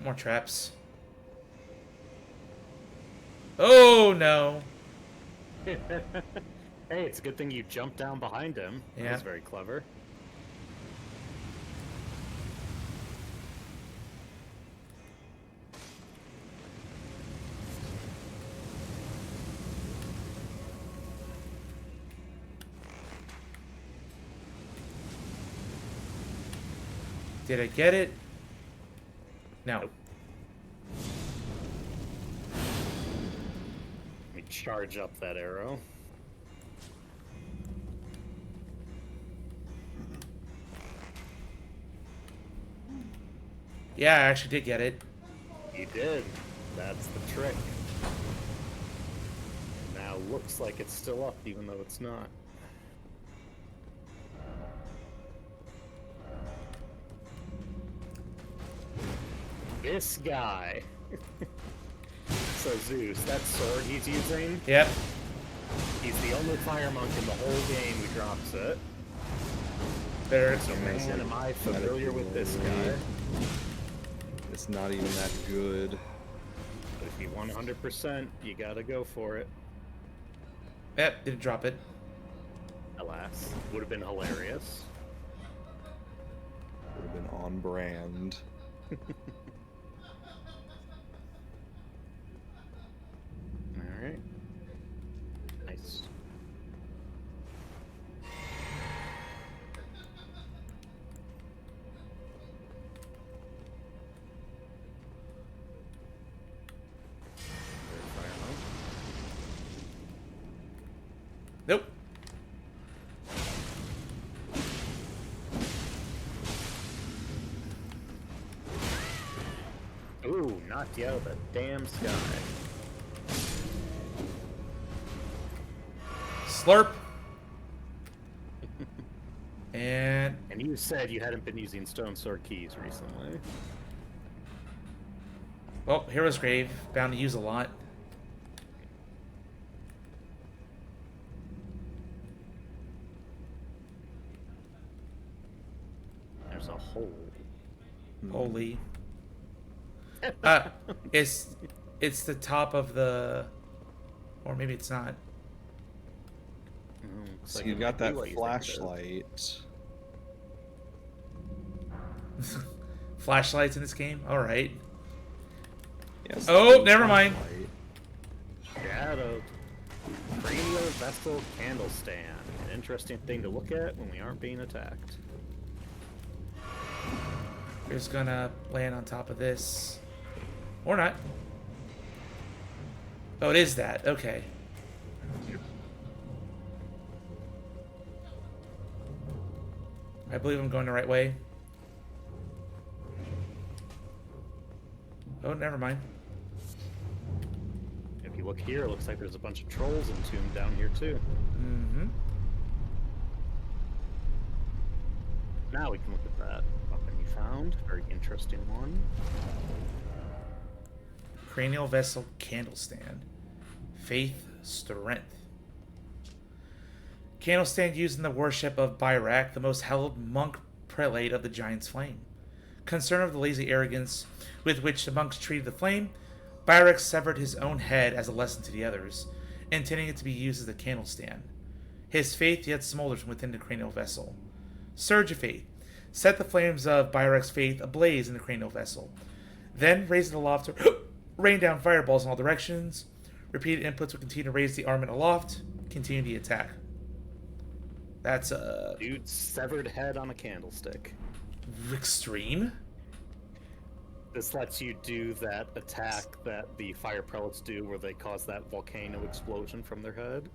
A: More traps. Oh no.
B: Hey, it's a good thing you jumped down behind him.
A: Yeah.
B: That was very clever.
A: Did I get it? No.
B: Nope. Let me charge up that arrow.
A: Yeah, I actually did get it.
B: You did. That's the trick. Now looks like it's still up, even though it's not. This guy. So Zeus, that sword he's using,
A: Yep.
B: he's the only fire monk in the whole game who drops it.
A: Better.
B: So man, am I familiar with this guy.
C: It's not even that good.
B: But if you want 100%, you gotta go for it.
A: Yep, didn't drop it.
B: Alas, would have been hilarious.
C: Would have been on brand.
B: Alright. Nice.
A: Nope.
B: Ooh, knocked you out of the damn sky.
A: Slurp. And
B: And you said you hadn't been using stone sword keys recently.
A: well, Hero's Grave, bound to use a lot.
B: There's a hole.
A: Holy. It's the top of the, or maybe it's not.
B: Looks
C: So
B: like
C: you
B: it
C: got
B: might be
C: that
B: what you think it is.
C: flashlight.
A: Flashlights in this game. All right.
C: Yes.
A: Oh, never mind.
C: flashlight.
B: Shadow. Cranial Vestal Candle Stand. An interesting thing to look at when we aren't being attacked.
A: We're just gonna land on top of this. Or not. Oh, it is that. Okay. I believe I'm going the right way. Oh, never mind.
B: If you look here, it looks like there's a bunch of trolls entombed down here too.
A: Mm-hmm.
B: Now we can look at that weapon you found. Very interesting one.
A: Cranial Vessel Candle Stand. Faith, Strength. Candle stand used in the worship of Byrak, the most hallowed monk prelate of the Giant's Flame. Concerned of the lazy arrogance with which the monks treated the flame, Byrak severed his own head as a lesson to the others, intending it to be used as a candle stand. His faith yet smolders from within the cranial vessel. Surge of faith. Set the flames of Byrak's faith ablaze in the cranial vessel. Then raise it aloft to rain down fireballs in all directions. Repeated inputs will continue to raise the armament aloft. Continue the attack. That's
B: Dude's severed head on a candlestick.
A: extreme.
B: This lets you do that attack that the fire prelates do where they cause that volcano explosion from their head.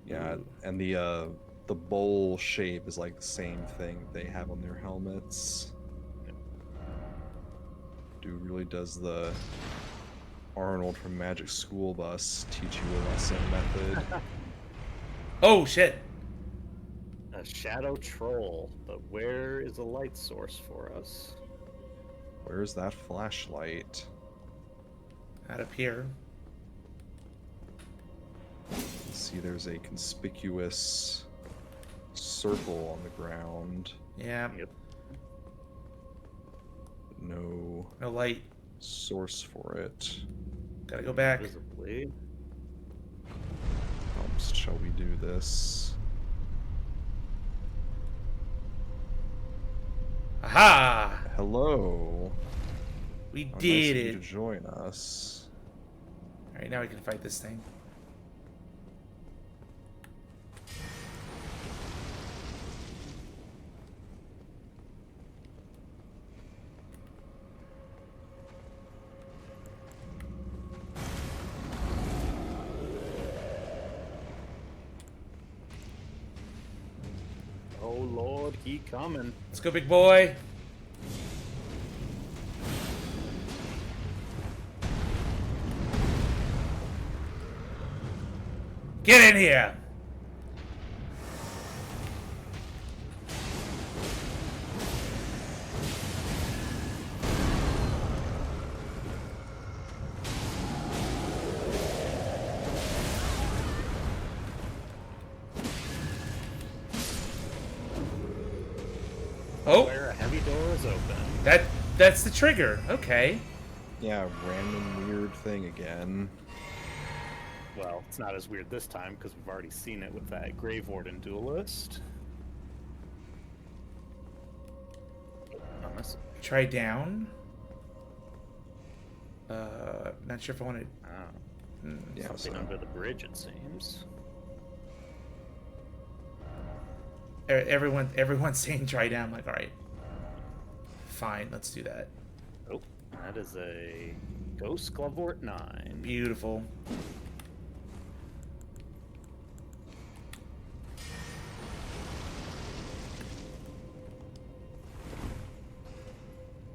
C: Yeah, and the bowl shape is like the same thing they have on their helmets. Dude really does the Arnold from Magic School Bus teach you a lesson method.
A: Oh shit.
B: A shadow troll, but where is a light source for us?
C: Where's that flashlight?
A: Out up here.
C: See, there's a conspicuous circle on the ground.
A: Yeah.
B: Yep.
C: No
A: No light.
C: source for it.
A: Gotta go back.
B: Visibly.
C: Shall we do this?
A: Aha!
C: Hello.
A: We
C: How
A: did
C: nice of you
A: it.
C: to join us.
A: Alright, now we can fight this thing.
B: Oh lord, he coming.
A: Let's go, big boy. Get in here. Oh,
B: Where a heavy door is open.
A: that's the trigger. Okay.
C: Yeah, random weird thing again.
B: Well, it's not as weird this time because we've already seen it with that Grave Warden duelist.
A: Try down. Not sure if I want to.
B: Oh.
C: Yeah,
B: Something
C: so
B: under the bridge, it seems.
A: Everyone's saying try down. I'm like, all right, fine, let's do that.
B: Oh, that is a Ghost Glovewort 9.
A: Beautiful.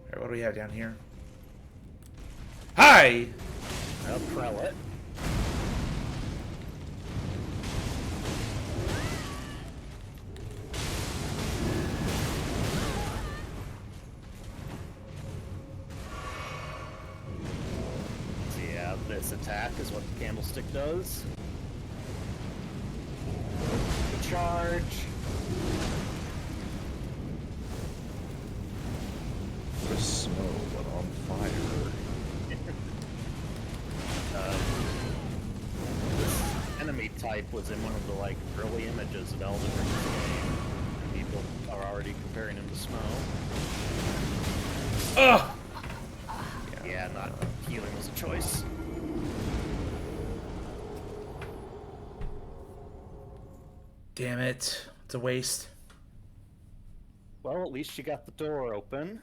A: All right, what do we have down here? Hi.
B: A Prelate. So yeah, this attack is what the candlestick does. The charge.
C: the snow, but on fire.
B: This enemy type was in one of the like early images of Elden Ring, and people are already comparing him to snow.
A: Ugh.
B: Yeah, not healing was a choice.
A: Damn it. It's a waste.
B: Well, at least you got the door open,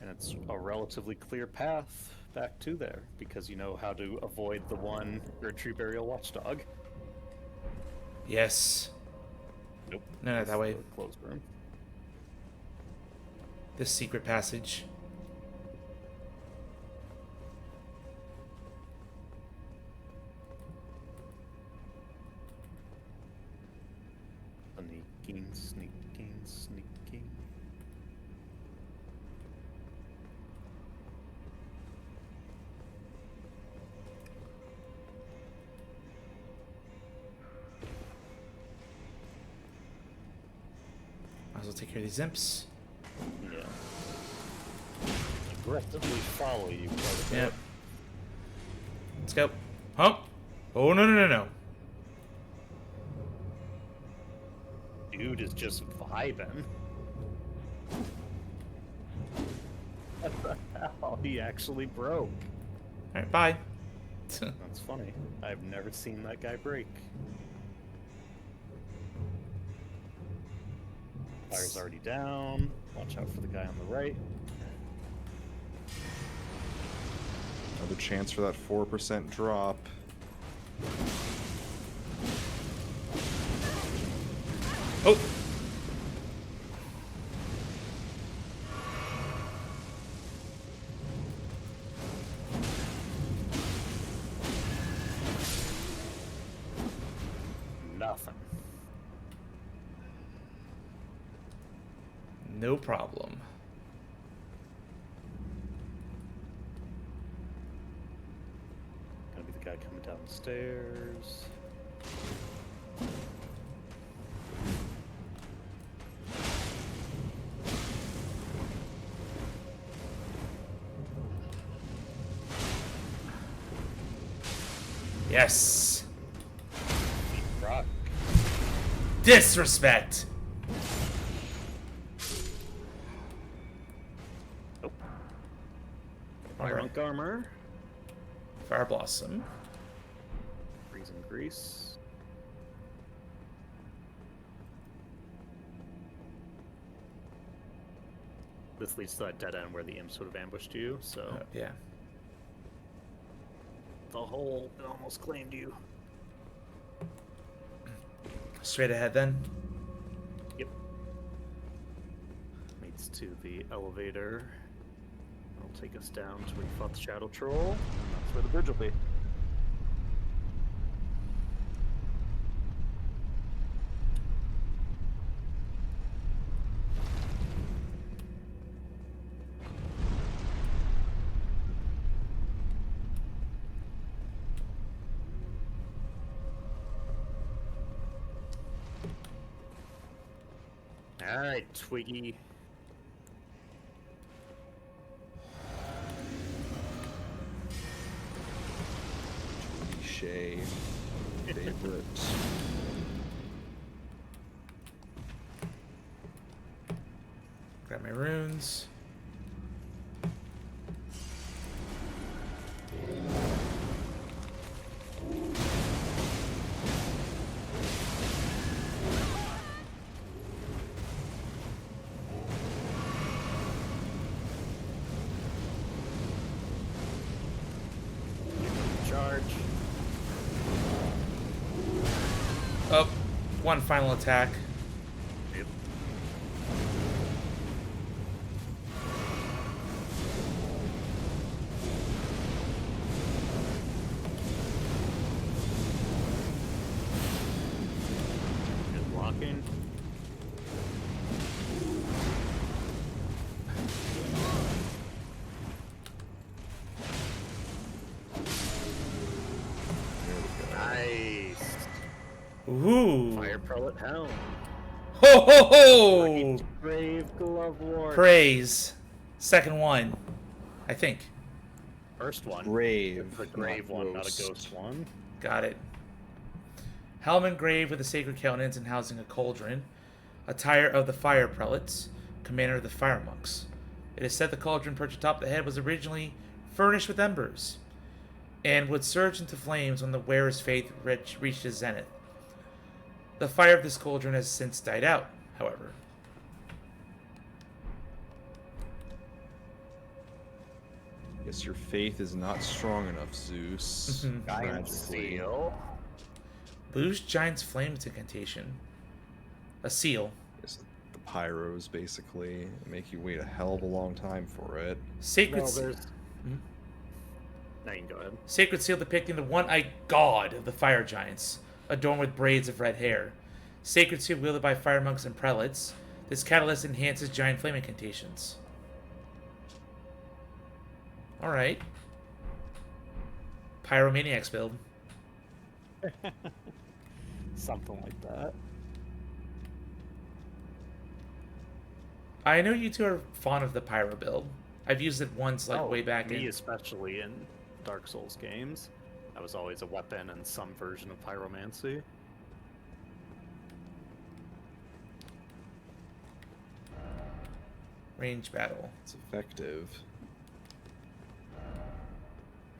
B: and it's a relatively clear path back to there, because you know how to avoid the one Tree Burial Watchdog.
A: Yes.
B: Nope.
A: No, not that way.
B: The closed room.
A: This secret passage.
B: Sneaking, sneaking, sneaking.
A: Might as well take care of these imps.
B: Yeah. Aggressively follow you quite a bit.
A: Yep. Let's go. Hump. Oh, no, no, no, no.
B: Dude is just vibing. What the hell? He actually broke.
A: Alright, bye.
B: That's funny. I've never seen that guy break. Fire's already down. Watch out for the guy on the right.
C: Another chance for that 4% drop.
A: Oh!
B: Nothing.
A: No problem.
B: Gonna be the guy coming down the stairs.
A: Yes.
B: Rock.
A: Disrespect.
B: Nope.
A: Alright.
B: Monk armor.
A: Fire Blossom.
B: Freezing grease. This leads to that dead end where the imps would have ambushed you, so
A: Yeah.
B: the hole almost claimed you.
A: Straight ahead then.
B: Yep. Leads to the elevator. It'll take us down to where you fought the Shadow Troll. And that's where the bridge will be. Alright, Twiggy.
C: Cliche favorite.
A: Grab my runes. Oh, one final attack.
B: Yep. Good blocking. Nice.
A: Ooh.
B: Fire Prelate Helm.
A: Ho ho ho!
B: Brave Glove War.
A: Praise. Second one, I think.
B: First one.
C: Grave.
B: The grave one, not a
C: ghost.
B: ghost one.
A: Got it. Helm engraved with a sacred countenance and housing a cauldron. Attire of the fire prelates, commander of the fire monks. It is said the cauldron perched atop the head was originally furnished with embers, and would surge into flames when the wearer's faith reached its zenith. The fire of this cauldron has since died out, however.
C: Guess your faith is not strong enough, Zeus.
B: Giant
C: Tragically.
B: seal.
A: Boost Giant's Flame incantation. A seal.
C: Guess the pyros basically make you wait a hell of a long time for it.
A: Sacred
B: No,
A: Seal.
B: there's... No, you can go ahead.
A: Sacred seal depicting the one-eyed god of the fire giants, adorned with braids of red hair. Sacred seal wielded by fire monks and prelates. This catalyst enhances giant flame incantations. Alright. Pyromaniacs build.
B: Something like that.
A: I know you two are fond of the pyro build. I've used it once, like, way back
B: me
A: in...
B: especially in Dark Souls games. That was always a weapon and some version of pyromancy.
A: range battle.
C: It's effective.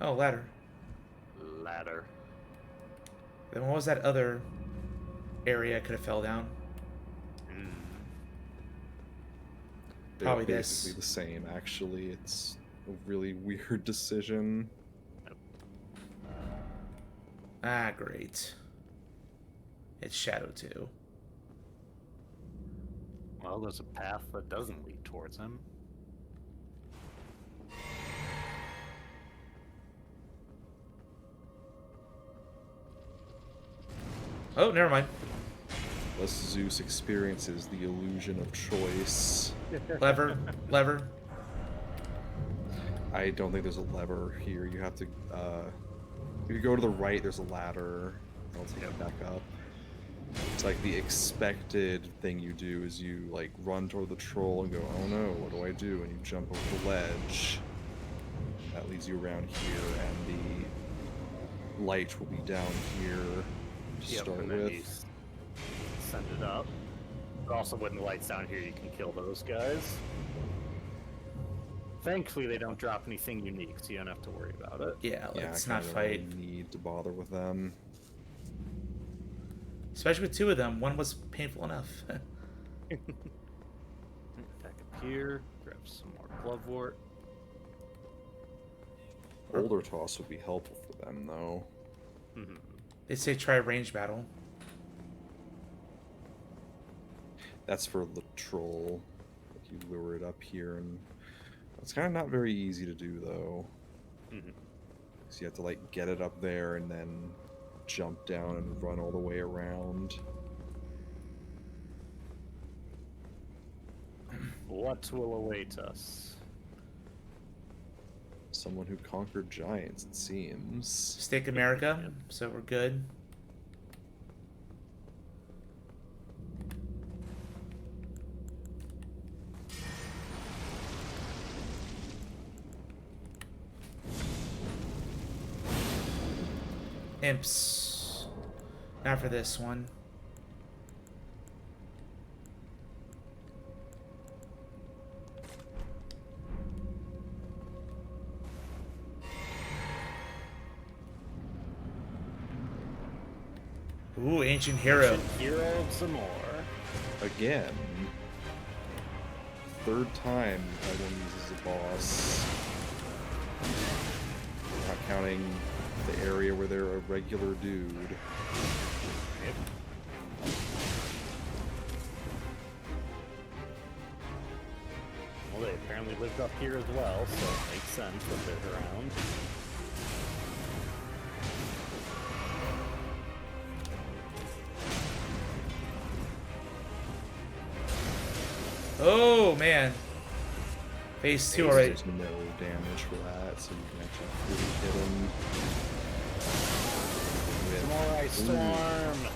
A: Oh, ladder.
B: Ladder.
A: Then what was that other area I could have fell down?
C: They're
A: Probably
C: basically
A: this.
C: the same, actually. It's a really weird decision.
A: Ah, great. It's Shadow 2.
B: Well, there's a path that doesn't lead towards him.
A: Oh, never mind.
C: Thus Zeus experiences the illusion of choice.
A: Lever, lever.
C: I don't think there's a lever here. You have to, if you go to the right, there's a ladder. I'll take it back up. It's like the expected thing you do is you like run toward the troll and go, oh no, what do I do? And you jump over the ledge. That leads you around here, and the light will be down here to start
B: and then you
C: with.
B: send it up. But also when the light's down here, you can kill those guys. Thankfully, they don't drop anything unique, so you don't have to worry about it.
A: Yeah,
C: Yeah,
A: let's
C: I
A: not
C: kinda
A: fight.
C: don't need to bother with them.
A: Especially with two of them. One was painful enough.
B: Attack up here, grab some more Glovewort.
C: Boulder toss would be helpful for them, though.
A: They say try range battle.
C: That's for the troll. Like you lure it up here, and it's kind of not very easy to do, though. So you have to like get it up there and then jump down and run all the way around.
B: What will await us?
C: Someone who conquered giants, it seems.
A: Stake America, so we're good. Imps. Not for this one. Ooh, ancient hero.
B: Ancient Hero of Zamor.
C: Again. Third time everyone uses a boss. Not counting the area where they're a regular dude.
B: apparently lived up here as well, so it makes sense that they're around.
A: Oh, man. Phase 2 already.
C: There's no damage for that, so you can actually fully hit him.
B: Some more ice storm!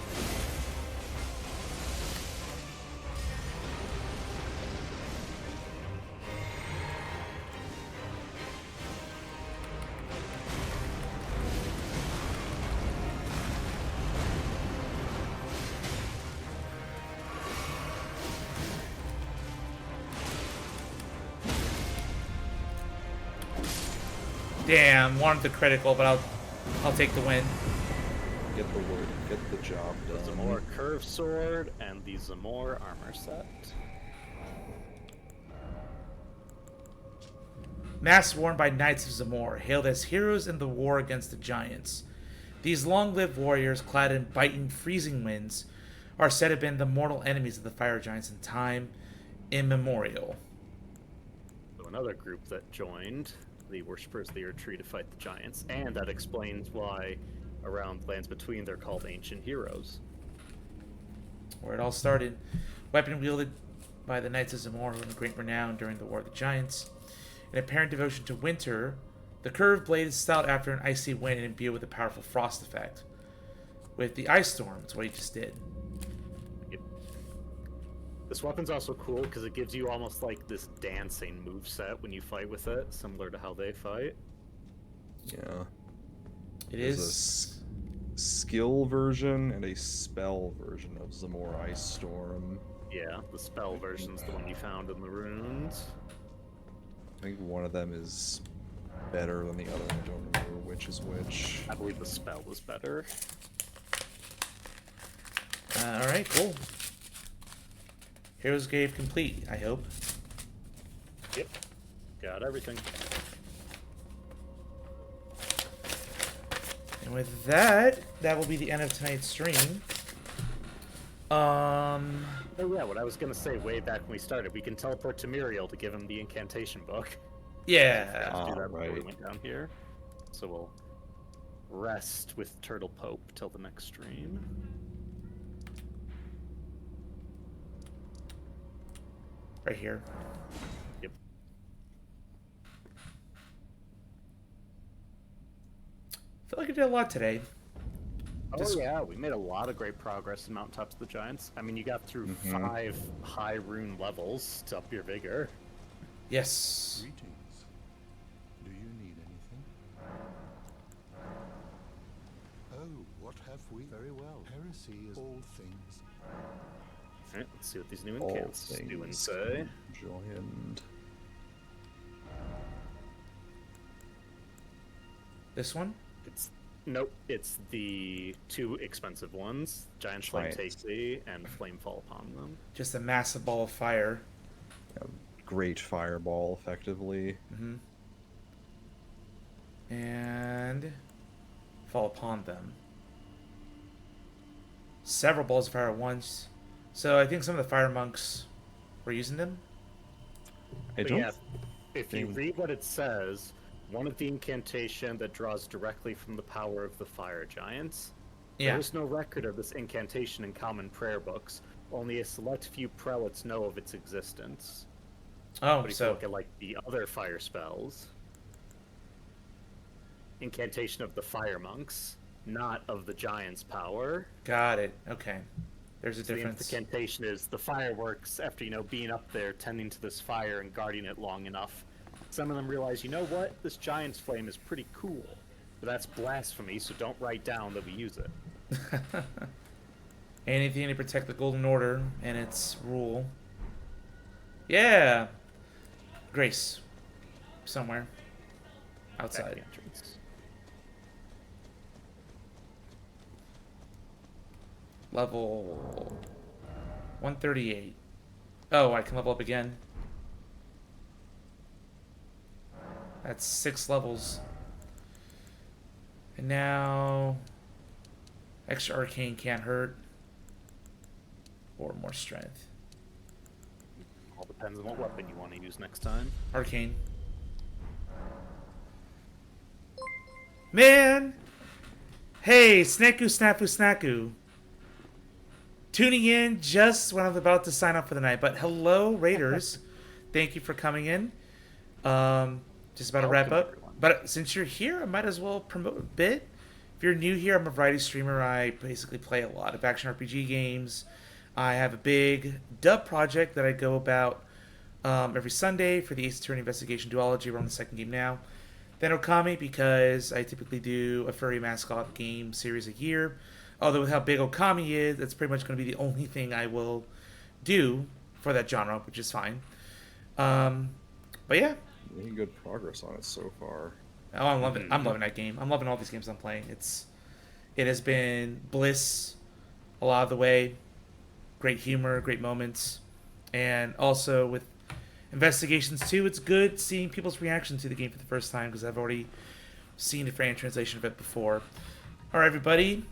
A: Damn, wanted the critical, but I'll take the win.
C: Get the word, get the job
B: The
C: done.
B: Zamor curved sword and the Zamor armor set.
A: Masks worn by Knights of Zamor, hailed as heroes in the war against the giants. These long-lived warriors, clad in biting, freezing winds, are said to have been the mortal enemies of the fire giants in time immemorial.
B: So another group that joined, the Worshippers of the Earth Tree, to fight the giants, and that explains why around Lands Between they're called Ancient Heroes.
A: Where it all started. Weapon wielded by the Knights of Zamor, who won great renown during the War of the Giants. In apparent devotion to winter, the curved blade is styled after an icy wind and imbued with a powerful frost effect. With the ice storm, it's what he just did.
B: Yep. This weapon's also cool because it gives you almost like this dancing moveset when you fight with it, similar to how they fight.
C: Yeah.
A: It
C: There's a
A: is.
C: skill version and a spell version of Zamor Ice Storm.
B: Yeah, the spell version's the one you found in the runes.
C: I think one of them is better than the other. I don't remember which is which.
B: I believe the spell was better.
A: Alright, cool. Heroes Grave complete, I hope.
B: Yep. Got everything.
A: And with that, that will be the end of tonight's stream.
B: Oh yeah, what I was gonna say way back when we started, we can teleport to Muriel to give him the incantation book.
A: Yeah.
B: Let's do that before we
C: right.
B: went down here. So we'll rest with Turtle Pope till the next stream.
A: Right here.
B: Yep.
A: I feel like I did a lot today.
B: Oh yeah, we made a lot of great progress in Mountaintops of the Giants. I mean, you got through 5 high rune levels to up your vigor.
A: Yes.
H: Greetings. Do you need anything? Oh, what have we? Very well. Heresy is all things.
B: Alright, let's see what these new
C: All
B: incants do and
C: things
B: say.
C: joined.
A: This one?
B: Nope, it's the 2 expensive ones, Giant Flame
C: Giant.
B: Take Thee and Flame Fall Upon Them.
A: Just a massive ball of fire.
C: Great fireball, effectively.
A: And fall upon them. Several balls of fire at once. So I think some of the fire monks were using them.
C: I
B: But
C: don't
B: yeah, if you
C: think-
B: read what it says, one of the incantation that draws directly from the power of the fire giants.
A: Yeah.
B: There is no record of this incantation in common prayer books. Only a select few prelates know of its existence.
A: Oh,
B: But if you
A: so
B: look at like the other fire spells, incantation of the fire monks, not of the giants' power.
A: got it. Okay. There's a
B: So the
A: difference.
B: incantation is the fireworks after, being up there tending to this fire and guarding it long enough. Some of them realize, you know what, this giant's flame is pretty cool, but that's blasphemy, so don't write down that we use it.
A: Anything to protect the Golden Order and its rule. Yeah. Grace. Somewhere.
B: Back the
A: Outside.
B: entrance.
A: Level 138. Oh, I can level up again. That's 6 levels. And now extra arcane can't hurt. Or more strength.
B: All the Depends on what weapon you want to use next time.
A: Arcane. Man! Hey, Snaku Snafu Snaku. Tuning in just when I'm about to sign up for the night. But hello, Raiders. Thank you for coming in. Just about to wrap up.
B: Everyone.
A: But since you're here, I might as well promote a bit. If you're new here, I'm a variety streamer. I basically play a lot of action RPG games. I have a big dub project that I go about every Sunday for the Ace Attorney Investigation Duology. We're on the second game now. Then Okami, because I typically do a furry mascot game series a year. Although with how big Okami is, that's pretty much going to be the only thing I will do for that genre, which is fine. But yeah.
C: Making good progress on it so far.
A: Oh, I'm loving that game. I'm loving all these games I'm playing. It has been bliss a lot of the way. Great humor, great moments. And also with Investigations too, it's good seeing people's reaction to the game for the first time because I've already seen the fan translation of it before. Alright, everybody.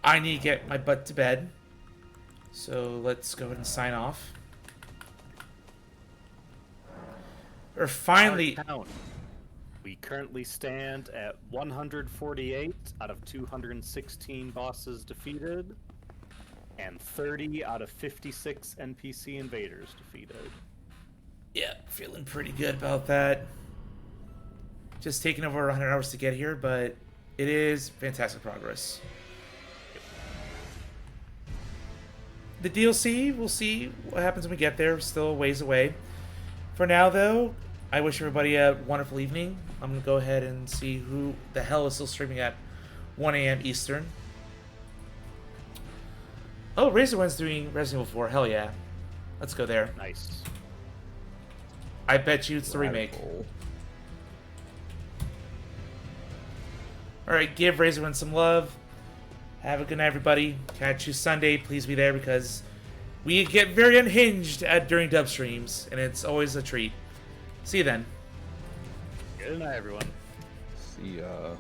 A: I need to get my butt to bed. So let's go ahead and sign off. Or finally...
B: Our count. We currently stand at 148 out of 216 bosses defeated. And 30 out of 56 NPC invaders defeated.
A: Yeah, feeling pretty good about that. Just taking over 100 hours to get here, but it is fantastic progress. The DLC, we'll see what happens when we get there. We're still a ways away. For now, though, I wish everybody a wonderful evening. I'm going to go ahead and see who the hell is still streaming at 1 a.m. Eastern. Oh, Razorwind's doing Resident Evil 4. Hell yeah. Let's go there.
B: Nice.
A: I bet you it's the remake. Alright, give Razorwind some love. Have a good night, everybody. Catch you Sunday. Please be there because we get very unhinged during dub streams, and it's always a treat. See you then.
B: Good night, everyone.
C: See ya.